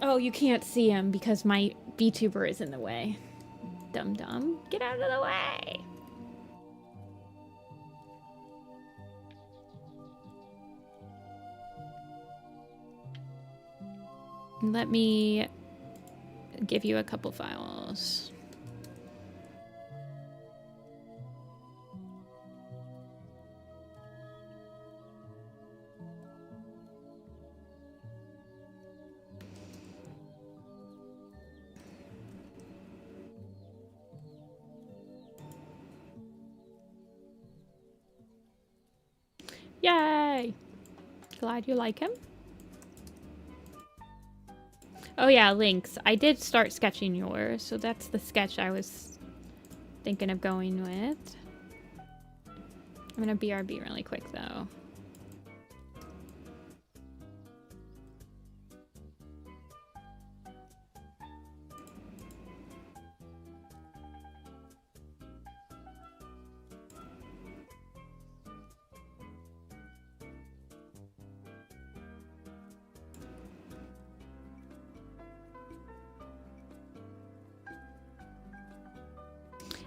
S1: Oh, you can't see him because my VTuber is in the way. Dum dum. Get out of the way. Let me give you a couple files. Yay! Glad you like him. Oh yeah, links. I did start sketching yours, so that's the sketch I was thinking of going with. I'm gonna BRB really quick though.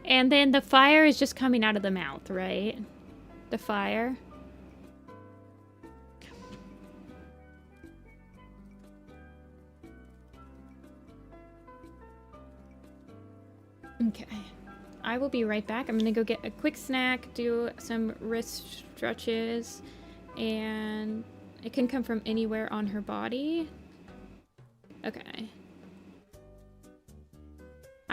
S1: And then the fire is just coming out of the mouth, right? The fire. Okay. I will be right back. I'm gonna go get a quick snack, do some wrist stretches, and it can come from anywhere on her body. Okay.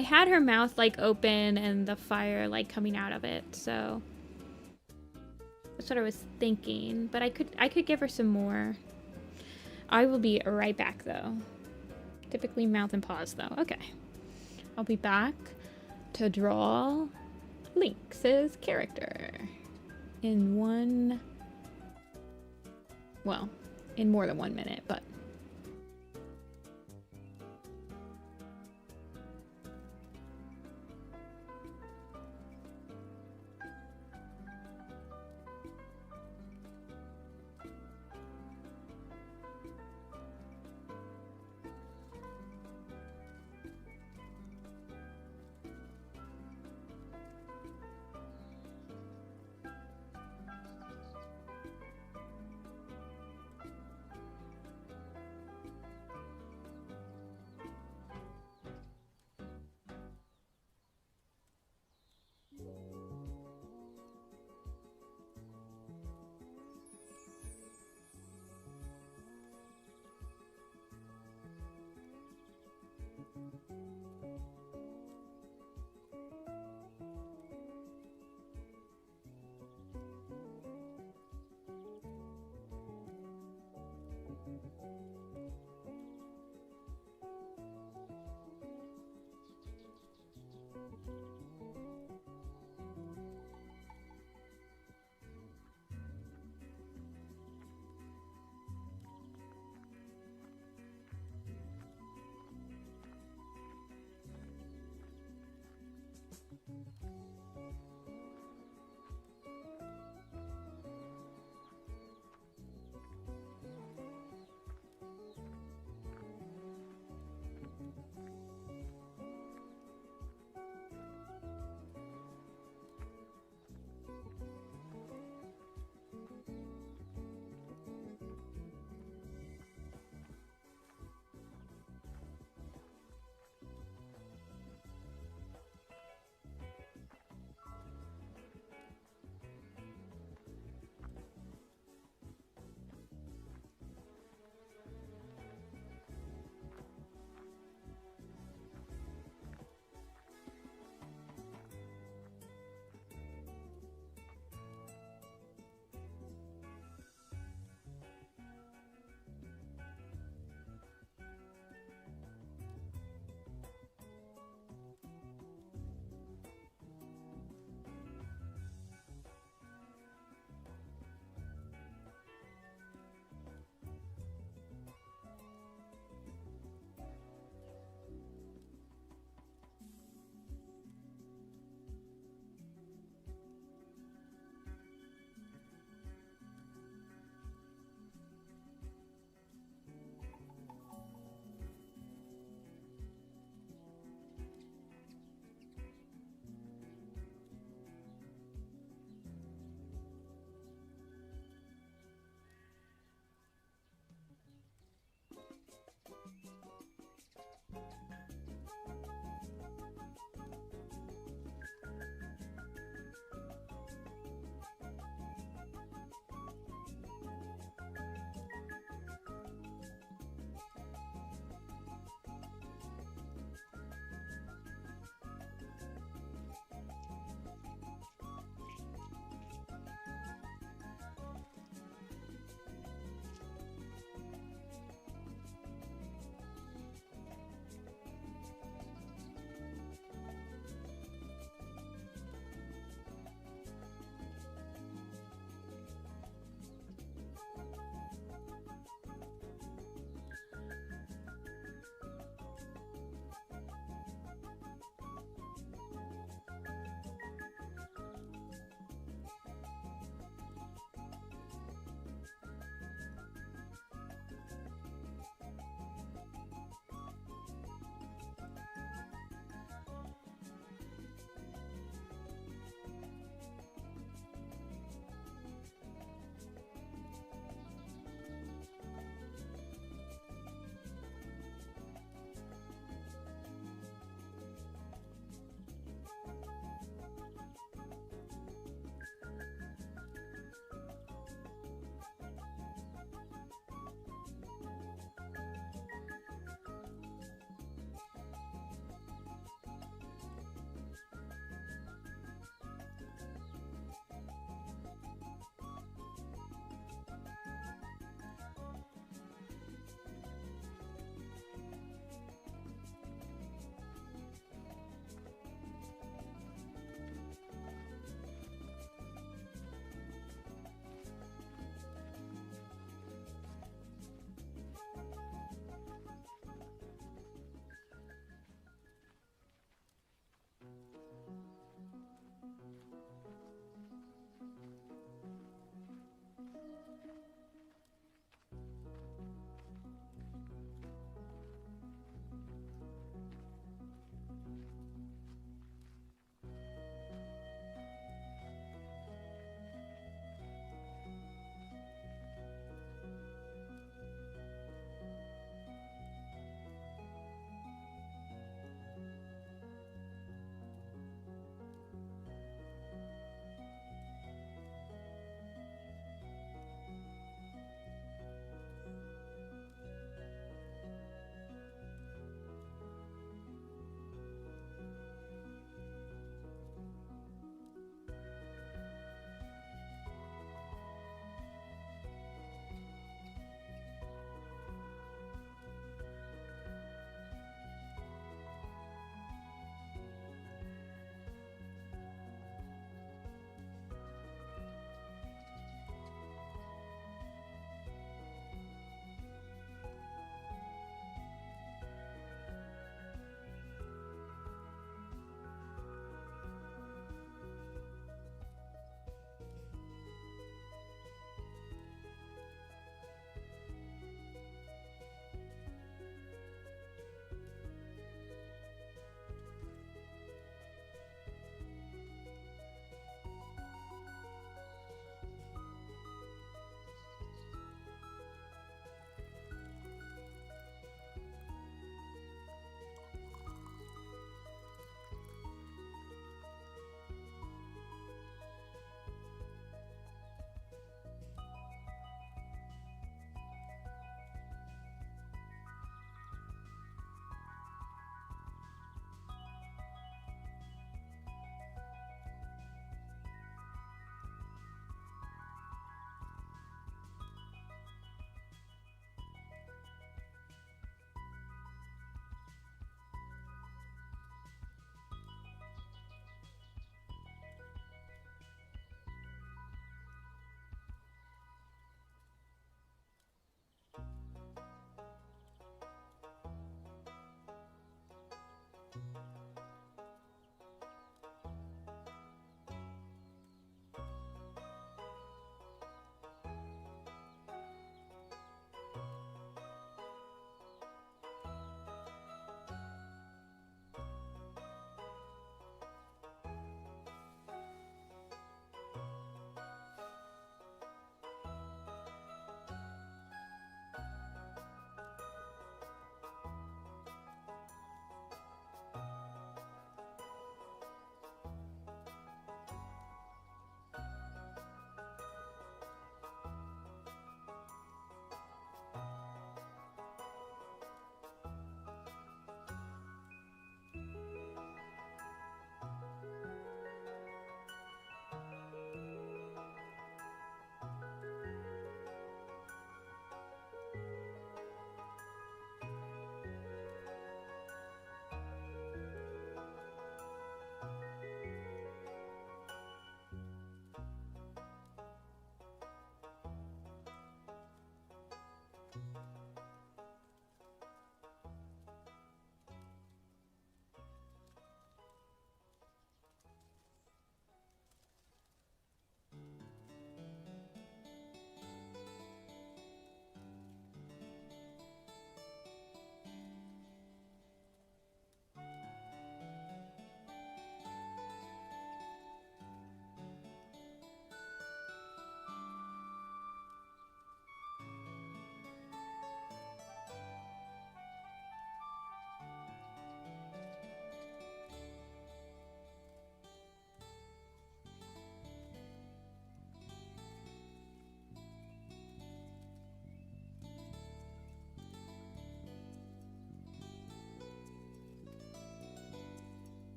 S1: I had her mouth like open and the fire like coming out of it, so that's what I was thinking. But I could give her some more. I will be right back though. Typically mouth and paws though. Okay. I'll be back to draw Lynx's character in in more than 1 minute, but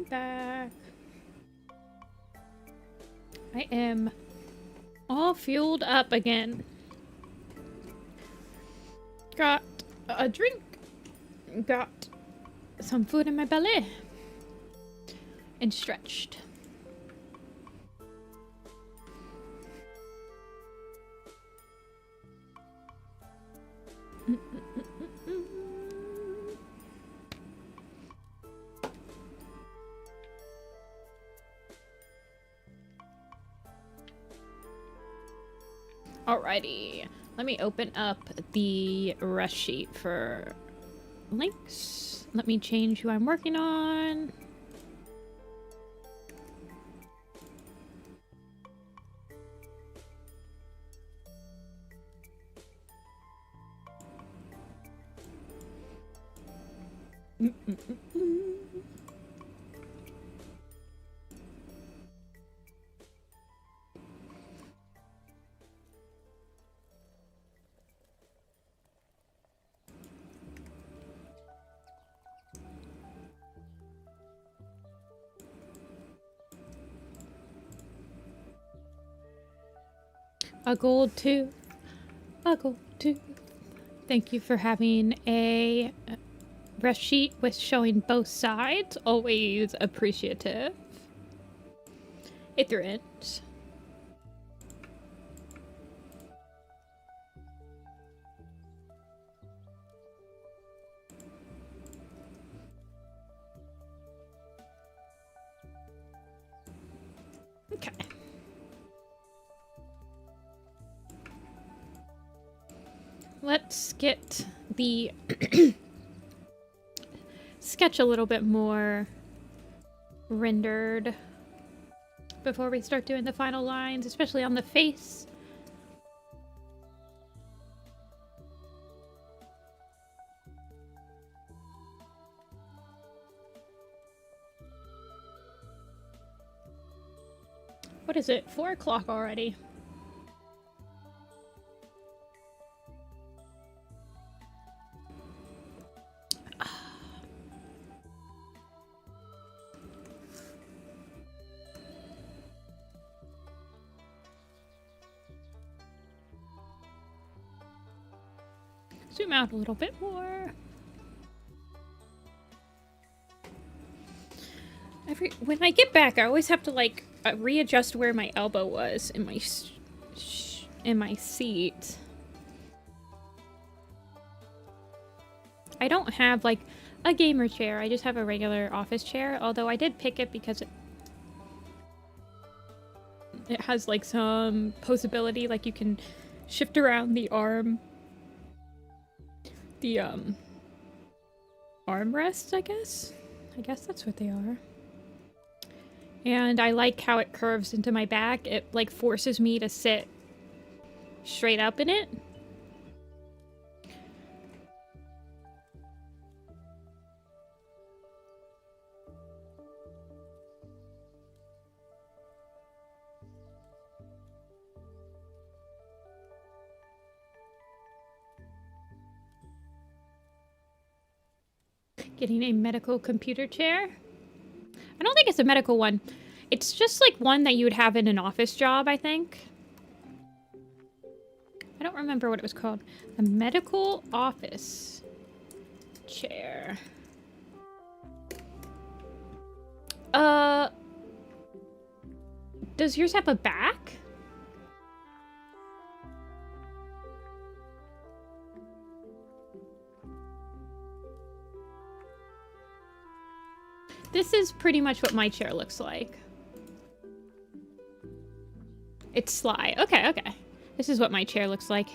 S1: I'm back. I am all fueled up again. Got a drink. Got some food in my belly. And stretched. Alrighty, let me open up the rush sheet for links. Let me change who I'm working on. A gold tooth. A gold tooth. Thank you for having a rush sheet with showing both sides. Always appreciative. It threads. Okay. Let's get the sketch a little bit more rendered before we start doing the final lines, especially on the face. What is it? 4 o'clock already. Zoom out a little bit more. When I get back, I always have to like readjust where my elbow was in my seat. I don't have like a gamer chair. I just have a regular office chair. Although I did pick it because it has like some posability, like you can shift around the arm. The armrests, I guess that's what they are. And I like how it curves into my back. It like forces me to sit straight up in it. Getting a medical computer chair. I don't think it's a medical one. It's just like one that you would have in an office job, I think. I don't remember what it was called. A medical office chair. Does yours have a back? This is pretty much what my chair looks like. It's sly. Okay, okay. This is what my chair looks like.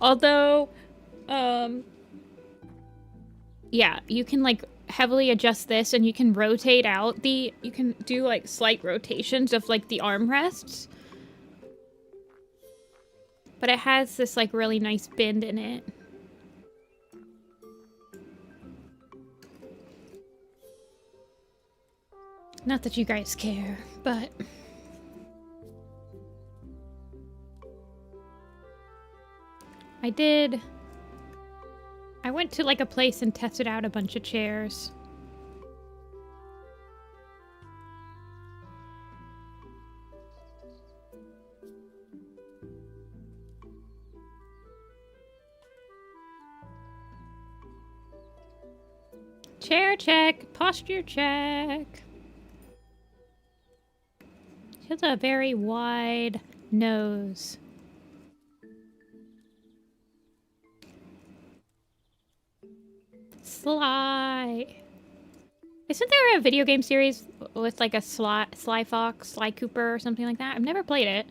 S1: Although, yeah, you can like heavily adjust this and you can rotate out you can do like slight rotations of like the armrests. But it has this like really nice bend in it. Not that you guys care, but... I went to like a place and tested out a bunch of chairs. check. Posture check. She has a very wide nose. Sly. Isn't there a video game series with like a Sly Fox, Sly Cooper, or something like that? I've never played it.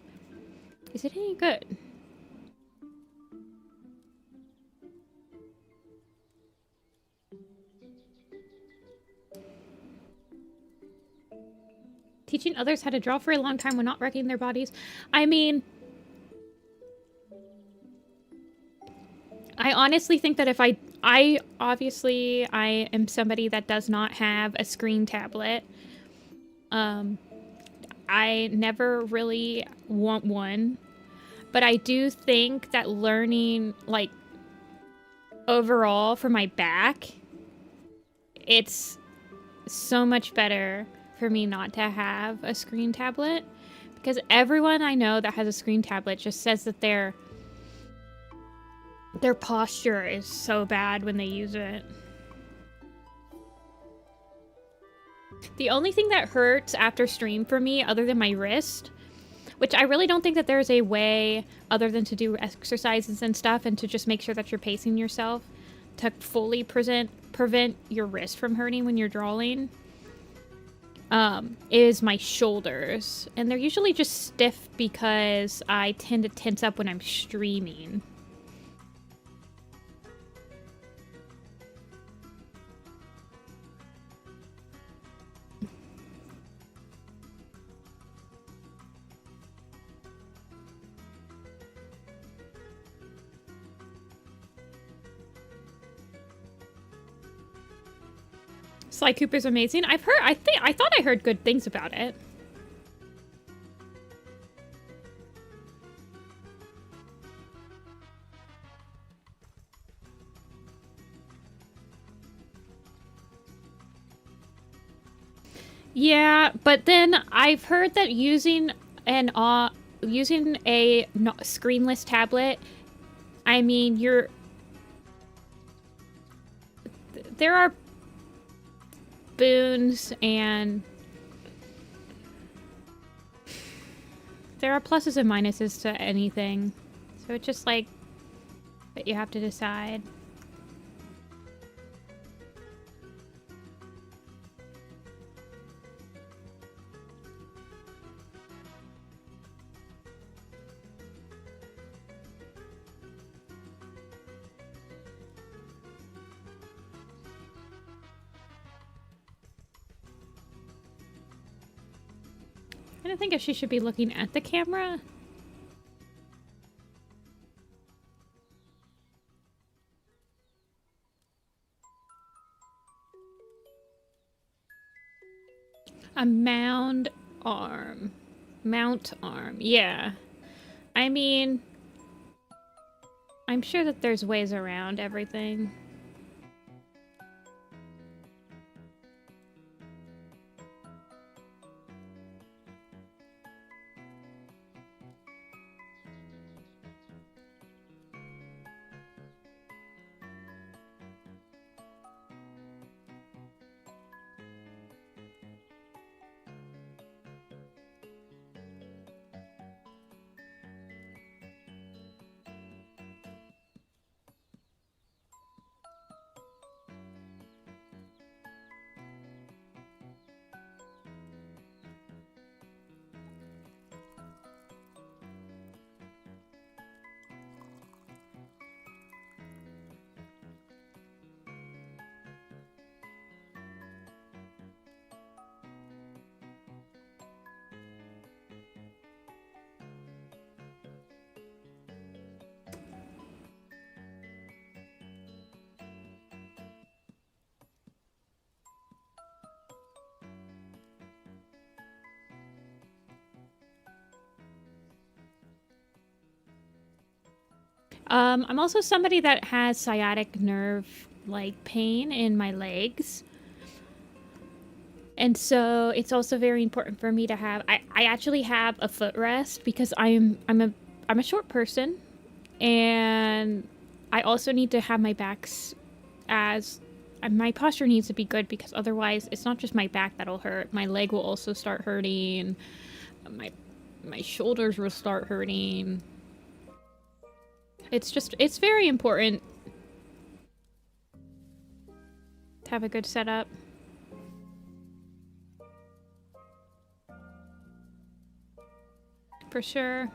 S1: Is it any good? Teaching others how to draw for a long time when not wrecking their bodies. I mean, I honestly think that if I obviously am somebody that does not have a screen tablet. I never really want one, but I do think that learning, like, overall for my back, it's so much better for me not to have a screen tablet, because everyone I know that has a screen tablet just says that their posture is so bad when they use it. The only thing that hurts after stream for me, other than my wrist, which I really don't think that there's a way other than to do exercises and stuff and to just make sure that you're pacing yourself to fully prevent your wrist from hurting when you're drawing, is my shoulders. And they're usually just stiff because I tend to tense up when I'm streaming. Sly Cooper's amazing. I thought I heard good things about it. Yeah, but then I've heard that using a screenless tablet, I mean, there are boons and there are pluses and minuses to anything, so it's just like that you have to decide. I don't think if she should be looking at the camera. A mount arm. Yeah. I mean, I'm sure that there's ways around everything. I'm also somebody that has sciatic nerve like pain in my legs. And so it's also very important for me to have, I actually have a footrest because I'm a short person, and I also need to have my back as my posture needs to be good, because otherwise it's not just my back that'll hurt. My leg will also start hurting. My shoulders will start hurting. It's very important to have a good setup. For sure.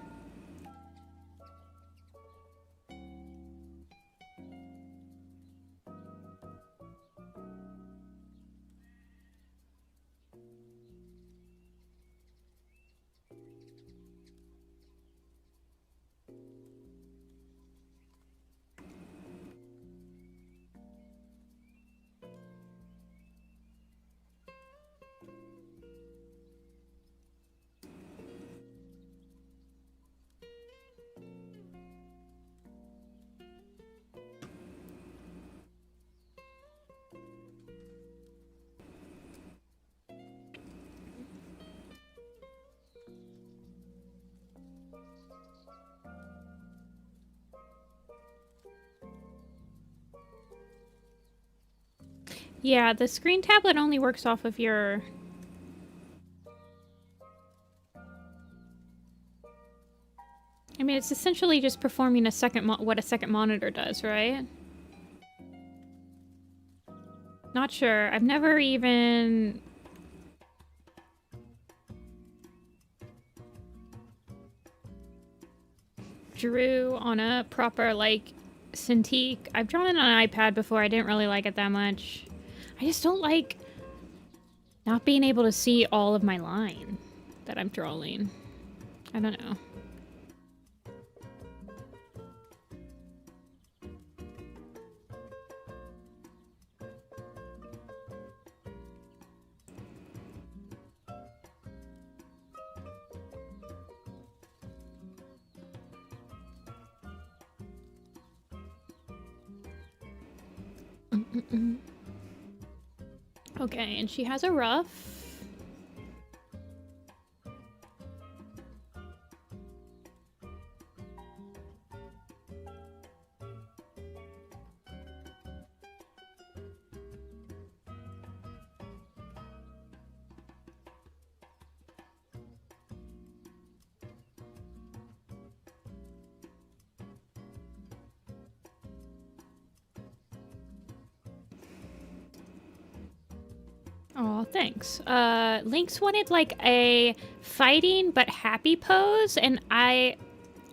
S1: Yeah, the screen tablet only works off of your... I mean, it's essentially just performing what a second monitor does, right? Not sure. I've never even... drew on a proper, like, Cintiq. I've drawn it on an iPad before. I didn't really like it that much. I just don't like not being able to see all of my line that I'm drawing. I don't know. Okay, and she has a ruff. Oh, thanks. Lynx wanted like a fighting but happy pose, and I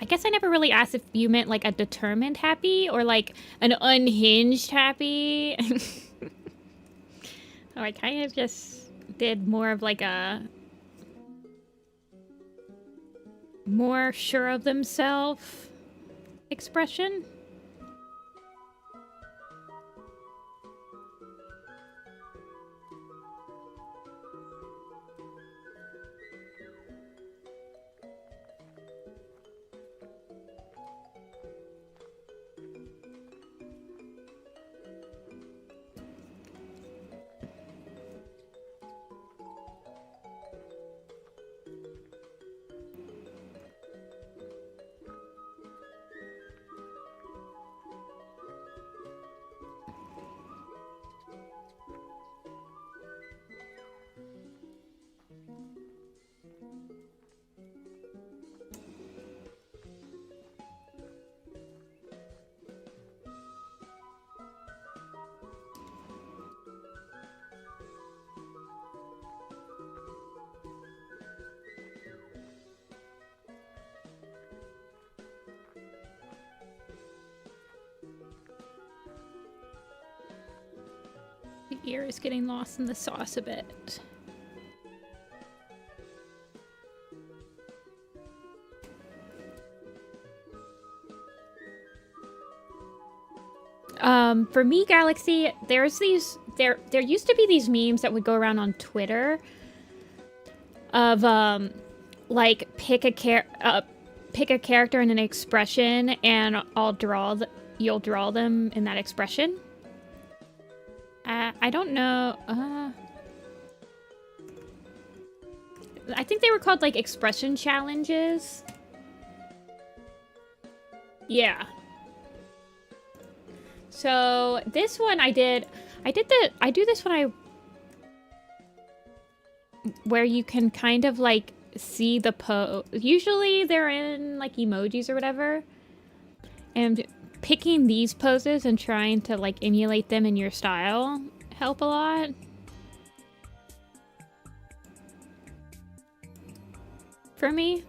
S1: guess I never really asked if you meant like a determined happy or like an unhinged happy. Oh, I kind of just did more of like a more sure of themselves expression. The ear is getting lost in the sauce a bit. For me, Galaxy, there used to be these memes that would go around on Twitter of like pick a character and an expression, and you'll draw them in that expression. I don't know. I think they were called like expression challenges. Yeah. So this one I did, I do this when where you can kind of like see the pose. Usually they're in like emojis or whatever. And picking these poses and trying to like emulate them in your style help a lot. For me.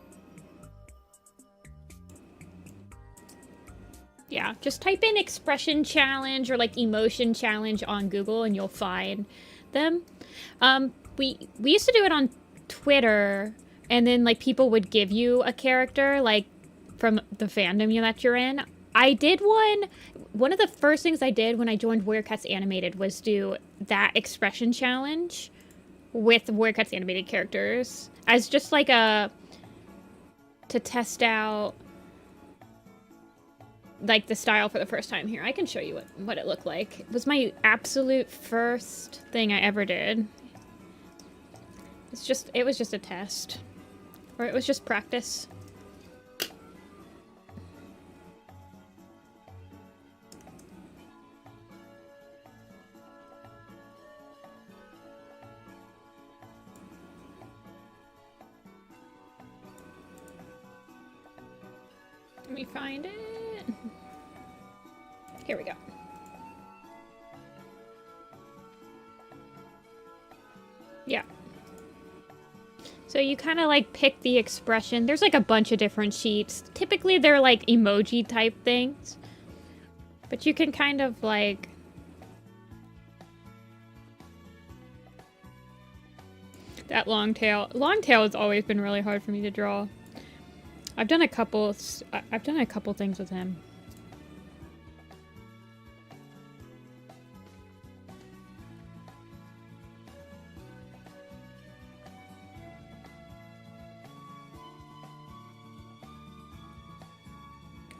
S1: Yeah, just type in expression challenge or like emotion challenge on Google and you'll find them. We used to do it on Twitter, and then like people would give you a character like from the fandom that you're in. I did one of the first things I did when I joined Warrior Cats Animated was do that expression challenge with Warrior Cats Animated characters as just like to test out like the style for the first time. Here, I can show you what it looked like. It was my absolute first thing I ever did. It was just a test. Or it was just practice. Let me find it. Here we go. Yeah. So you kind of like pick the expression. There's like a bunch of different sheets. Typically they're like emoji type things. But you can kind of like... That long tail. Long tail has always been really hard for me to draw. I've done a couple things with him.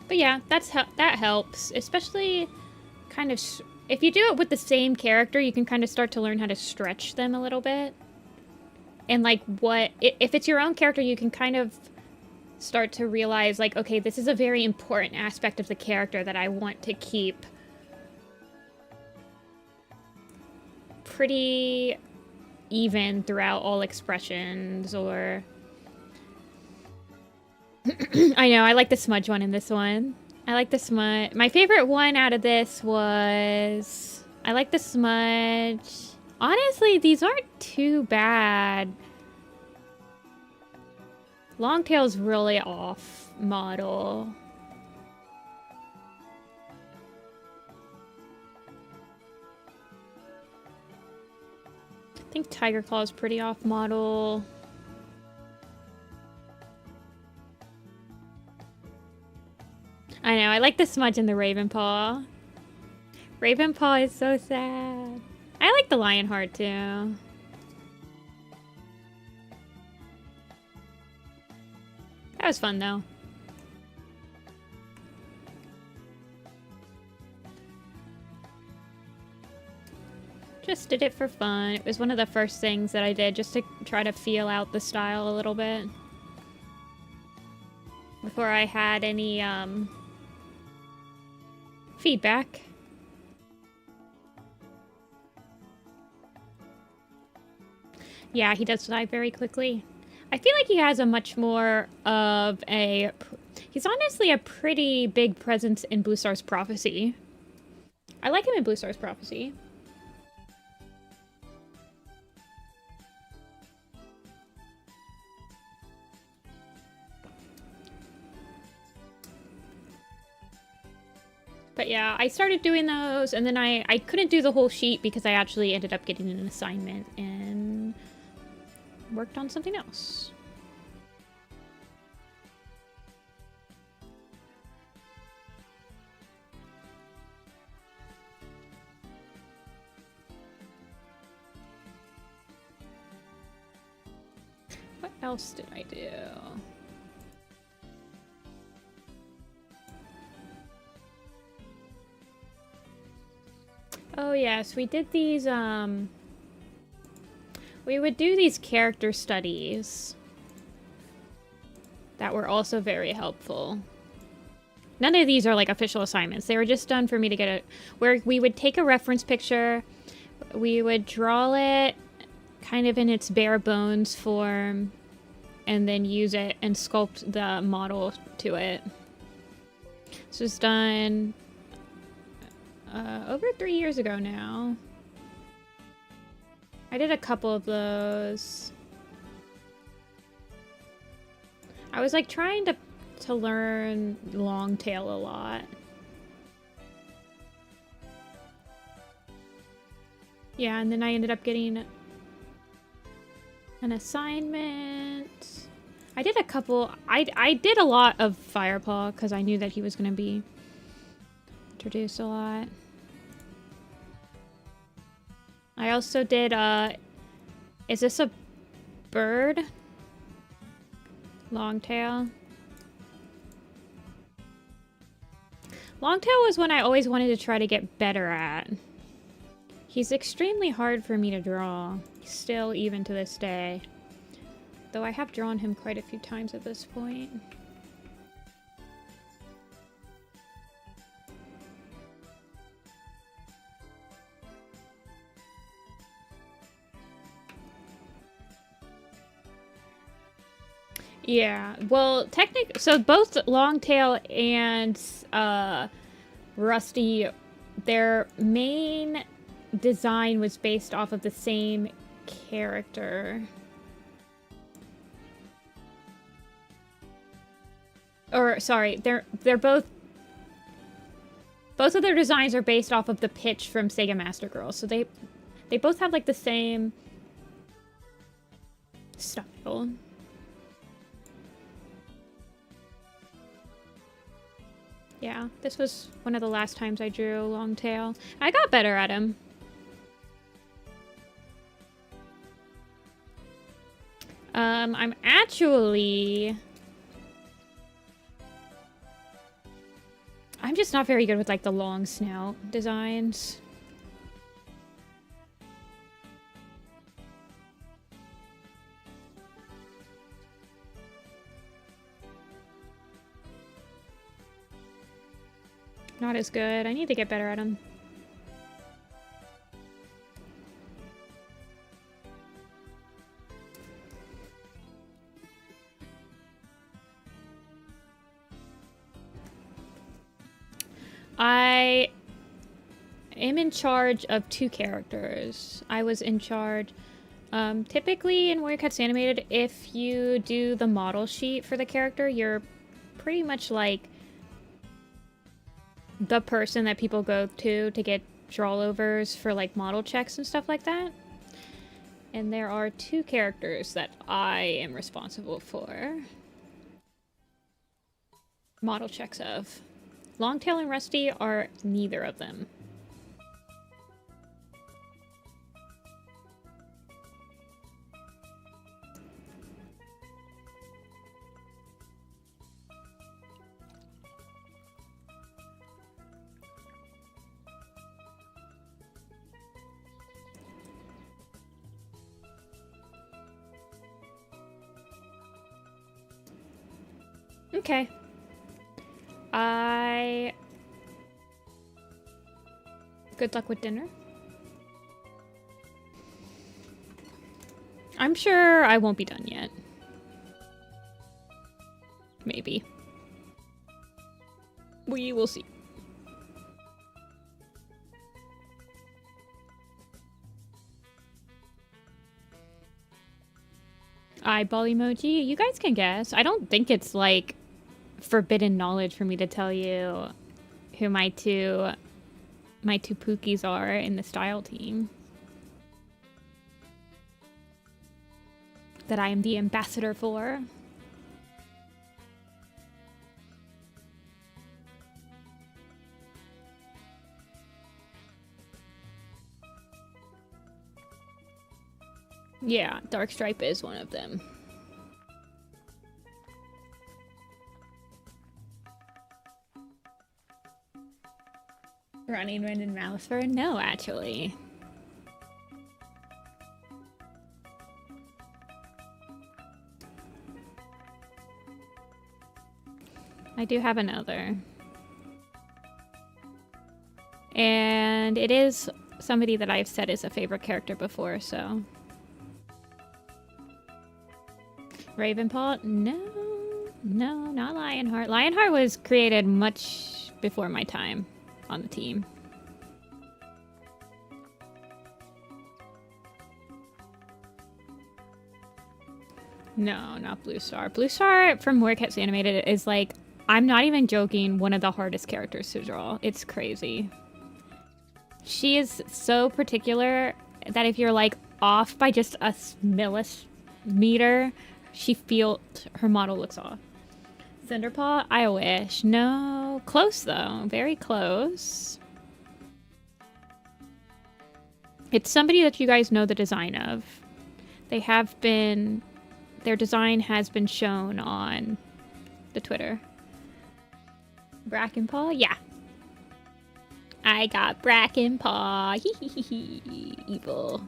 S1: But yeah, that helps, especially kind of if you do it with the same character, you can kind of start to learn how to stretch them a little bit. And like if it's your own character, you can kind of start to realize like, okay, this is a very important aspect of the character that I want to keep pretty even throughout all expressions. Or I know, I like the smudge one in this one. I like the smudge. My favorite one out of this was... I like the smudge. Honestly, these aren't too bad. Longtail's really off model. I think Tiger Claw is pretty off model. I know, I like the smudge in the Ravenpaw. Ravenpaw is so sad. I like the Lionheart too. That was fun though. Just did it for fun. It was one of the first things that I did just to try to feel out the style a little bit. Before I had any, feedback. Yeah, he does die very quickly. I feel like he has a much more of a... He's honestly a pretty big presence in Blue Star's Prophecy. I like him in Blue Star's Prophecy. But yeah, I started doing those, and then I couldn't do the whole sheet because I actually ended up getting an assignment and worked on something else. What else did I do? Oh yes, we did these, we would do these character studies that were also very helpful. None of these are like official assignments. They were just done for me to get where we would take a reference picture we would draw it kind of in its bare bones form and then use it and sculpt the model to it. This was done over 3 years ago now. I did a couple of those. I was like trying to learn Longtail a lot. Yeah, and then I ended up getting an assignment. I did a couple. I did a lot of Firepaw because I knew that he was going to be introduced a lot. I also did, is this a bird? Longtail. Longtail was one I always wanted to try to get better at. He's extremely hard for me to draw, still even to this day. Though I have drawn him quite a few times at this point. Yeah, well, so both Longtail and Rusty, their main design was based off of the same character. Or sorry, they're both of their designs are based off of the pitch from Sega Master Girls. So they both have like the same style. Yeah, this was one of the last times I drew Longtail. I got better at him. I'm actually... I'm just not very good with, like, the long snout designs. Not as good. I need to get better at them. I am in charge of 2 characters. I was in charge... typically in Warrior Cats Animated, if you do the model sheet for the character, you're pretty much like the person that people go to get drawovers for like model checks and stuff like that. And there are 2 characters that I am responsible for model checks of. Longtail and Rusty are neither of them. Okay. Good luck with dinner. I'm sure I won't be done yet. Maybe. We will see. Eyeball emoji? You guys can guess. I don't think it's like forbidden knowledge for me to tell you who my two Pookies are in the style team. That I am the ambassador for. Yeah, Dark Stripe is one of them. Running Wind and Malifur? No, actually. I do have another. And it is somebody that I've said is a favorite character before, so. Ravenpaw? No. No, not Lionheart. Lionheart was created much before my time on the team. No, not Blue Star. Blue Star, from where it gets animated, is like, I'm not even joking, one of the hardest characters to draw. It's crazy. She is so particular that if you're like off by just a millimeter, her model looks off. Cinderpaw, I wish. No, close though, very close. It's somebody that you guys know the design of. Their design has been shown on the Twitter. Brackenpaw? Yeah. I got Brackenpaw. Evil.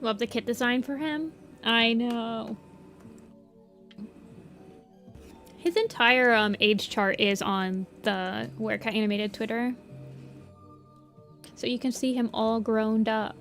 S1: Love the kit design for him. I know. His entire age chart is on the Werecat Animated Twitter. So you can see him all grown up.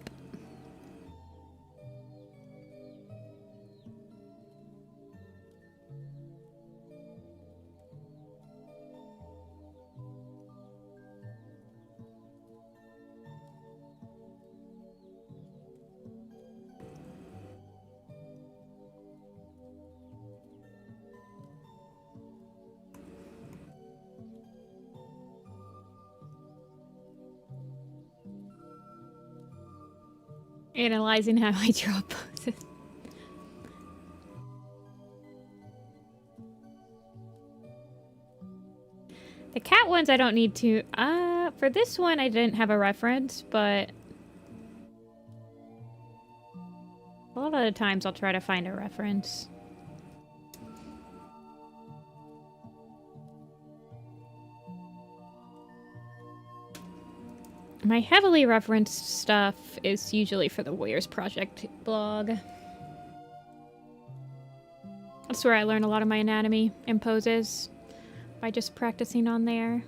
S1: Analyzing how I draw poses. The cat ones I don't need to. For this one I didn't have a reference, but a lot of the times I'll try to find a reference. My heavily referenced stuff is usually for the Warriors Project blog. That's where I learn a lot of my anatomy and poses by just practicing on there.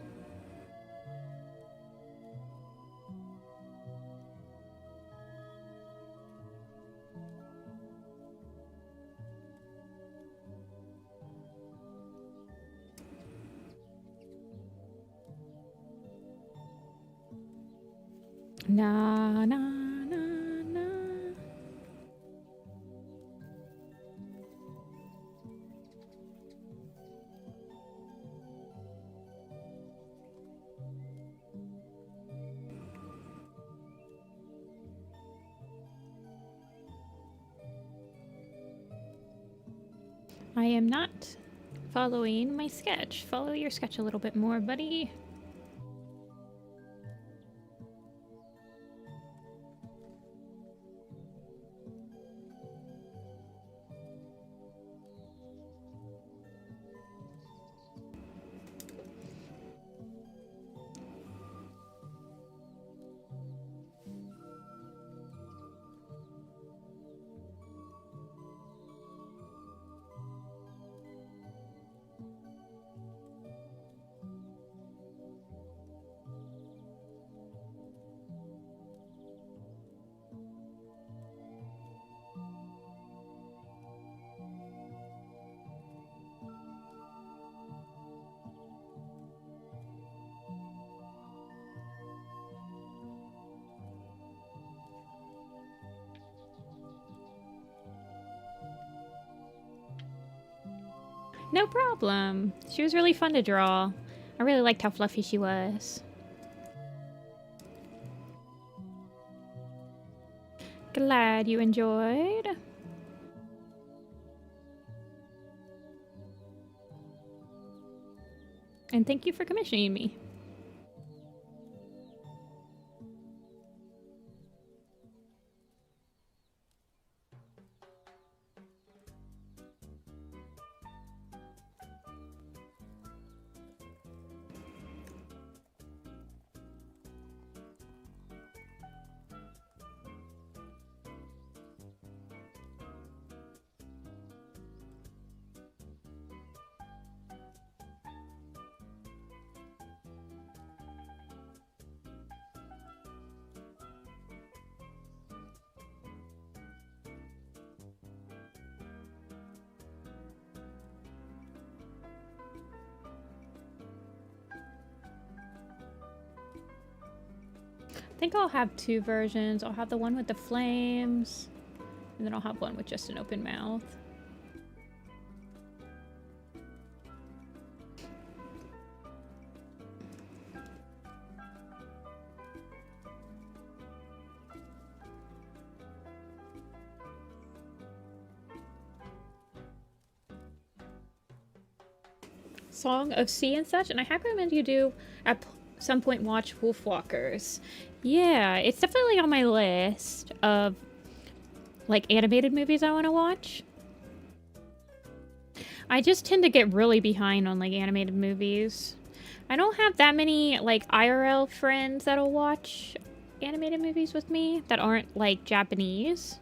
S1: Na na na na. I am not following my sketch. Follow your sketch a little bit more, buddy. No problem. She was really fun to draw. I really liked how fluffy she was. glad you enjoyed. And thank you for commissioning me. I think I'll have two versions. I'll have the one with the flames, and then I'll have one with just an open mouth. Song of Sea and such, and I highly recommend you do at some point watch Wolfwalkers. Yeah, it's definitely on my list of like animated movies I want to watch. I just tend to get really behind on like animated movies. I don't have that many like IRL friends that'll watch animated movies with me that aren't like Japanese.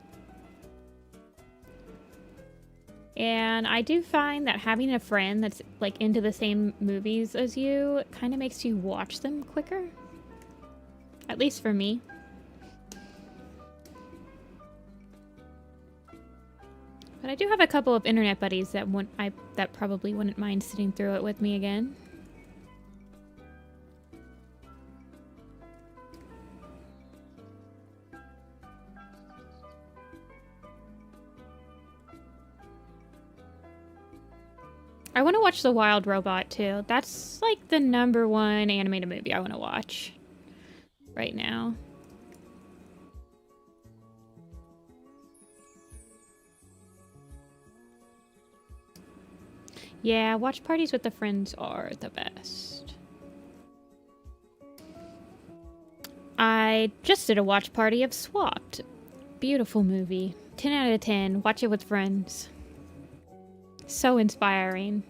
S1: And I do find that having a friend that's like into the same movies as you kind of makes you watch them quicker. At least for me. But I do have a couple of internet buddies that that probably wouldn't mind sitting through it with me again. I want to watch The Wild Robot too. That's like the #1 animated movie I want to watch right now. Yeah, watch parties with the friends are the best. I just did a watch party of Swapped. Beautiful movie. 10 out of 10. Watch it with friends. So inspiring.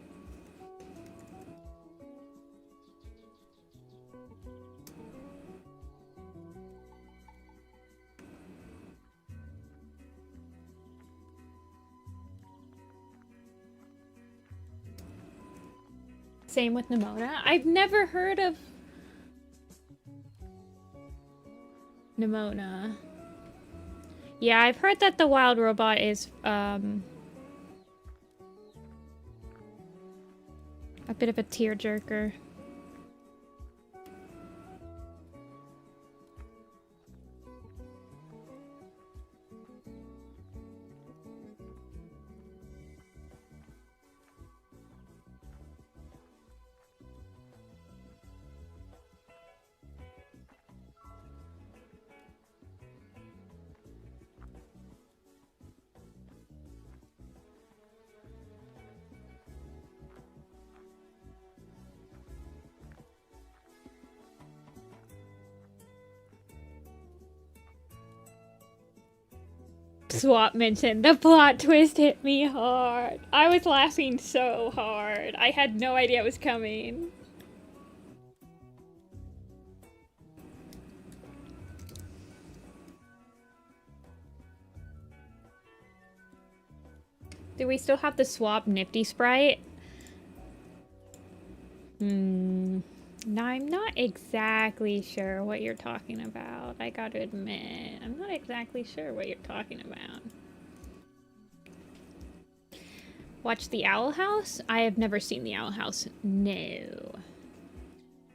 S1: Same with Nimona. I've never heard of Nimona. Yeah, I've heard that The Wild Robot is a bit of a tearjerker. Swap mentioned the plot twist hit me hard. I was laughing so hard. I had no idea it was coming. Do we still have the swap Nifty sprite? No, I'm not exactly sure what you're talking about. I gotta admit, I'm not exactly sure what you're talking about. Watch The Owl House? I have never seen The Owl House. No.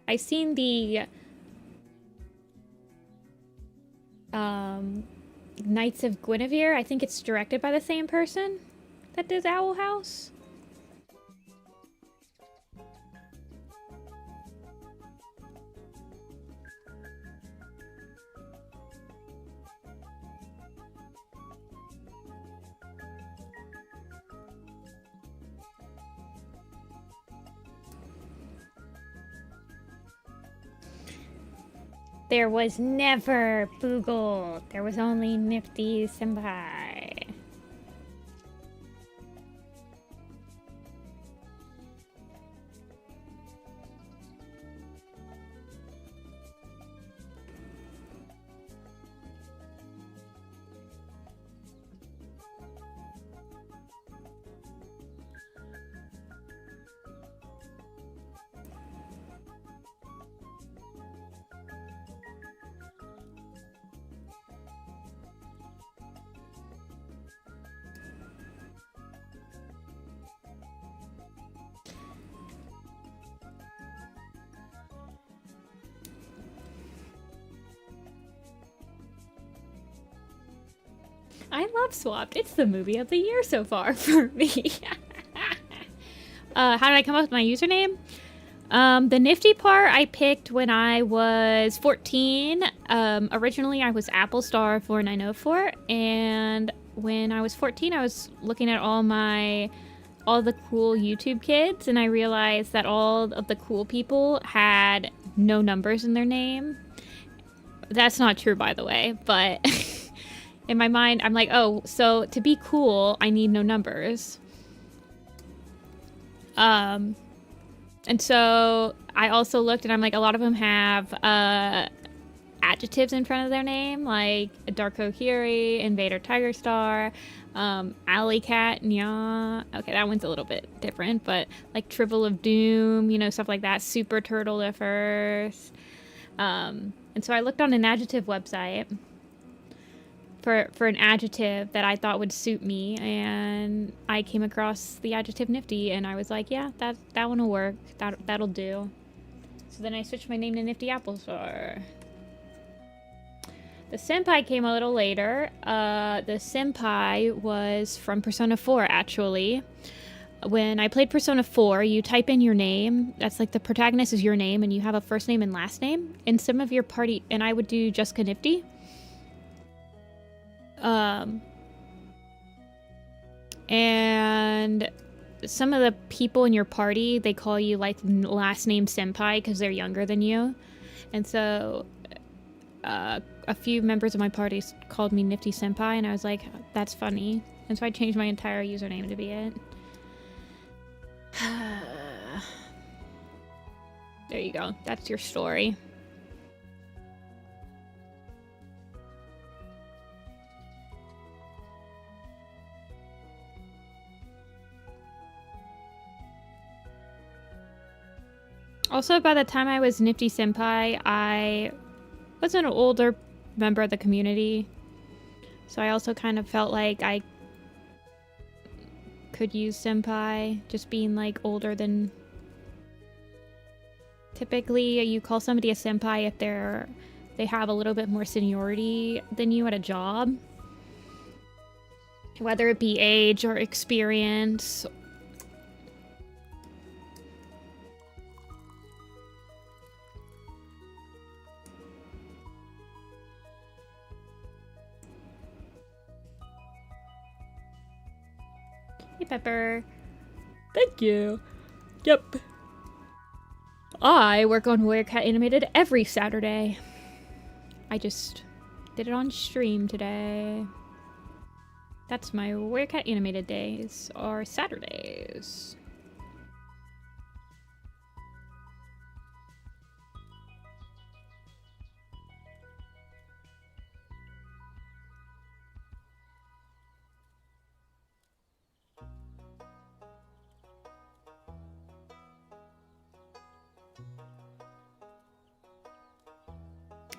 S1: I've seen the Knights of Guinevere. I think it's directed by the same person that does Owl House. There was never Boogle. There was only Nifty-Senpai. I love Swapped. It's the movie of the year so far for me. How did I come up with my username? The Nifty part I picked when I was 14. Originally, I was Applestar4904, and when I was 14, I was looking at all the cool YouTube kids, and I realized that all of the cool people had no numbers in their name. That's not true, by the way, but in my mind, I'm like, oh, so to be cool, I need no numbers. And so I also looked, and I'm like, a lot of them have adjectives in front of their name, like Darko Hiri, Invader Tiger Star, Alley Cat, Nya. Okay, that one's a little bit different, but like Tribble of Doom, you know, stuff like that. Super Turtle the First. And so I looked on an adjective website for an adjective that I thought would suit me, and I came across the adjective Nifty, and I was like, yeah, that one will work. That'll do. So then I switched my name to Nifty Applestar. The Senpai came a little later. The Senpai was from Persona 4, actually. When I played Persona 4, you type in your name. That's like the protagonist is your name, and you have a first name and last name. And some of your party, and I would do Jessica Nifty. And some of the people in your party, they call you like last name Senpai because they're younger than you. And so a few members of my party called me Nifty-Senpai, and I was like, that's funny. And so I changed my entire username to be it. There you go. That's your story. Also, by the time I was Nifty-Senpai, I was an older member of the community. So I also kind of felt like I could use Senpai, just being like older than... Typically, you call somebody a Senpai if they have a little bit more seniority than you at a job. Whether it be age or experience. Hey, Pepper. Thank you. Yep. I work on Warrior Cat Animated every Saturday. I just did it on stream today. That's my Warrior Cat Animated days, or Saturdays.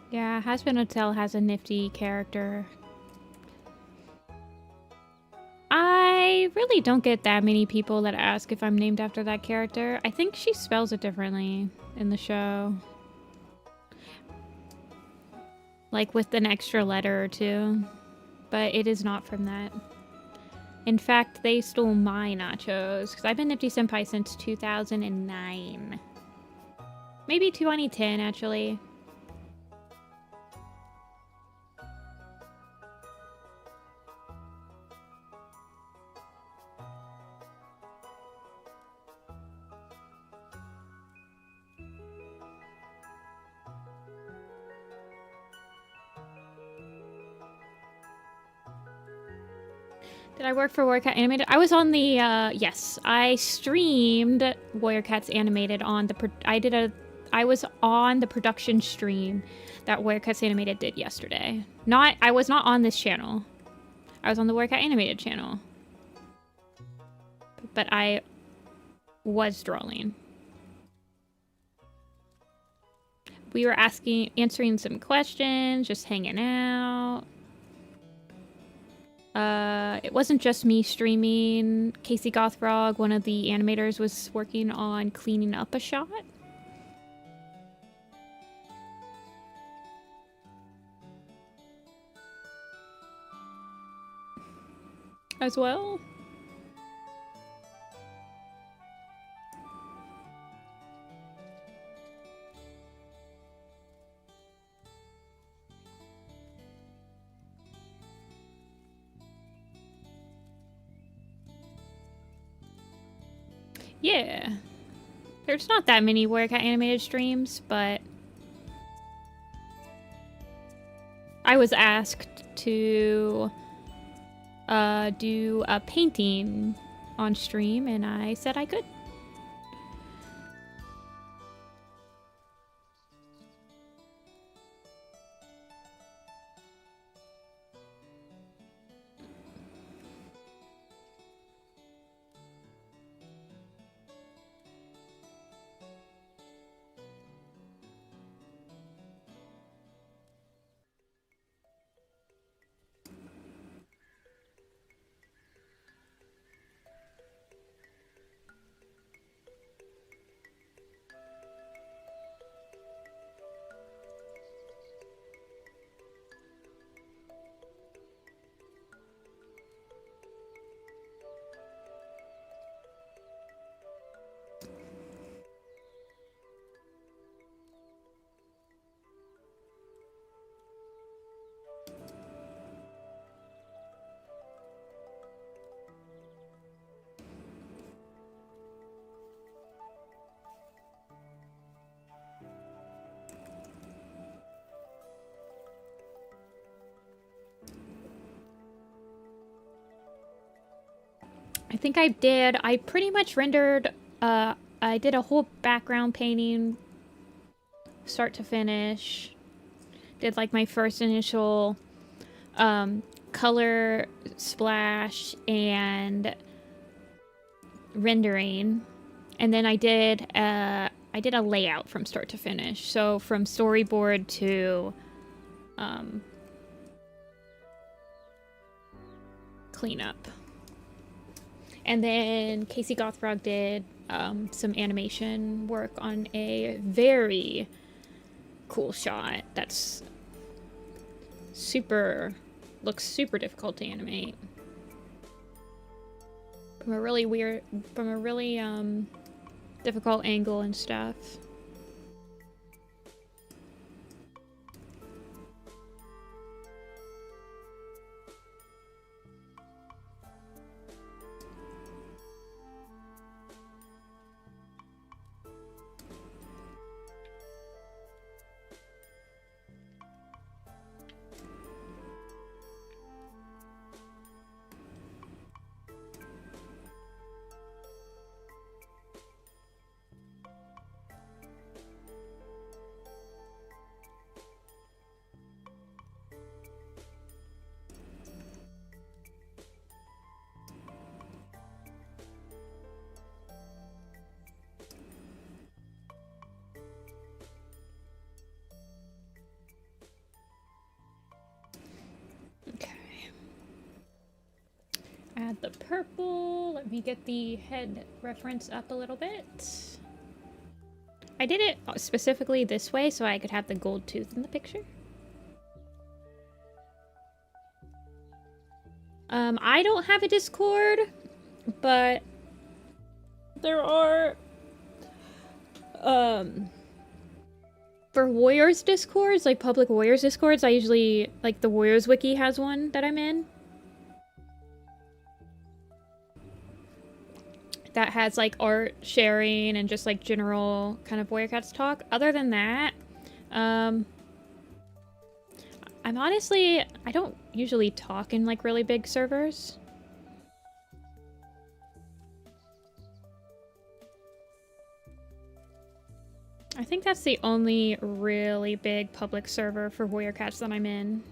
S1: Yeah, Has-Been Hotel has a Nifty character. I really don't get that many people that ask if I'm named after that character. I think she spells it differently in the show. Like with an extra letter or two. But it is not from that. In fact, they stole my nachos. Because I've been Nifty-Senpai since 2009. Maybe 2010, actually. Did I work for Warrior Cat Animated? I was on the, yes. I streamed Warrior Cats Animated on the, I was on the production stream that Warrior Cats Animated did yesterday. I was not on this channel. I was on the Warrior Cat Animated channel. But I was drawing. We were answering some questions, just hanging out. It wasn't just me streaming. Casey Gothfrog, one of the animators, was working on cleaning up a shot. As well. Yeah. There's not that many Warrior Cat Animated streams, but I was asked to do a painting on stream, and I said I could. I think I pretty much rendered, I did a whole background painting, start to finish. Did like my first initial, color splash and rendering. And then I did a layout from start to finish. So from storyboard to, cleanup. And then Casey Gothfrog did some animation work on a very cool shot that's looks super difficult to animate. From a really difficult angle and stuff. Add the purple. Let me get the head reference up a little bit. I did it specifically this way so I could have the gold tooth in the picture. I don't have a Discord, but there are, for Warriors Discords, like public Warriors Discords, I usually, like the Warriors Wiki has one that I'm in. That has like art sharing and just like general kind of Warrior Cats talk. Other than that, I'm honestly, I don't usually talk in like really big servers. I think that's the only really big public server for Warrior Cats that I'm in.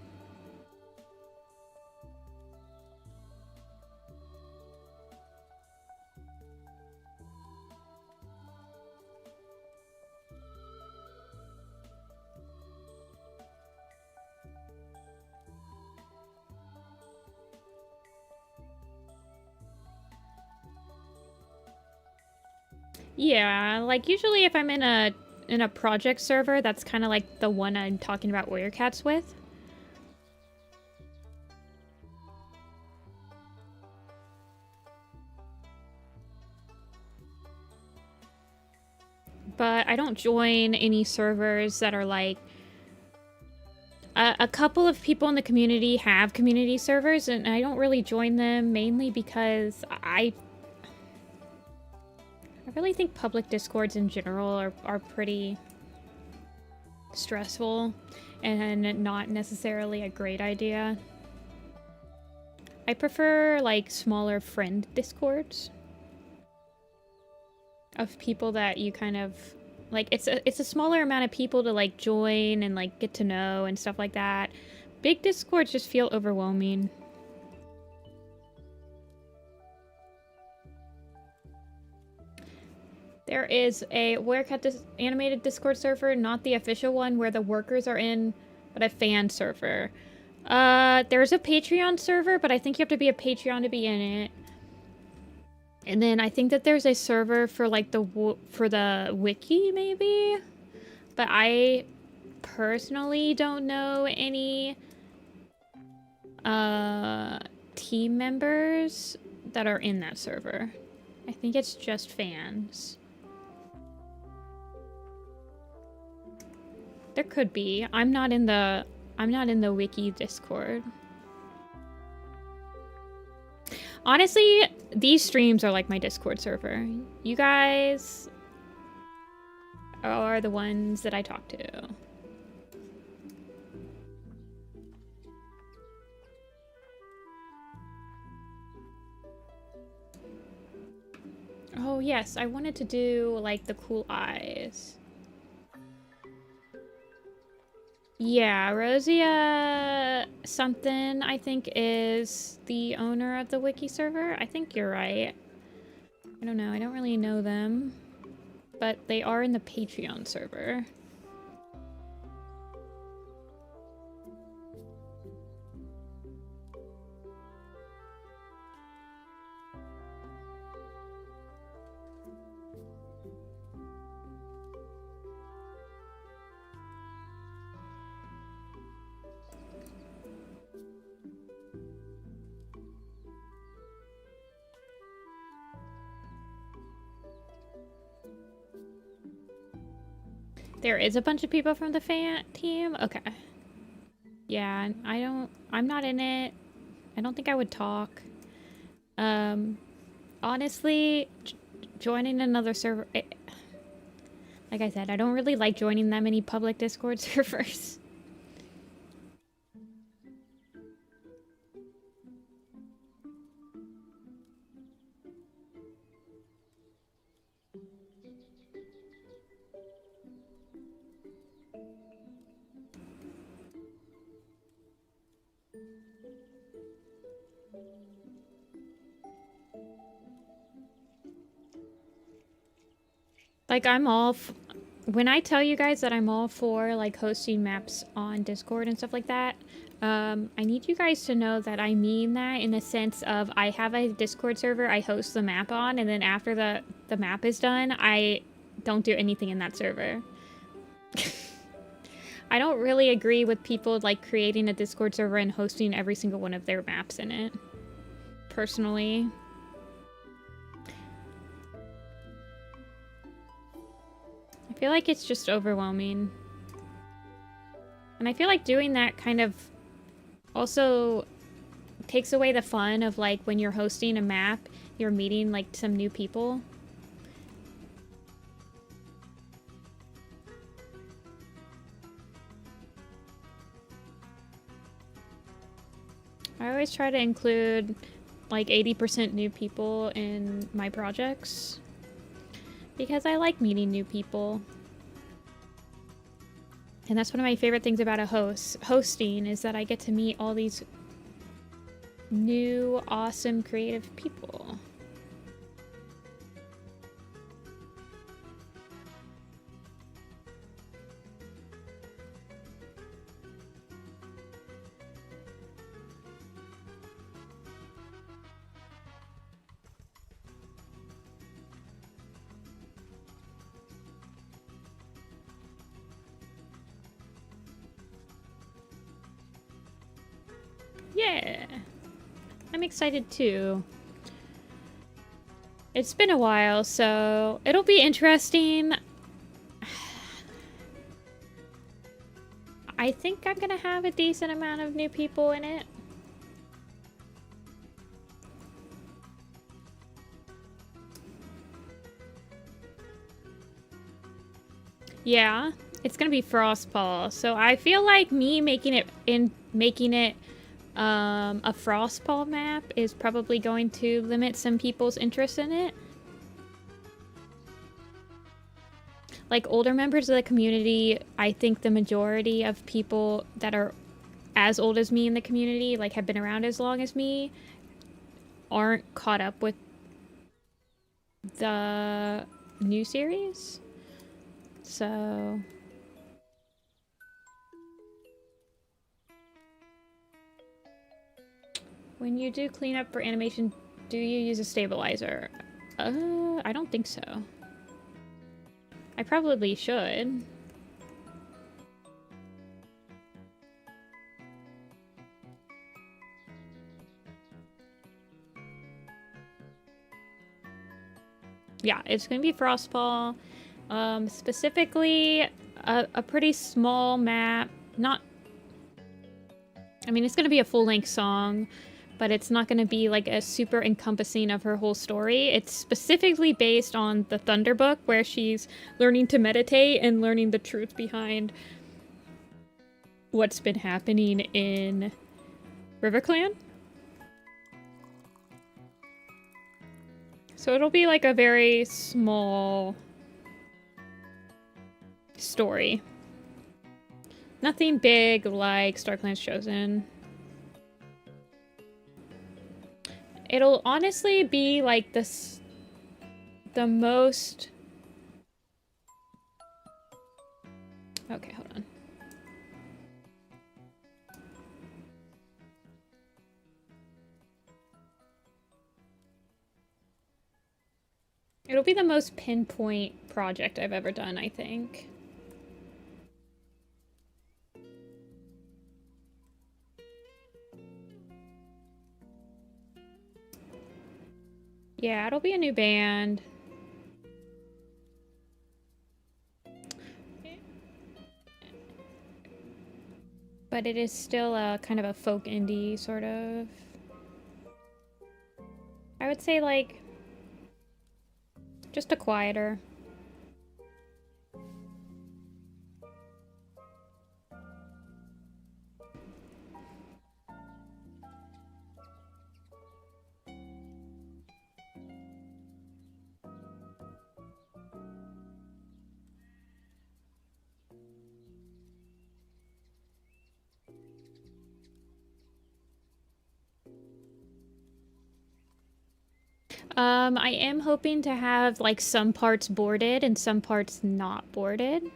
S1: Yeah, like usually if I'm in a project server, that's kind of like the one I'm talking about Warrior Cats with. But I don't join any servers that are like... a couple of people in the community have community servers, and I don't really join them mainly because I really think public discords in general are pretty stressful and not necessarily a great idea. I prefer like smaller friend discords of people that you kind of like. It's a smaller amount of people to like join and like get to know and stuff like that. Big discords just feel overwhelming. There is a Warrior Cat animated Discord server, not the official one where the workers are in, but a fan server. There's a Patreon server, but I think you have to be a Patreon to be in it. And then I think that there's a server for like the wiki maybe, but I personally don't know any team members that are in that server. I think it's just fans. There could be. I'm not in the wiki Discord. Honestly, these streams are like my Discord server. You guys are the ones that I talk to. Oh yes, I wanted to do like the cool eyes. Yeah, Rosia something, I think, is the owner of the wiki server. I think you're right. I don't know. I don't really know them. But they are in the Patreon server. There is a bunch of people from the fan team? Okay. Yeah, I'm not in it. I don't think I would talk. Honestly, joining another server... like I said, I don't really like joining that many public Discord servers. Like, I'm all... when I tell you guys that I'm all for, like, hosting maps on Discord and stuff like that, I need you guys to know that I mean that in the sense of I have a Discord server I host the map on, and then after the map is done, I don't do anything in that server. I don't really agree with people, like, creating a Discord server and hosting every single one of their maps in it. Personally. I feel like it's just overwhelming. And I feel like doing that kind of also takes away the fun of, like, when you're hosting a map, you're meeting, like, some new people. I always try to include, like, 80% new people in my projects. Because I like meeting new people. And that's one of my favorite things about hosting is that I get to meet all these new, awesome, creative people. Yeah, I'm excited too. It's been a while, so it'll be interesting. I think I'm gonna have a decent amount of new people in it. Yeah, it's gonna be Frostpaw, so I feel like me making it a Frostpaw map is probably going to limit some people's interest in it. Like older members of the community, I think the majority of people that are as old as me in the community, like have been around as long as me, aren't caught up with the new series. So when you do cleanup for animation, do you use a stabilizer? I don't think so. I probably should. Yeah, it's gonna be Frostpaw. Specifically, a pretty small map. Not... I mean, it's gonna be a full-length song, but it's not gonna be like a super encompassing of her whole story. It's specifically based on the Thunder book, where she's learning to meditate and learning the truth behind what's been happening in RiverClan. So it'll be like a very small story. Nothing big like StarClan's Chosen. It'll honestly be like the most... Okay, hold on. It'll be the most pinpoint project I've ever done, I think. Yeah, it'll be a new band. But it is still a kind of a folk indie, sort of. I would say, like, just a quieter. I am hoping to have, like, some parts boarded and some parts not boarded.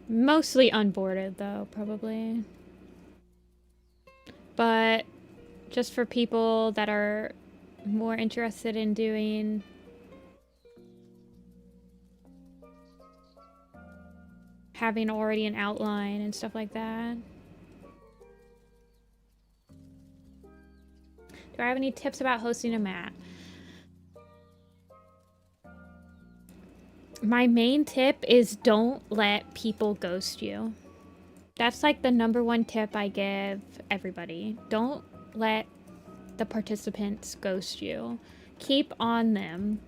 S1: Mostly unboarded, though, probably. But just for people that are more interested in doing... having already an outline and stuff like that. Do I have any tips about hosting a map? My main tip is don't let people ghost you. That's like the #1 tip I give everybody. Don't let the participants ghost you. Keep on them.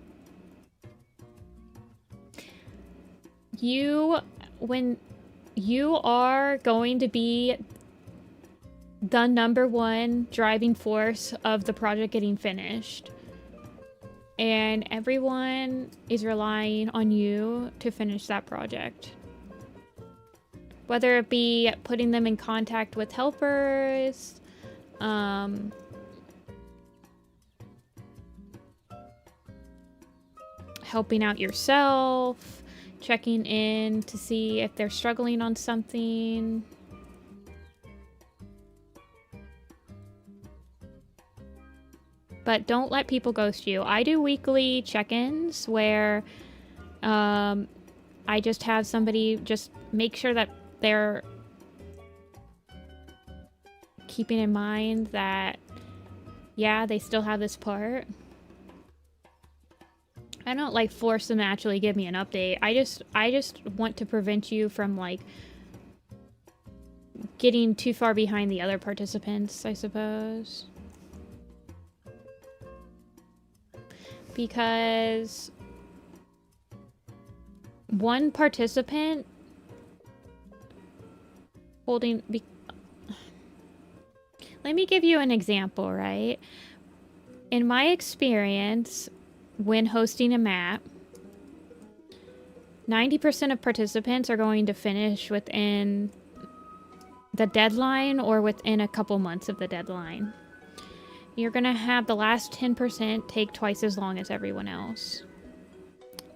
S1: When you are going to be the #1 driving force of the project getting finished, and everyone is relying on you to finish that project. Whether it be putting them in contact with helpers, helping out yourself, checking in to see if they're struggling on something. But don't let people ghost you. I do weekly check-ins where I just have somebody just make sure that they're keeping in mind that, yeah, they still have this part. I don't like force them to actually give me an update. I just want to prevent you from like getting too far behind the other participants, I suppose. Because one participant holding... Let me give you an example, right? In my experience, when hosting a map, 90% of participants are going to finish within the deadline or within a couple months of the deadline. You're going to have the last 10% take twice as long as everyone else.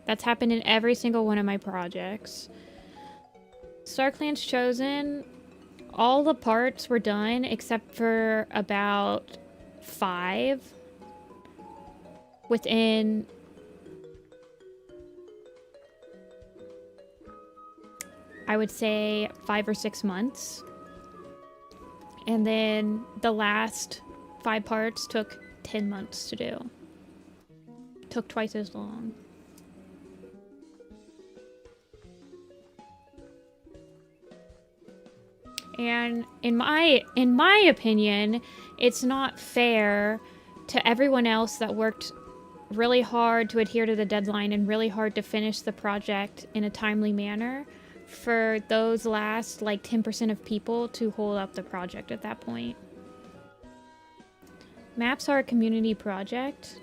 S1: That's happened in every single one of my projects. Star Clan's Chosen, all the parts were done except for about 5 within I would say 5 or 6 months. And then the last 5 parts took 10 months to do. Took twice as long. And in my opinion, it's not fair to everyone else that worked really hard to adhere to the deadline and really hard to finish the project in a timely manner for those last like 10% of people to hold up the project at that point. Maps are a community project,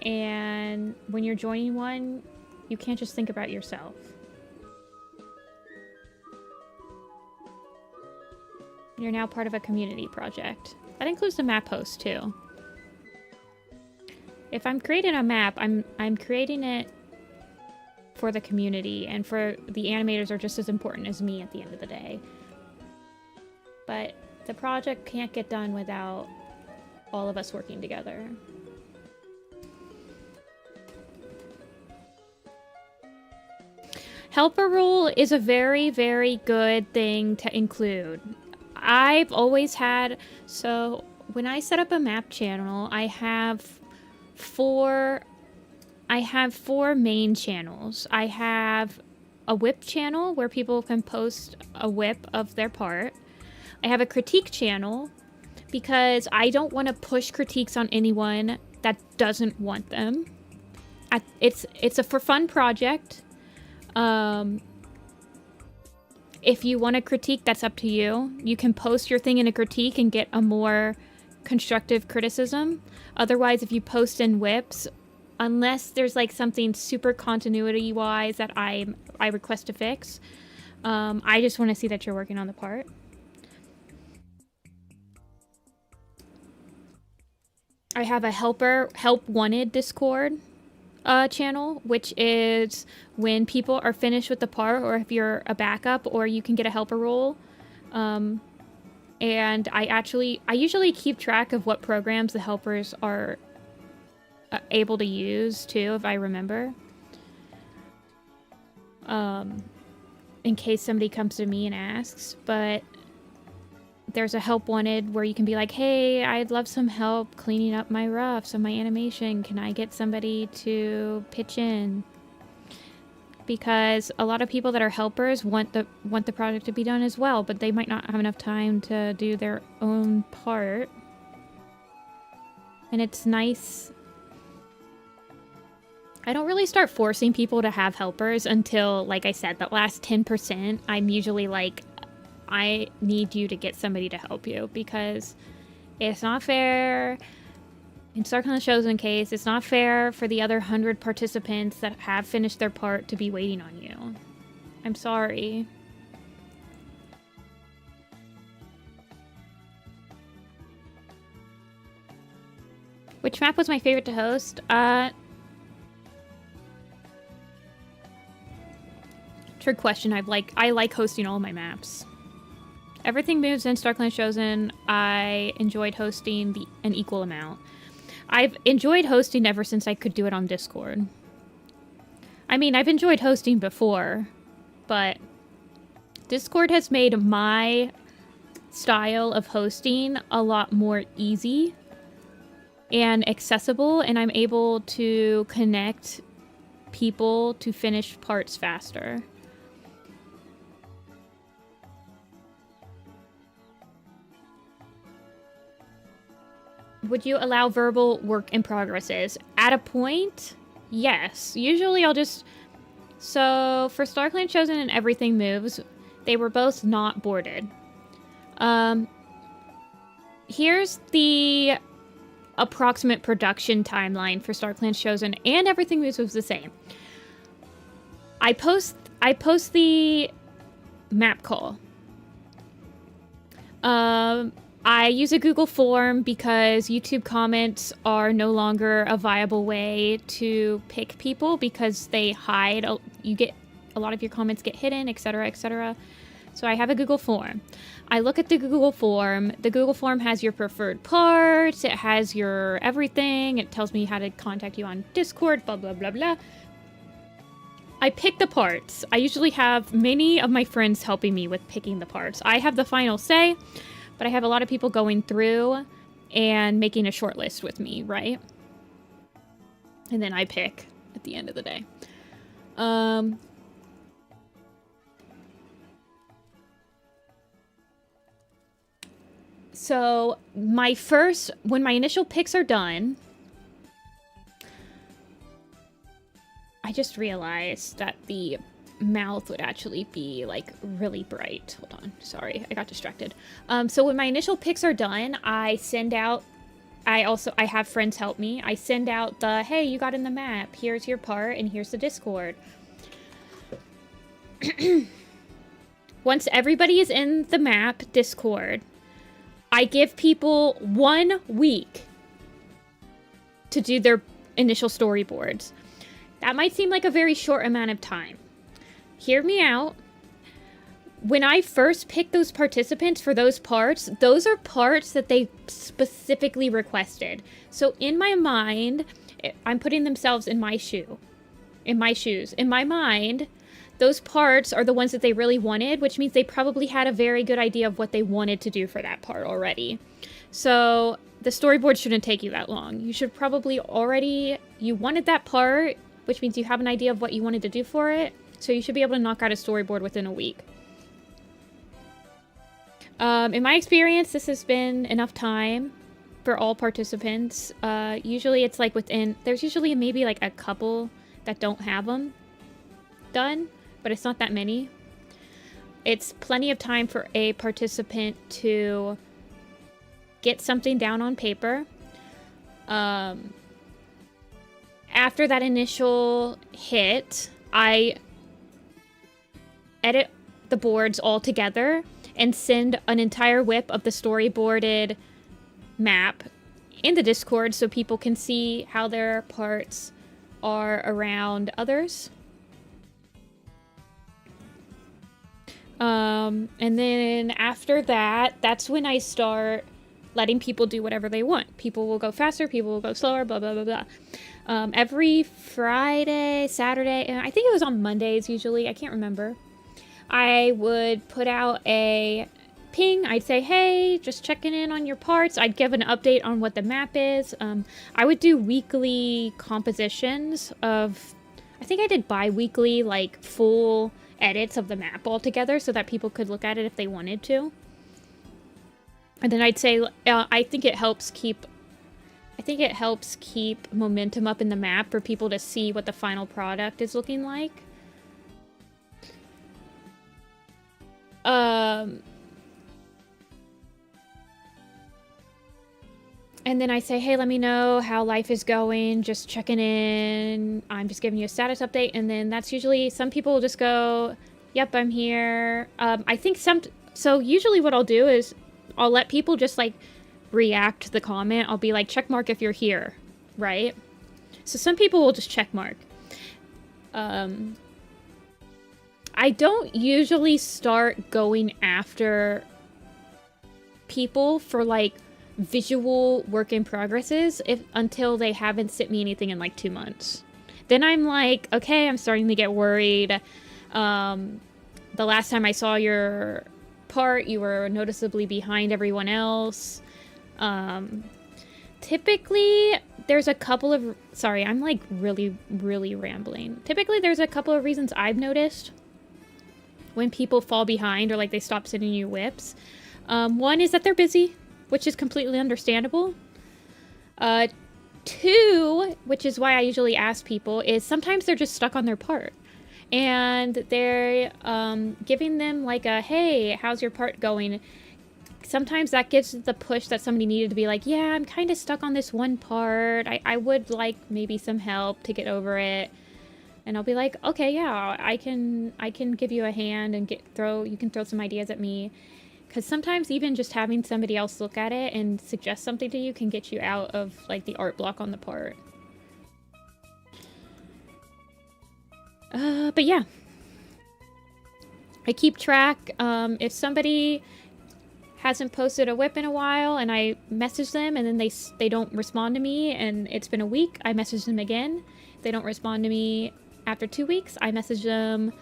S1: and when you're joining one, you can't just think about yourself. You're now part of a community project. That includes the map host too. If I'm creating a map, I'm creating it for the community, and for the animators are just as important as me at the end of the day. But the project can't get done without all of us working together. Helper rule is a very, very good thing to include. I've always had, so when I set up a map channel, I have four main channels. I have a whip channel where people can post a whip of their part. I have a critique channel because I don't want to push critiques on anyone that doesn't want them. It's a for fun project. If you want to critique, that's up to you. You can post your thing in a critique and get a more constructive criticism. Otherwise, if you post in whips, unless there's like something super continuity-wise that I request to fix, I just want to see that you're working on the part. I have a help wanted Discord channel, which is when people are finished with the part, or if you're a backup, or you can get a helper role. And I usually keep track of what programs the helpers are able to use too, if I remember. In case somebody comes to me and asks, but there's a help wanted where you can be like, hey, I'd love some help cleaning up my roughs of my animation. Can I get somebody to pitch in? Because a lot of people that are helpers want the project to be done as well, but they might not have enough time to do their own part. And it's nice. I don't really start forcing people to have helpers until, like I said, the last 10%, I'm usually like, I need you to get somebody to help you, because it's not fair In Starkland Chosen case, it's not fair for the other 100 participants that have finished their part to be waiting on you. I'm sorry. Which map was my favorite to host? Trick question. I like hosting all my maps. Everything moves in Starkland Chosen. I enjoyed hosting an equal amount. I've enjoyed hosting ever since I could do it on Discord. I mean, I've enjoyed hosting before, but Discord has made my style of hosting a lot more easy and accessible, and I'm able to connect people to finish parts faster. Would you allow verbal work in progresses? At a point, yes. Usually I'll just... So, for Starkland Chosen and Everything Moves, they were both not boarded. Here's the approximate production timeline for Starkland Chosen, and Everything Moves was the same. I post the map call. I use a Google form because YouTube comments are no longer a viable way to pick people because they hide. A lot of your comments get hidden, etc., etc. So I have a Google form. I look at the Google form. The Google form has your preferred parts. It has your everything. It tells me how to contact you on Discord, blah, blah, blah, blah. I pick the parts. I usually have many of my friends helping me with picking the parts. I have the final say, but I have a lot of people going through and making a short list with me, right? And then I pick at the end of the day. So when my initial picks are done, I just realized that the mouth would actually be like really bright. Hold on, sorry, I got distracted. So when my initial picks are done, I send out, I have friends help me. I send out the, hey, you got in the map, here's your part, and here's the Discord. Once everybody is in the map Discord, I give people 1 week to do their initial storyboards. That might seem like a very short amount of time. Hear me out. When I first pick those participants for those are parts that they specifically requested. So in my mind, I'm putting themselves in my shoes. In my mind, those parts are the ones that they really wanted, which means they probably had a very good idea of what they wanted to do for that part already. So the storyboard shouldn't take you that long. You should probably you wanted that part, which means you have an idea of what you wanted to do for it. So you should be able to knock out a storyboard within a week. In my experience, this has been enough time for all participants. Usually it's like there's usually maybe like a couple that don't have them done, but it's not that many. It's plenty of time for a participant to get something down on paper. After that initial hit, I edit the boards all together and send an entire whip of the storyboarded map in the Discord so people can see how their parts are around others. And then after that, that's when I start letting people do whatever they want. People will go faster, people will go slower, blah, blah, blah, blah. Every Friday, Saturday, and I think it was on Mondays usually, I can't remember, I would put out a ping. I'd say, hey, just checking in on your parts. I'd give an update on what the map is. I would do weekly compositions of, I think I did bi-weekly, like, full edits of the map altogether so that people could look at it if they wanted to. And then I'd say, I think it helps keep momentum up in the map for people to see what the final product is looking like. And then I say, hey, let me know how life is going, just checking in. I'm just giving you a status update. And then that's usually, some people will just go, yep, I'm here. I think so usually what I'll do is I'll let people just like react to the comment. I'll be like, check mark if you're here, right? So some people will just check mark. I don't usually start going after people for like visual work in progresses until they haven't sent me anything in like 2 months. Then I'm like, okay, I'm starting to get worried. The last time I saw your part, you were noticeably behind everyone else. Typically there's a couple of, sorry, I'm like really rambling. Typically there's a couple of reasons I've noticed when people fall behind or like they stop sending you whips. One is that they're busy, which is completely understandable. Two, which is why I usually ask people, is sometimes they're just stuck on their part. And they're giving them like a, hey, how's your part going? Sometimes that gives the push that somebody needed to be like, yeah, I'm kind of stuck on this one part. I would like maybe some help to get over it. And I'll be like, okay, yeah, I can give you a hand and you can throw some ideas at me. Because sometimes even just having somebody else look at it and suggest something to you can get you out of like the art block on the part. But yeah, I keep track. If somebody hasn't posted a whip in a while and I message them and then they don't respond to me and it's been a week, I message them again. If they don't respond to me after 2 weeks, I message them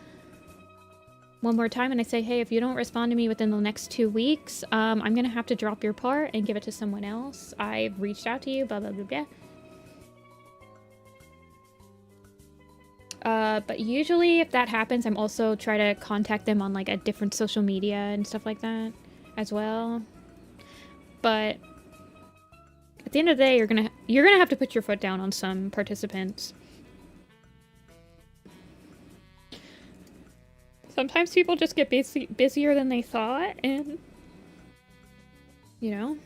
S1: one more time and I say, hey, if you don't respond to me within the next 2 weeks, I'm gonna have to drop your part and give it to someone else. I've reached out to you, blah, blah, blah, blah. But usually if that happens, I'm also try to contact them on like a different social media and stuff like that as well. But at the end of the day, you're gonna have to put your foot down on some participants. Sometimes people just get busier than they thought, and, you know.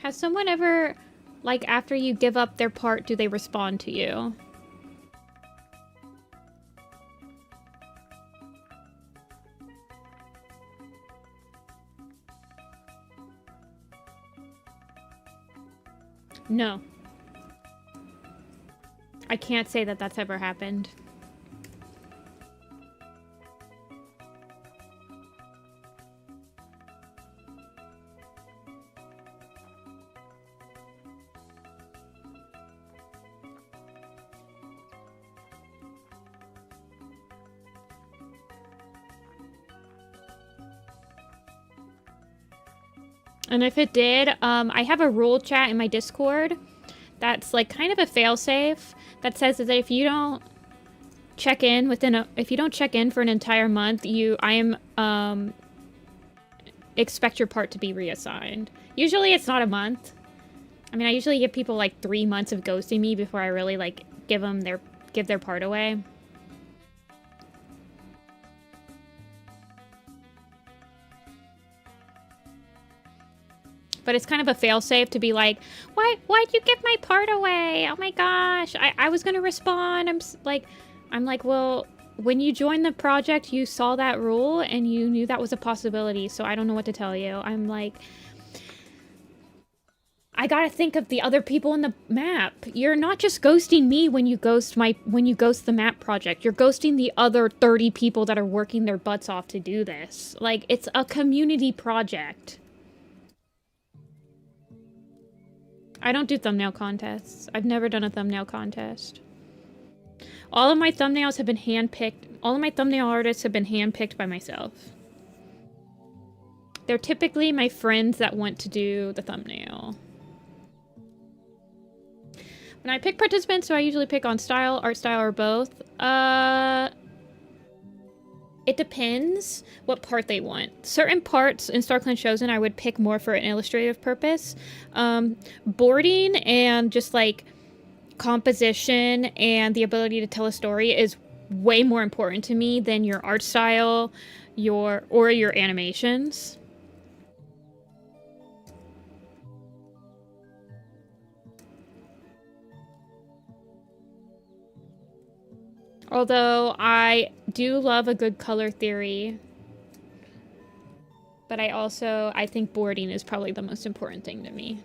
S1: Has someone ever, like, after you give up their part, do they respond to you? No. I can't say that that's ever happened. And if it did, I have a rule chat in my Discord that's like kind of a failsafe that says that if you don't check in for an entire month, expect your part to be reassigned. Usually it's not a month. I mean, I usually give people like 3 months of ghosting me before I really like give their part away. But it's kind of a failsafe to be like, why'd you give my part away? Oh my gosh, I was gonna respond. I'm like, well, when you joined the project, you saw that rule and you knew that was a possibility. So I don't know what to tell you. I'm like, I gotta think of the other people in the map. You're not just ghosting me when you ghost the map project. You're ghosting the other 30 people that are working their butts off to do this. Like, it's a community project. I don't do thumbnail contests. I've never done a thumbnail contest. All of my thumbnails have been handpicked. All of my thumbnail artists have been handpicked by myself. They're typically my friends that want to do the thumbnail. When I pick participants, so I usually pick on style, art style, or both. It depends what part they want. Certain parts in StarClan Chosen I would pick more for an illustrative purpose. Boarding and just like composition and the ability to tell a story is way more important to me than your art style, your animations. Although I do love a good color theory, but I think boarding is probably the most important thing to me.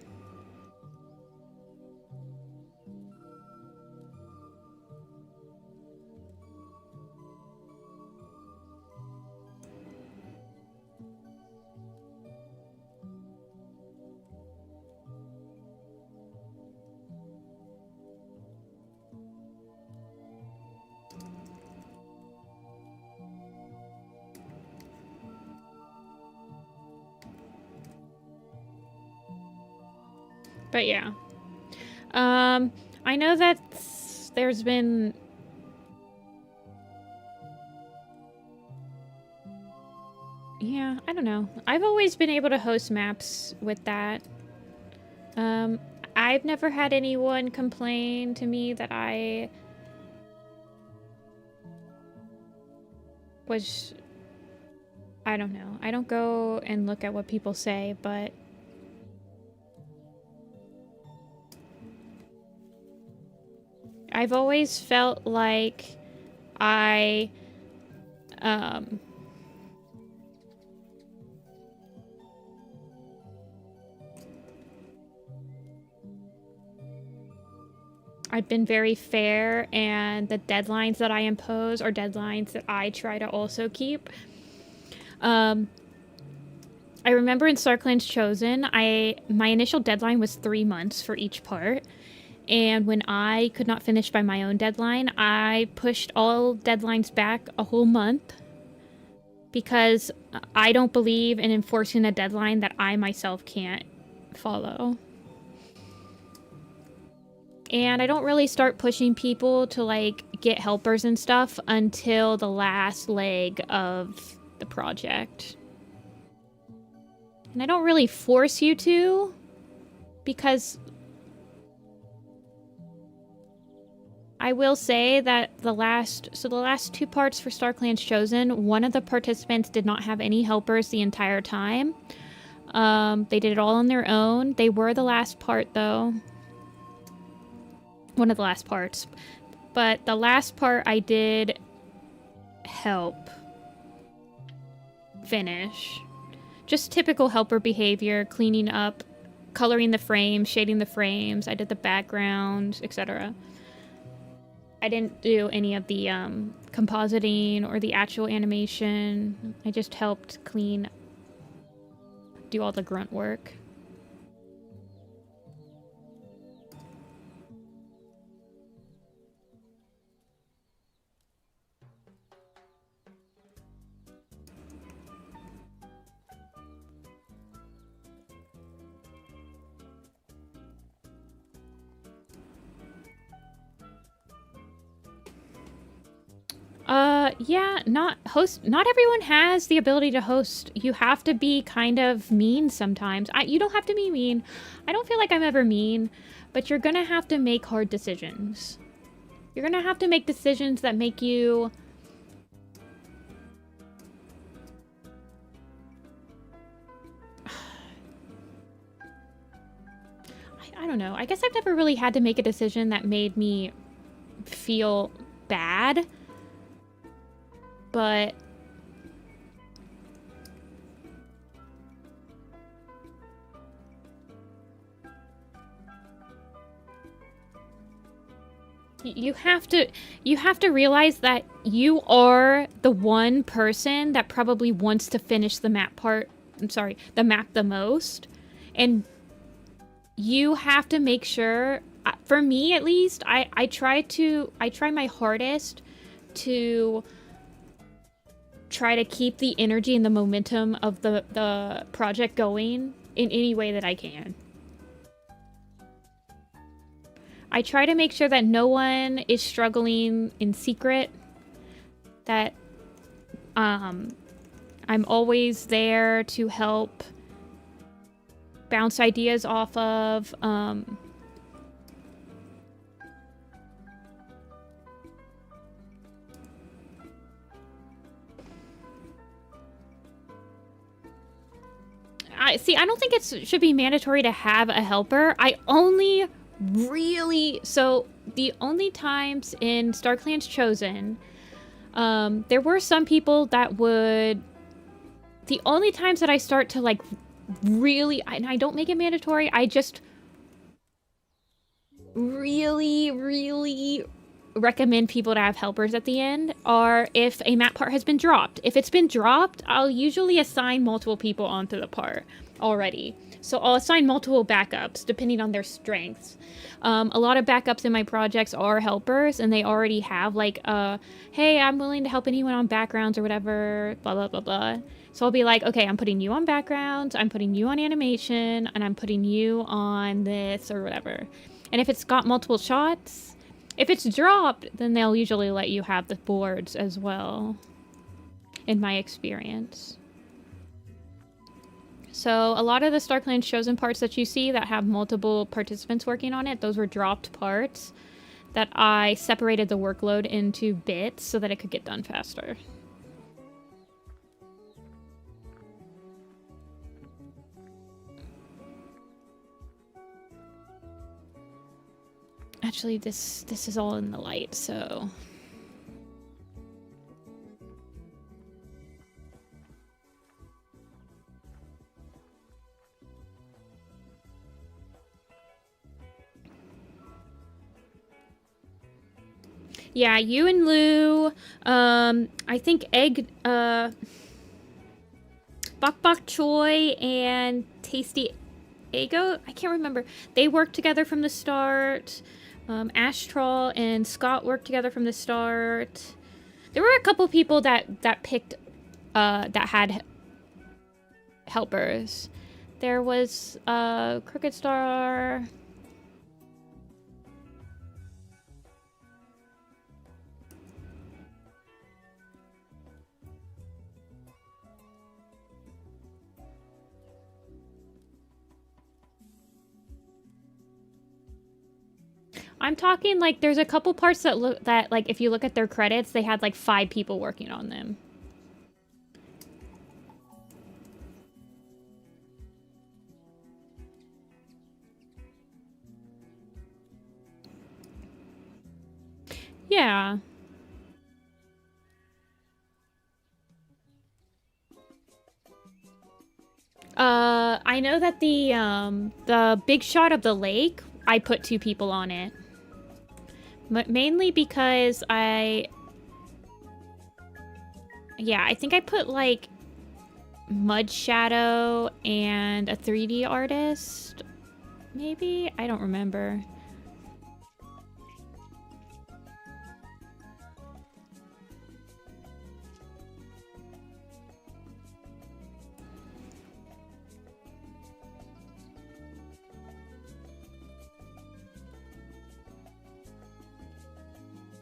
S1: But yeah. I know that there's been... Yeah, I don't know. I've always been able to host maps with that. I've never had anyone complain to me that I was... I don't know. I don't go and look at what people say, but... I've always felt like I've been very fair, and the deadlines that I impose are deadlines that I try to also keep. I remember in StarClan's Chosen, my initial deadline was 3 months for each part. And when I could not finish by my own deadline, I pushed all deadlines back a whole month because I don't believe in enforcing a deadline that I myself can't follow. And I don't really start pushing people to like get helpers and stuff until the last leg of the project. And I don't really force you to, because I will say that the last 2 parts for StarClan's Chosen, one of the participants did not have any helpers the entire time. They did it all on their own. They were the last part, though. One of the last parts. But the last part I did help finish. Just typical helper behavior, cleaning up, coloring the frames, shading the frames. I did the background, etc. I didn't do any of the compositing or the actual animation. I just helped do all the grunt work. Yeah, not everyone has the ability to host. You have to be kind of mean sometimes. You don't have to be mean. I don't feel like I'm ever mean, but you're gonna have to make hard decisions. You're gonna have to make decisions that make you... I don't know. I guess I've never really had to make a decision that made me feel bad. But you have to realize that you are the one person that probably wants to finish the map the most, and you have to make sure, for me at least, I try my hardest to try to keep the energy and the momentum of the project going in any way that I can. I try to make sure that no one is struggling in secret. That I'm always there to help bounce ideas off of. I don't think it should be mandatory to have a helper. I only really... So, the only times in StarClan's Chosen, there were some people that would... The only times that I start to, like, really... And I don't make it mandatory, I just really recommend people to have helpers at the end are if a map part has been dropped. If it's been dropped, I'll usually assign multiple people onto the part already. So I'll assign multiple backups depending on their strengths. A lot of backups in my projects are helpers, and they already have like, hey, I'm willing to help anyone on backgrounds or whatever, blah, blah, blah, blah. So I'll be like, okay, I'm putting you on backgrounds, I'm putting you on animation, and I'm putting you on this or whatever. And if it's got multiple shots, if it's dropped, then they'll usually let you have the boards as well, in my experience. So a lot of the StarClan's Chosen parts that you see that have multiple participants working on it, those were dropped parts that I separated the workload into bits so that it could get done faster. Actually, this is all in the light, so... Yeah, you and Lou, I think Bok Bok Choi and Tasty Ego, I can't remember. They worked together from the start. Astral and Scott worked together from the start. There were a couple people that picked, that had helpers. There was, Crooked Star... I'm talking, like, there's a couple parts that look, that, like, if you look at their credits, they had, like, 5 people working on them. Yeah. I know that the big shot of the lake, I put 2 people on it. Mainly because I think I put, like, Mud Shadow and a 3D artist, maybe? I don't remember.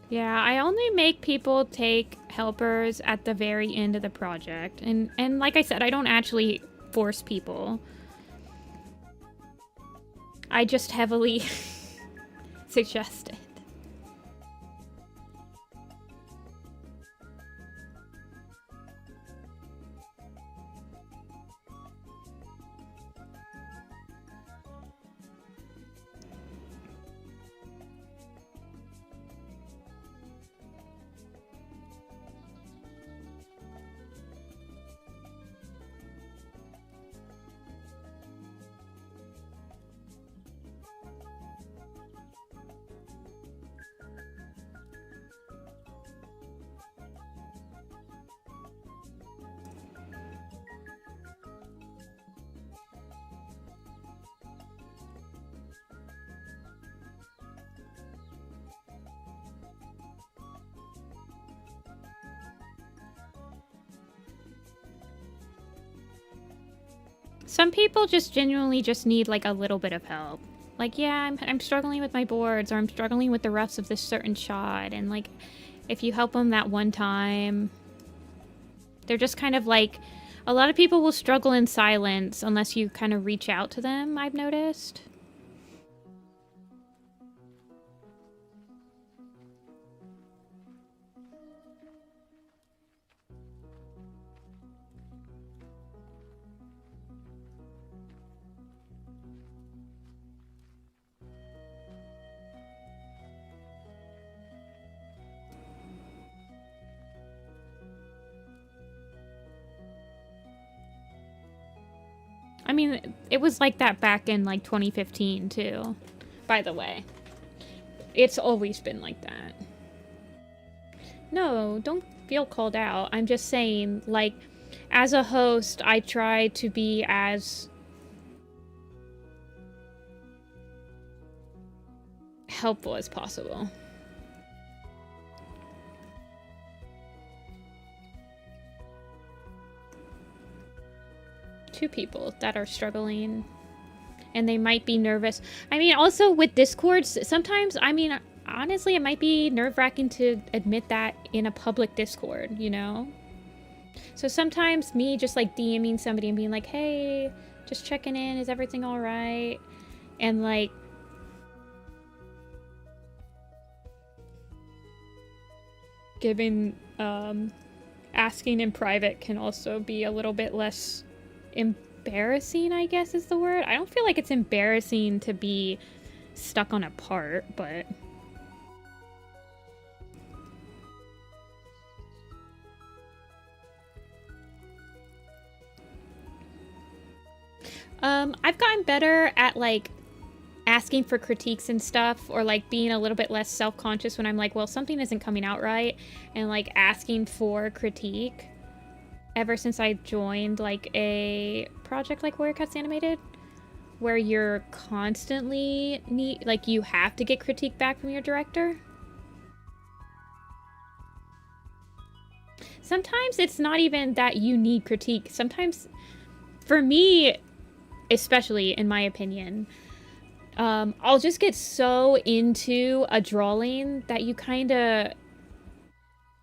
S1: Yeah, I only make people take helpers at the very end of the project. And like I said, I don't actually force people. I just heavily suggest it. Some people just genuinely just need, like, a little bit of help. like, yeah, I'm struggling with my boards, or I'm struggling with the roughs of this certain shot, and like, if you help them that one time, they're just kind of like, a lot of people will struggle in silence unless you kind of reach out to them, I've noticed. I mean, it was like that back in like 2015 too, by the way. It's always been like that. No, don't feel called out. I'm just saying, like, as a host, I try to be as helpful as possible. Two people that are struggling, and they might be nervous. I mean, also with Discords, sometimes, I mean, honestly, it might be nerve-wracking to admit that in a public Discord, you know? So sometimes me just like DMing somebody and being like, hey, just checking in, is everything all right? And like, giving, asking in private can also be a little bit less embarrassing, I guess is the word. I don't feel like it's embarrassing to be stuck on a part, but I've gotten better at like asking for critiques and stuff, or like being a little bit less self-conscious when I'm like, well, something isn't coming out right, and like asking for critique ever since I joined like a project like Warrior Cats Animated, where you're constantly like you have to get critique back from your director. Sometimes it's not even that you need critique. Sometimes, for me, especially in my opinion, I'll just get so into a drawing that you kind of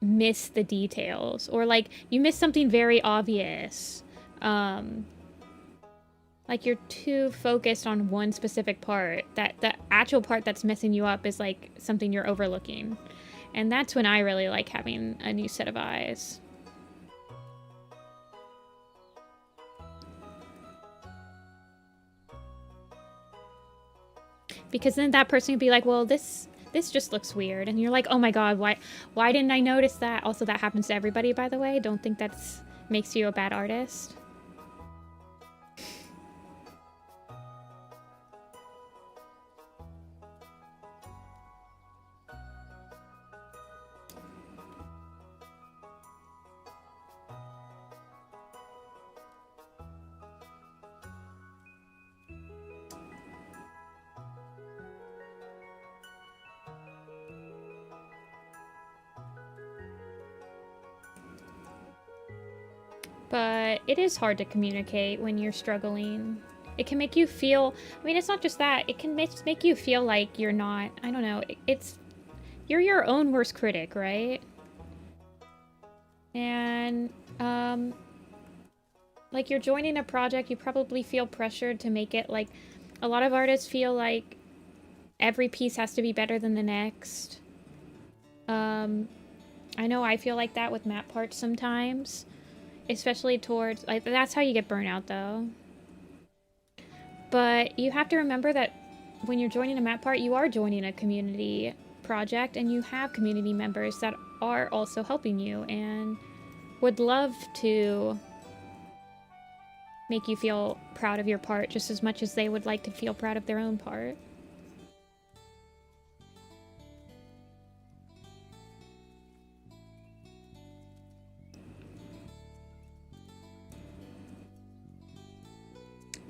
S1: miss the details, or like you miss something very obvious. Like you're too focused on one specific part, that the actual part that's messing you up is like something you're overlooking. And that's when I really like having a new set of eyes. Because then that person could be like, well, this just looks weird. And you're like, oh my god, why didn't I notice that? Also, that happens to everybody, by the way. Don't think that's makes you a bad artist. But it is hard to communicate when you're struggling. It can make you feel, I mean, it's not just that, it can make you feel like you're not, I don't know, you're your own worst critic, right? And, like, you're joining a project, you probably feel pressured to make it, like, a lot of artists feel like every piece has to be better than the next. I know I feel like that with map parts sometimes. Especially towards, like, that's how you get burnout, though. But you have to remember that when you're joining a map part, you are joining a community project, and you have community members that are also helping you and would love to make you feel proud of your part just as much as they would like to feel proud of their own part.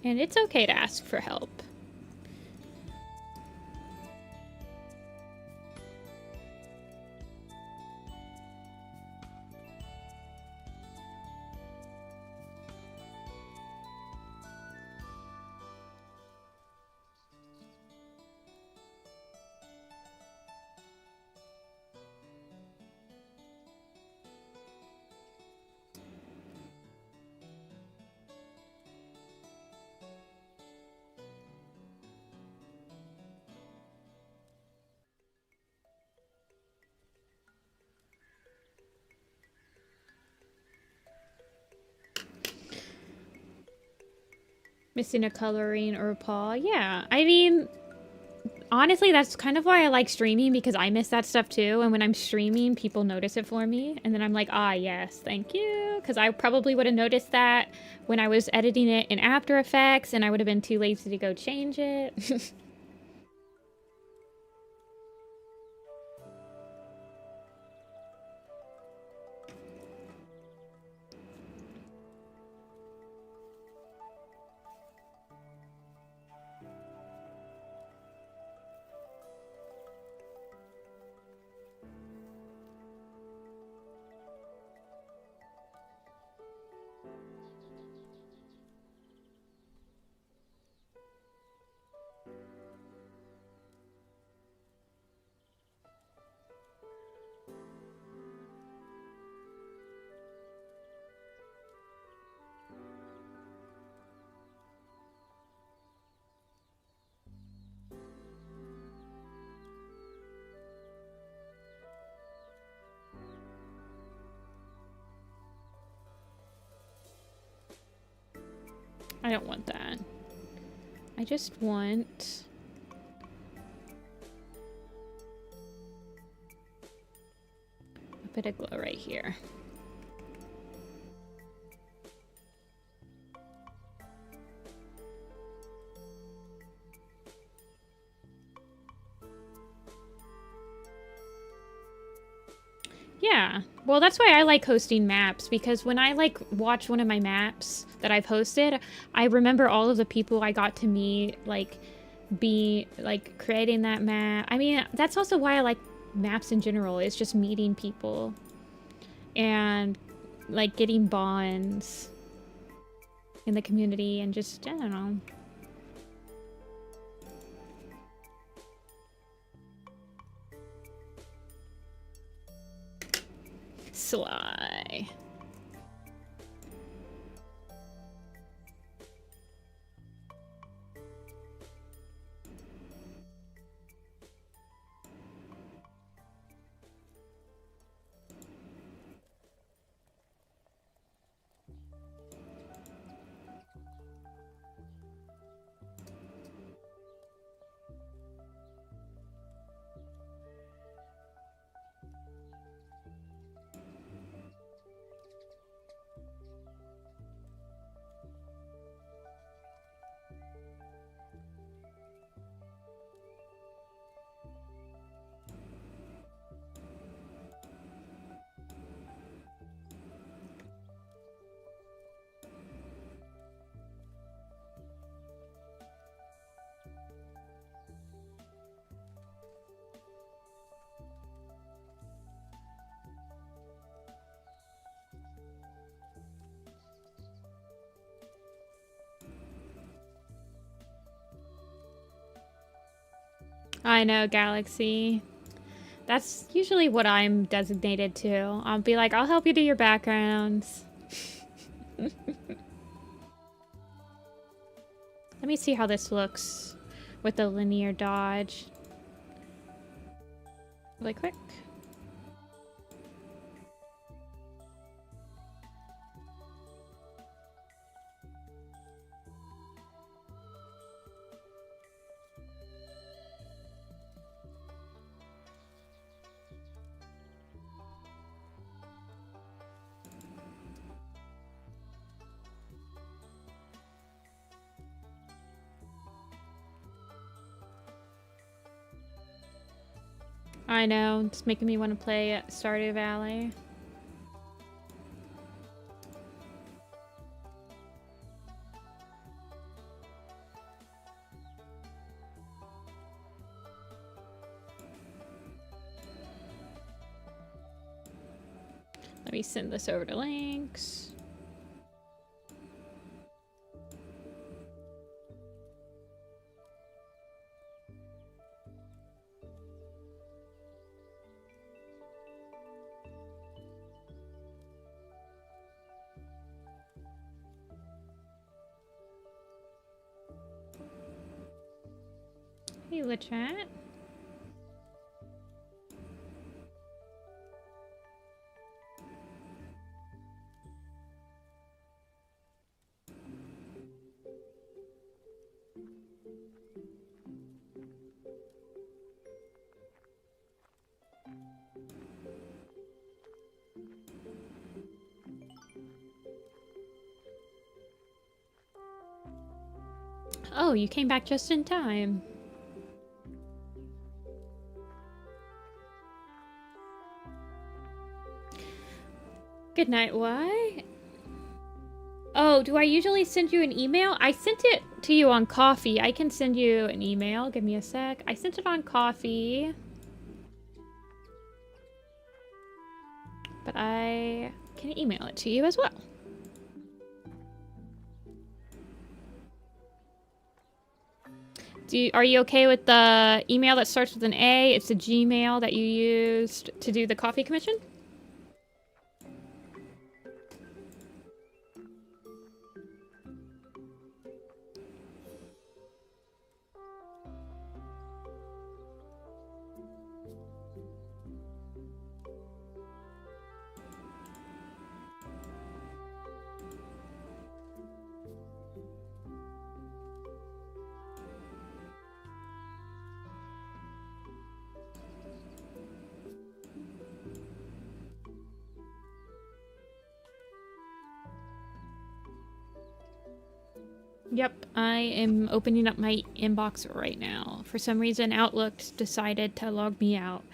S1: And it's okay to ask for help. Missing a coloring or a paw. Yeah, I mean, honestly, that's kind of why I like streaming, because I miss that stuff too. And when I'm streaming, people notice it for me. And then I'm like, ah, yes, thank you. Because I probably would have noticed that when I was editing it in After Effects, and I would have been too lazy to go change it. I don't want that. I just want... a bit of glow right here. Yeah, well, that's why I like hosting maps, because when I like watch one of my maps that I've hosted, I remember all of the people I got to meet, like creating that map. I mean, that's also why I like maps in general. It's just meeting people and like getting bonds in the community and just, I don't know. Sly. I know, Galaxy. That's usually what I'm designated to. I'll be like, I'll help you do your backgrounds. Let me see how this looks with the linear dodge. Really quick. I know, it's making me want to play Stardew Valley. Let me send this over to links. Hey, LeChat. Oh, you came back just in time. Good night, what? Oh, do I usually send you an email? I sent it to you on coffee. I can send you an email. Give me a sec. I sent it on coffee. But I can email it to you as well. Are you okay with the email that starts with an A? It's the Gmail that you used to do the coffee commission? Yep, I am opening up my inbox right now. For some reason, Outlook decided to log me out.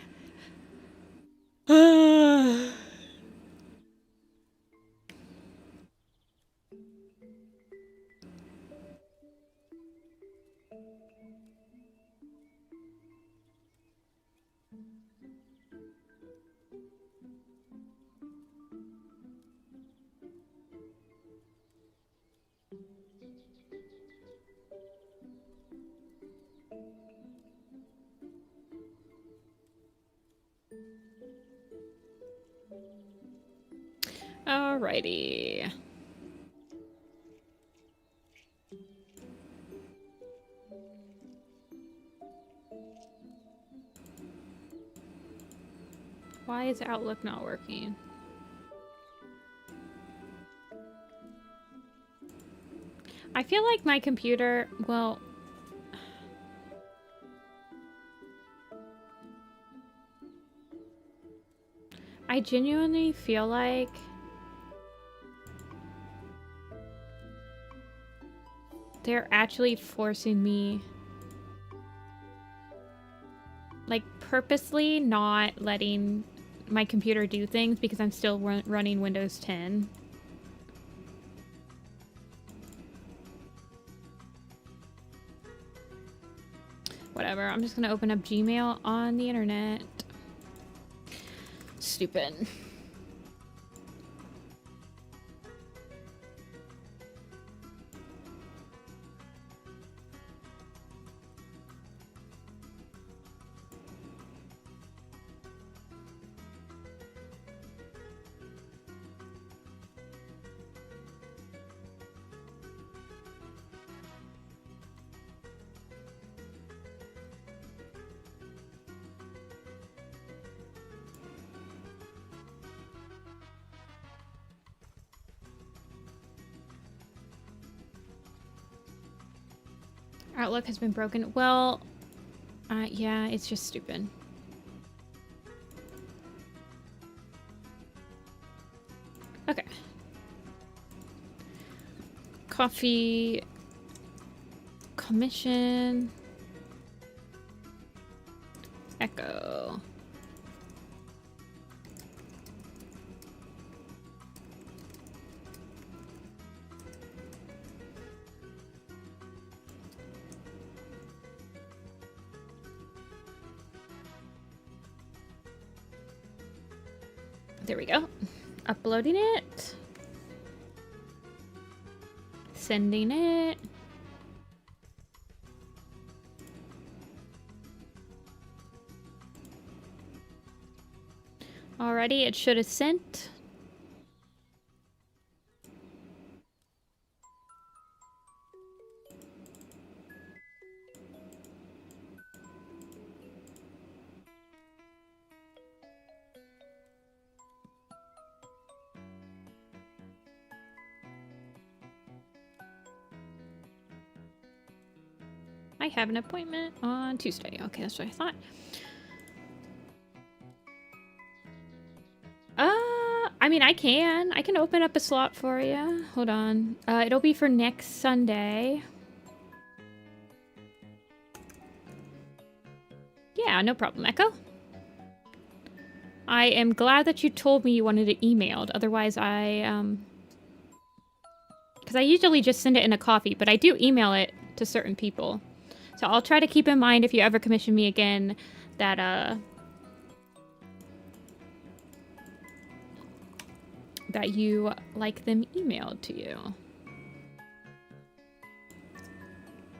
S1: Alrighty. Why is Outlook not working? I feel like my computer, well... I genuinely feel like... they're actually forcing me... like, purposely not letting my computer do things because I'm still running Windows 10. Whatever, I'm just gonna open up Gmail on the internet. Stupid. Outlook has been broken. Well, yeah, it's just stupid. Okay. Coffee. Commission. Echo. There we go. Uploading it. Sending it. Alrighty, it should have sent. I have an appointment on Tuesday. Okay, that's what I thought. I mean, I can open up a slot for you. Hold on. It'll be for next Sunday. Yeah, no problem, Echo. I am glad that you told me you wanted it emailed. Otherwise, because I usually just send it in a coffee, but I do email it to certain people. So I'll try to keep in mind if you ever commission me again that, that you like them emailed to you.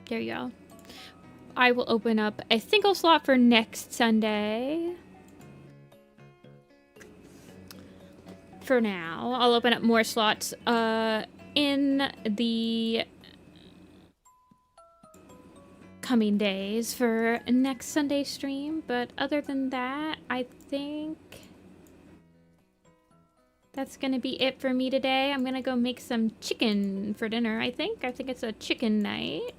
S1: There you go. I will open up a single slot for next Sunday. For now, I'll open up more slots in the coming days for next Sunday stream. But other than that, I think that's gonna be it for me today. I'm gonna go make some chicken for dinner, I think. I think it's a chicken night.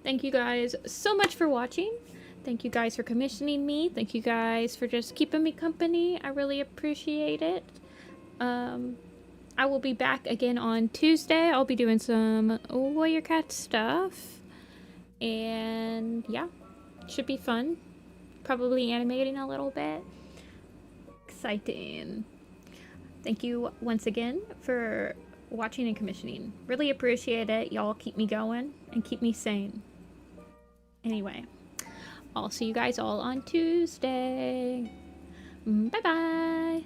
S1: Thank you guys so much for watching. Thank you guys for commissioning me. Thank you guys for just keeping me company. I really appreciate it. I will be back again on Tuesday. I'll be doing some Warrior Cat stuff. And yeah, should be fun. Probably animating a little bit. Exciting. Thank you once again for watching and commissioning. Really appreciate it. Y'all keep me going and keep me sane. Anyway, I'll see you guys all on Tuesday. Bye-bye.